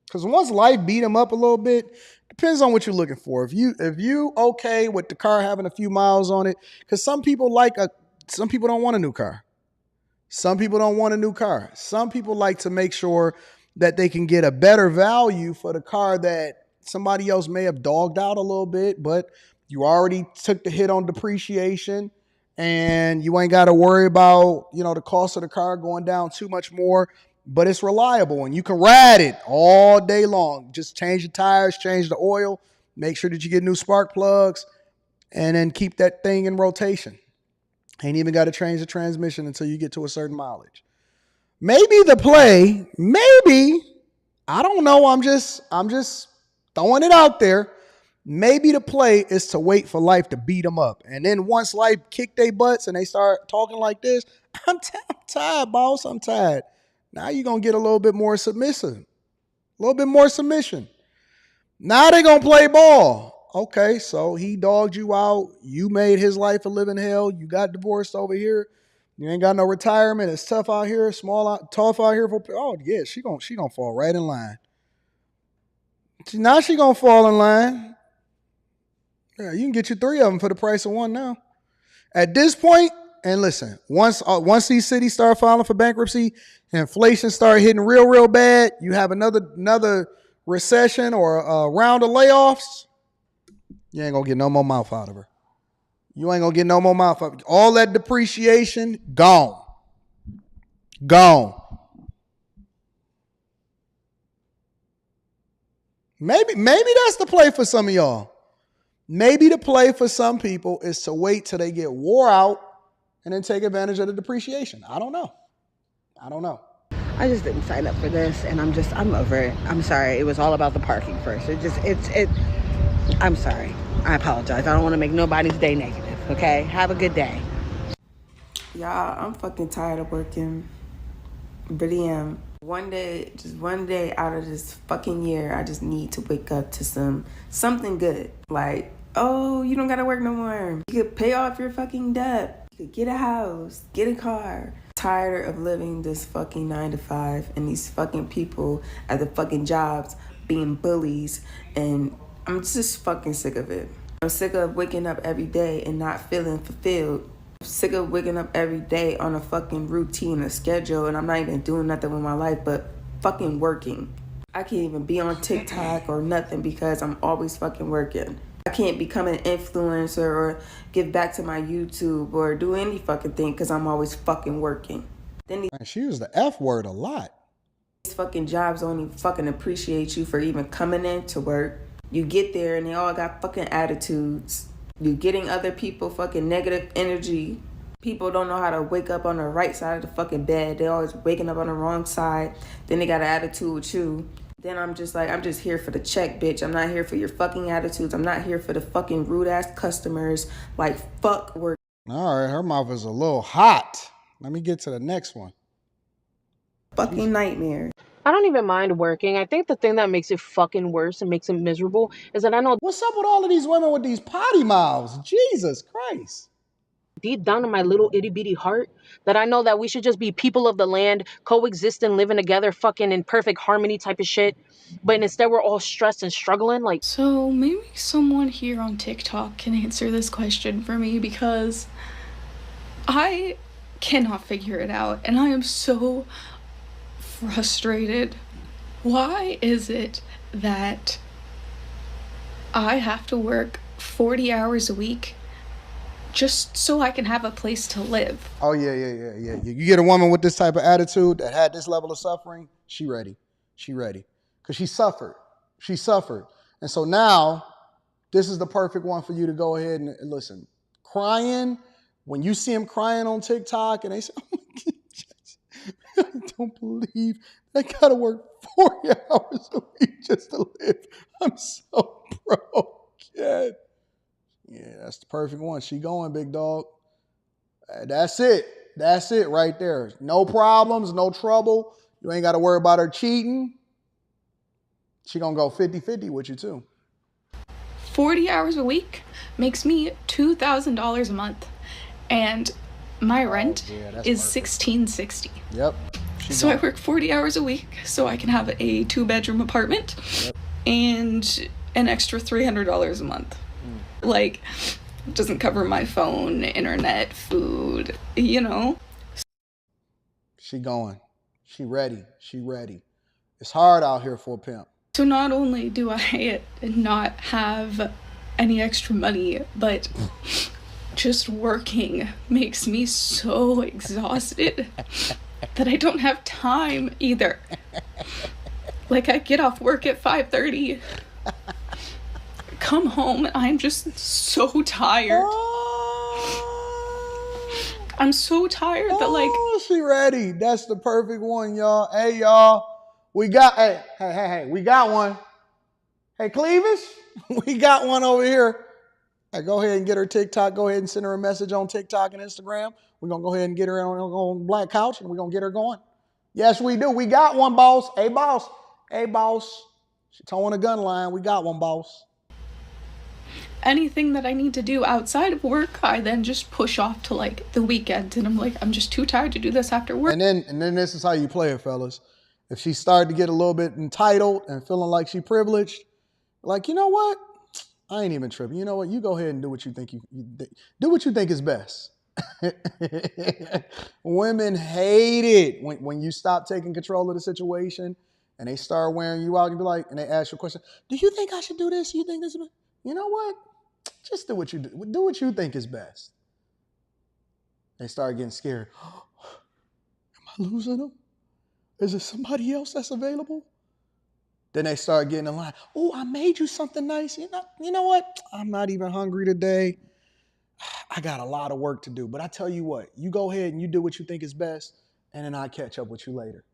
Because once life beat them up a little bit, depends on what you're looking for. If you okay with the car having a few miles on it, because some people don't want a new car. Some people don't want a new car. Some people like to make sure that they can get a better value for the car that somebody else may have dogged out a little bit, but you already took the hit on depreciation and you ain't got to worry about, the cost of the car going down too much more, but it's reliable and you can ride it all day long. Just change the tires, change the oil, make sure that you get new spark plugs, and then keep that thing in rotation. Ain't even got to change the transmission until you get to a certain mileage. Maybe the play, I don't know, I'm just throwing it out there. Maybe the play is to wait for life to beat them up. And then once life kick their butts and they start talking like this, I'm tired, boss, I'm tired. Now you're going to get a little bit more submissive, a little bit more submission. Now they're going to play ball. Okay, so he dogged you out. You made his life a living hell. You got divorced over here. You ain't got no retirement. It's tough out here, tough out here for. Oh yeah, she gonna fall right in line. Now she gonna fall in line. Yeah, you can get you 3 of them for the price of 1 now. At this point, and listen, once these cities start filing for bankruptcy, inflation start hitting real bad. You have another recession or a round of layoffs. You ain't gonna get no more mouth out of her. You ain't gonna get no more mouth out of her. All that depreciation, gone. Maybe that's the play for some of y'all. Maybe the play for some people is to wait till they get wore out and then take advantage of the depreciation. I don't know. I just didn't sign up for this, and I'm over it. I'm sorry. It was all about the parking first. I'm sorry. I apologize. I don't want to make nobody's day negative, okay? Have a good day. Y'all, I'm fucking tired of working. Really am. One day out of this fucking year, I just need to wake up to something good. Like, oh, you don't gotta work no more. You could pay off your fucking debt. You could get a house, get a car. Tired of living this fucking 9 to 5 and these fucking people at the fucking jobs being bullies, and I'm just fucking sick of it. I'm sick of waking up every day and not feeling fulfilled. I'm sick of waking up every day on a fucking routine, a schedule, and I'm not even doing nothing with my life but fucking working. I can't even be on TikTok or nothing because I'm always fucking working. I can't become an influencer or give back to my YouTube or do any fucking thing because I'm always fucking working. Then she used the F word a lot. These fucking jobs don't even fucking appreciate you for even coming in to work. You get there and they all got fucking attitudes. You getting other people fucking negative energy. People don't know how to wake up on the right side of the fucking bed. They always waking up on the wrong side. Then they got an attitude with you. Then I'm just here for the check, bitch. I'm not here for your fucking attitudes. I'm not here for the fucking rude ass customers. Like, fuck work. All right, her mouth is a little hot. Let me get to the next one. Fucking nightmare. I don't even mind working. I think the thing that makes it fucking worse and makes it miserable is that I know. What's up with all of these women with these potty mouths? Jesus Christ. Deep down in my little itty bitty heart, that I know that we should just be people of the land, coexisting, living together, fucking in perfect harmony type of shit. But instead we're all stressed and struggling. Like, so maybe someone here on TikTok can answer this question for me, because I cannot figure it out and I am so frustrated. Why is it that I have to work 40 hours a week just so I can have a place to live. Oh, yeah. You get a woman with this type of attitude that had this level of suffering, she ready. Because she suffered. And so now, this is the perfect one for you to go ahead and listen. Crying, when you see him crying on TikTok and they say, oh my God, I don't believe I gotta work 40 hours a week just to live. I'm so broke. Yeah, that's the perfect one. She going, big dog. That's it right there. No problems, no trouble. You ain't got to worry about her cheating. She gonna go 50-50 with you too. 40 hours a week makes me $2,000 a month, and my rent is $1,660. Yep. So I work 40 hours a week so I can have a 2-bedroom apartment and an extra $300 a month. Like, it doesn't cover my phone, internet, food, you know. She going. She ready. It's hard out here for a pimp. So not only do I not have any extra money, but just working makes me so exhausted that I don't have time either. Like, I get off work at 5:30, come home, and I'm just so tired. I'm so tired that, like... Oh, she ready. That's the perfect one, y'all. Hey, y'all. We got... Hey, we got one. Hey, Clevis, we got one over here. Hey, go ahead and get her TikTok. Go ahead and send her a message on TikTok and Instagram. We're going to go ahead and get her on Black Couch, and we're going to get her going. Yes, we do. We got one, boss. Hey, boss. She towing a gun line. We got one, boss. Anything that I need to do outside of work, I then just push off to, like, the weekend. And I'm like, I'm just too tired to do this after work. And then this is how you play it, fellas. If she started to get a little bit entitled and feeling like she privileged, like, you know what? I ain't even tripping. You know what? You go ahead and do what you think do what you think is best. Women hate it when you stop taking control of the situation and they start wearing you out and be like, and they ask you a question. Do you think I should do this? You think this is, you know what? Just do what you do. Do what you think is best. They start getting scared. Am I losing them? Is there somebody else that's available? Then they start getting in line. Oh, I made you something nice. You know what? I'm not even hungry today. I got a lot of work to do. But I tell you what, you go ahead and you do what you think is best, and then I'll catch up with you later.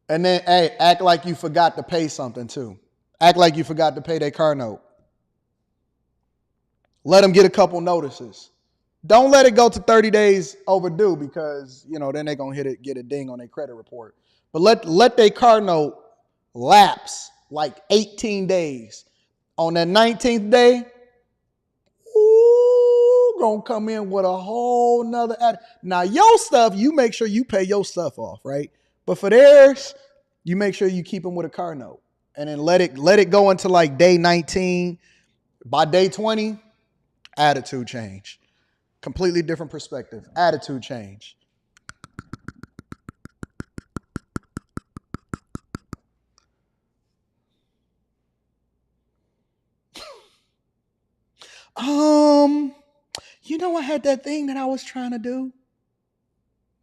And then, hey, act like you forgot to pay something too. Act like you forgot to pay their car note. Let them get a couple notices. Don't let it go to 30 days overdue because, then they're going to get a ding on their credit report. But let their car note lapse like 18 days. On that 19th day, gonna come in with a whole nother now your stuff, you make sure you pay your stuff off, right? But for theirs, you make sure you keep them with a car note. And then let it go into like day 19. By day 20, attitude change. Completely different perspective. Attitude change. I had that thing that I was trying to do.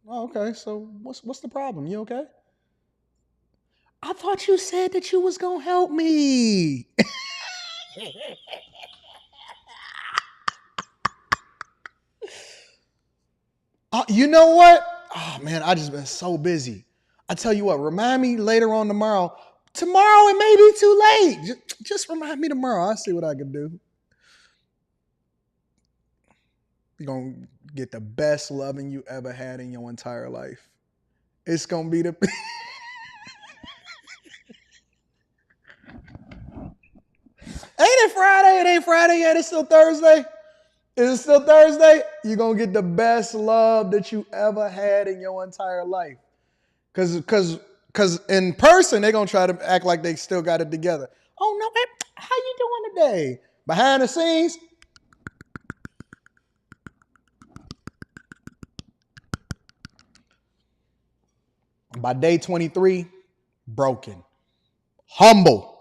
Oh, okay, so what's the problem? You okay? I thought you said that you was gonna help me. You know what? Oh man, I just been so busy. I tell you what, remind me later on tomorrow. Tomorrow it may be too late. Just remind me tomorrow. I'll see what I can do. You're gonna get the best loving you ever had in your entire life. It's gonna be the Ain't it Friday? It ain't Friday yet. It's still Thursday. Is it still Thursday? You're going to get the best love that you ever had in your entire life. Because in person, they're going to try to act like they still got it together. Oh, no, man, how you doing today? Behind the scenes, By day 23, broken. Humble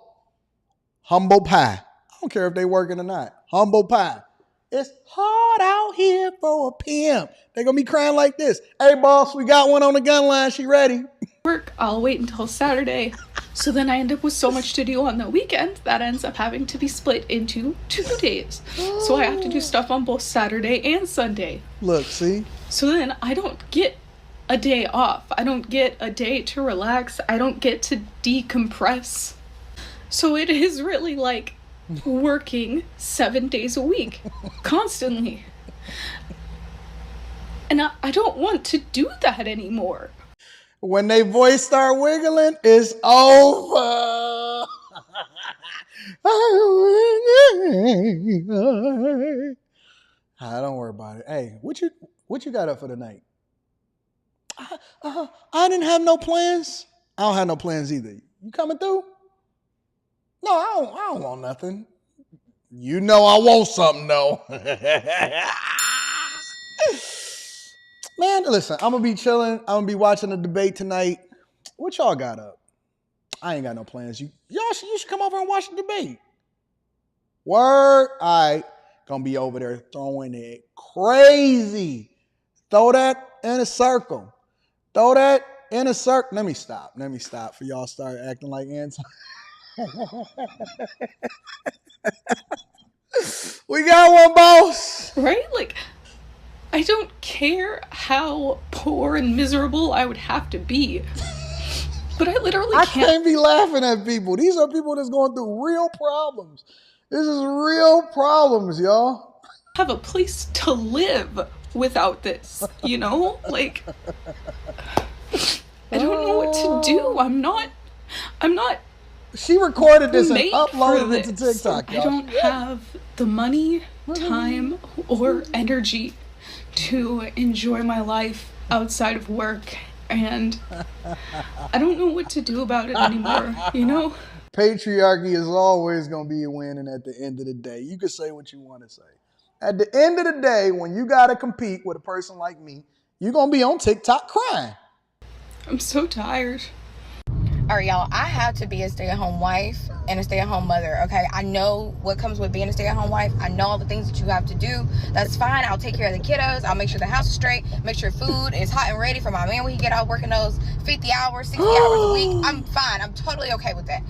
pie. I don't care if they working or not. Humble pie. It's hard out here for a pimp. They're going to be crying like this. Hey, boss, we got one on the gun line. She ready. Work, I'll wait until Saturday. So then I end up with so much to do on the weekend that ends up having to be split into 2 days. So I have to do stuff on both Saturday and Sunday. Look, see? So then I don't get a day off. I don't get a day to relax. I don't get to decompress. So it is really like working 7 days a week, constantly. And I don't want to do that anymore. When they voice start wiggling, it's over. Don't worry about it. Hey, what you got up for tonight? I didn't have no plans. I don't have no plans either. You coming through? No, I don't want nothing. You know I want something though. Man, listen, I'm going to be chilling. I'm going to be watching the debate tonight. What y'all got up? I ain't got no plans. You should come over and watch the debate. Word. All right. Going to be over there throwing it crazy. Throw that in a circle. Throw that in a circle. Let me stop for y'all start acting like Anton. We got one, boss. Right? Like, I don't care how poor and miserable I would have to be. But I literally can't be laughing at people. These are people that's going through real problems. This is real problems, y'all. Have a place to live without this, you know? Like, I don't know what to do. I'm not. She recorded this and uploaded it to TikTok, y'all. I don't have the money, time, or energy to enjoy my life outside of work, and I don't know what to do about it anymore, you know? Patriarchy is always going to be winning at the end of the day. You can say what you want to say. At the end of the day, when you got to compete with a person like me, you're going to be on TikTok crying. I'm so tired. All right, y'all, I have to be a stay-at-home wife and a stay-at-home mother, okay? I know what comes with being a stay-at-home wife. I know all the things that you have to do. That's fine. I'll take care of the kiddos. I'll make sure the house is straight, make sure food is hot and ready for my man when he get out working those 50 hours, 60 hours a week. I'm fine. I'm totally okay with that.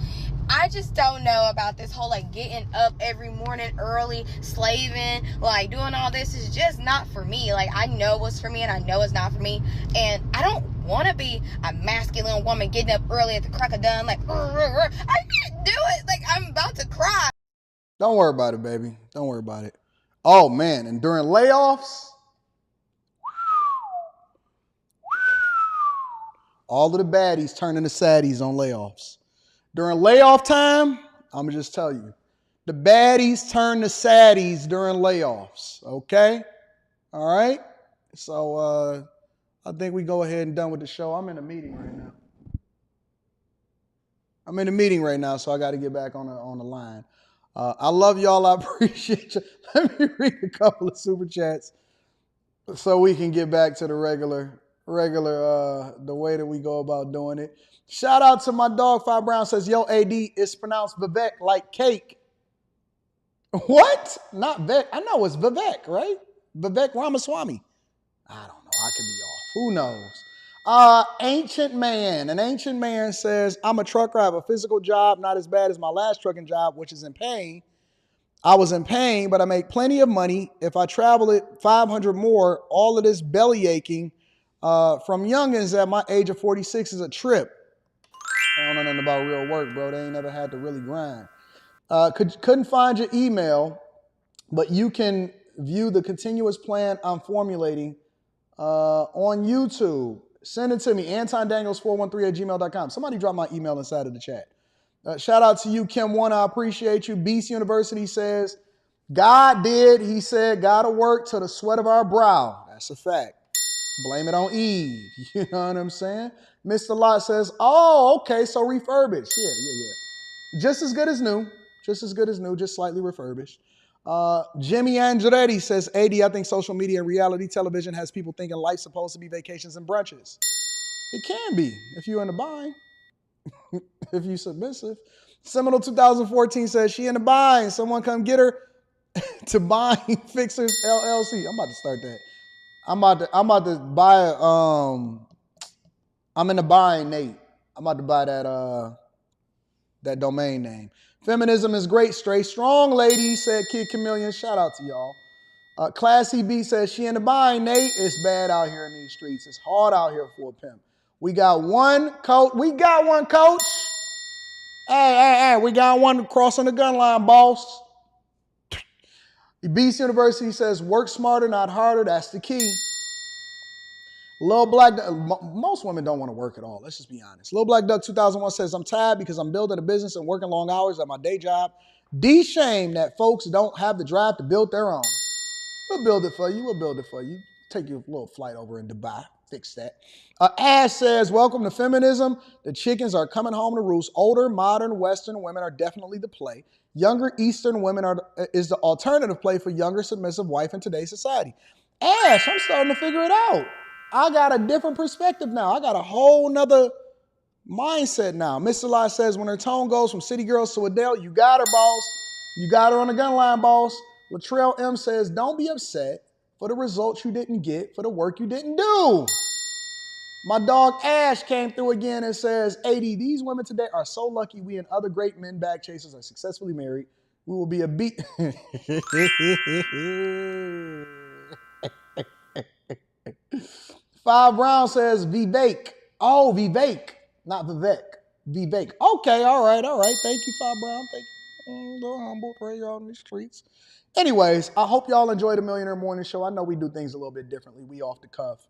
I just don't know about this whole, like, getting up every morning early, slaving, like, doing all this is just not for me. Like, I know what's for me and I know it's not for me. And I don't want to be a masculine woman getting up early at the crack of dawn, like, I can't do it. Like, I'm about to cry. Don't worry about it, baby. Don't worry about it. Oh, man. And during layoffs, all of the baddies turn into saddies on layoffs. During layoff time, I'm going to just tell you, the baddies turn to saddies during layoffs, okay? All right? So I think we go ahead and done with the show. I'm in a meeting right now. So I got to get back on the line. I love y'all. I appreciate you. Let me read a couple of super chats so we can get back to the regular the way that we go about doing it. Shout out to my dog, Five Brown says, yo, AD, it's pronounced Vivek like cake. What? Not Vec. I know it's Vivek, right? Vivek Ramaswamy. I don't know. I could be off. Who knows? Ancient Man. An ancient man says, I'm a trucker. I have a physical job, not as bad as my last trucking job, which is in pain. I was in pain, but I make plenty of money. If I travel it 500 more, all of this belly aching from youngins at my age of 46 is a trip. I don't know nothing about real work, bro. They ain't never had to really grind. Couldn't find your email, but you can view the continuous plan I'm on YouTube. Send it to me, AntonDaniels413@gmail.com. Somebody drop my email inside of the chat. Shout out to you, Kim One. I appreciate you. Beast University says, God did. He said, gotta work to the sweat of our brow. That's a fact. Blame it on Eve. You know what I'm saying? Mr. Lot says, oh, okay, so refurbished. Yeah. Just as good as new. Just slightly refurbished. Jimmy Andretti says, AD, I think social media and reality television has people thinking life's supposed to be vacations and brunches. It can be if you're in the bind. If you submissive. Seminole 2014 says she in the bind. Someone come get her to Bind Fixers LLC. I'm about to start that. I'm about to buy I'm in the bind, Nate. I'm about to buy that domain name. Feminism is great, straight strong, lady, said Kid Chameleon. Shout out to y'all. Classy B says she in the bind, Nate. It's bad out here in these streets. It's hard out here for a pimp. We got one coach. Hey, we got one crossing the gun line, boss. Beast University says work smarter, not harder. That's the key. Lil Black, most women don't want to work at all. Let's just be honest. Lil Black Duck 2001 says, I'm tired because I'm building a business and working long hours at my day job. D-shame that folks don't have the drive to build their own. We'll build it for you. Take your little flight over in Dubai. Fix that. Ash says, welcome to feminism. The chickens are coming home to roost. Older, modern, Western women are definitely the play. Younger Eastern women is the alternative play for younger submissive wife in today's society. Ash, I'm starting to figure it out. I got a different perspective now. I got a whole nother mindset now. Mr. Lai says, when her tone goes from city girls to Adele, you got her, boss. You got her on the gun line, boss. Latrell M says, don't be upset for the results you didn't get, for the work you didn't do. My dog Ash came through again and says, 80, these women today are so lucky we and other great men bag chasers are successfully married. We will be a beat. Five Brown says, Vivek. Oh, Vivek, not Vivek. Vivek. Okay, all right. Thank you, Five Brown. Thank you. A little humble, pray you're on the streets. Anyways, I hope y'all enjoy the Millionaire Morning Show. I know we do things a little bit differently. We off the cuff.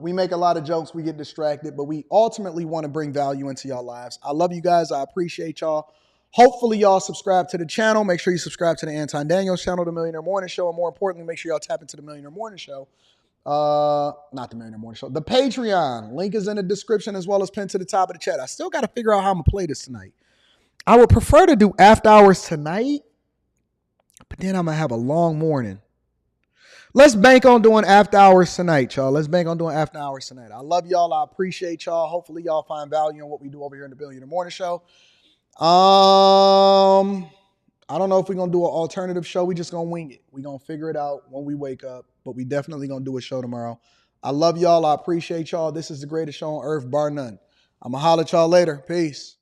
We make a lot of jokes. We get distracted, but we ultimately want to bring value into y'all lives. I love you guys. I appreciate y'all. Hopefully, y'all subscribe to the channel. Make sure you subscribe to the Anton Daniels channel, the Millionaire Morning Show, and more importantly, make sure y'all tap into the Millionaire Morning Show. Not the Millionaire Morning Show. The Patreon. Link is in the description as well as pinned to the top of the chat. I still got to figure out how I'm going to play this tonight. I would prefer to do after hours tonight, but then I'm going to have a long morning. Let's bank on doing after hours tonight, y'all. Let's bank on doing after hours tonight. I love y'all. I appreciate y'all. Hopefully, y'all find value in what we do over here in the Millionaire Morning Show. I don't know if we're going to do an alternative show. We just going to wing it. We're going to figure it out when we wake up, but we definitely going to do a show tomorrow. I love y'all. I appreciate y'all. This is the greatest show on earth, bar none. I'm going to holler at y'all later. Peace.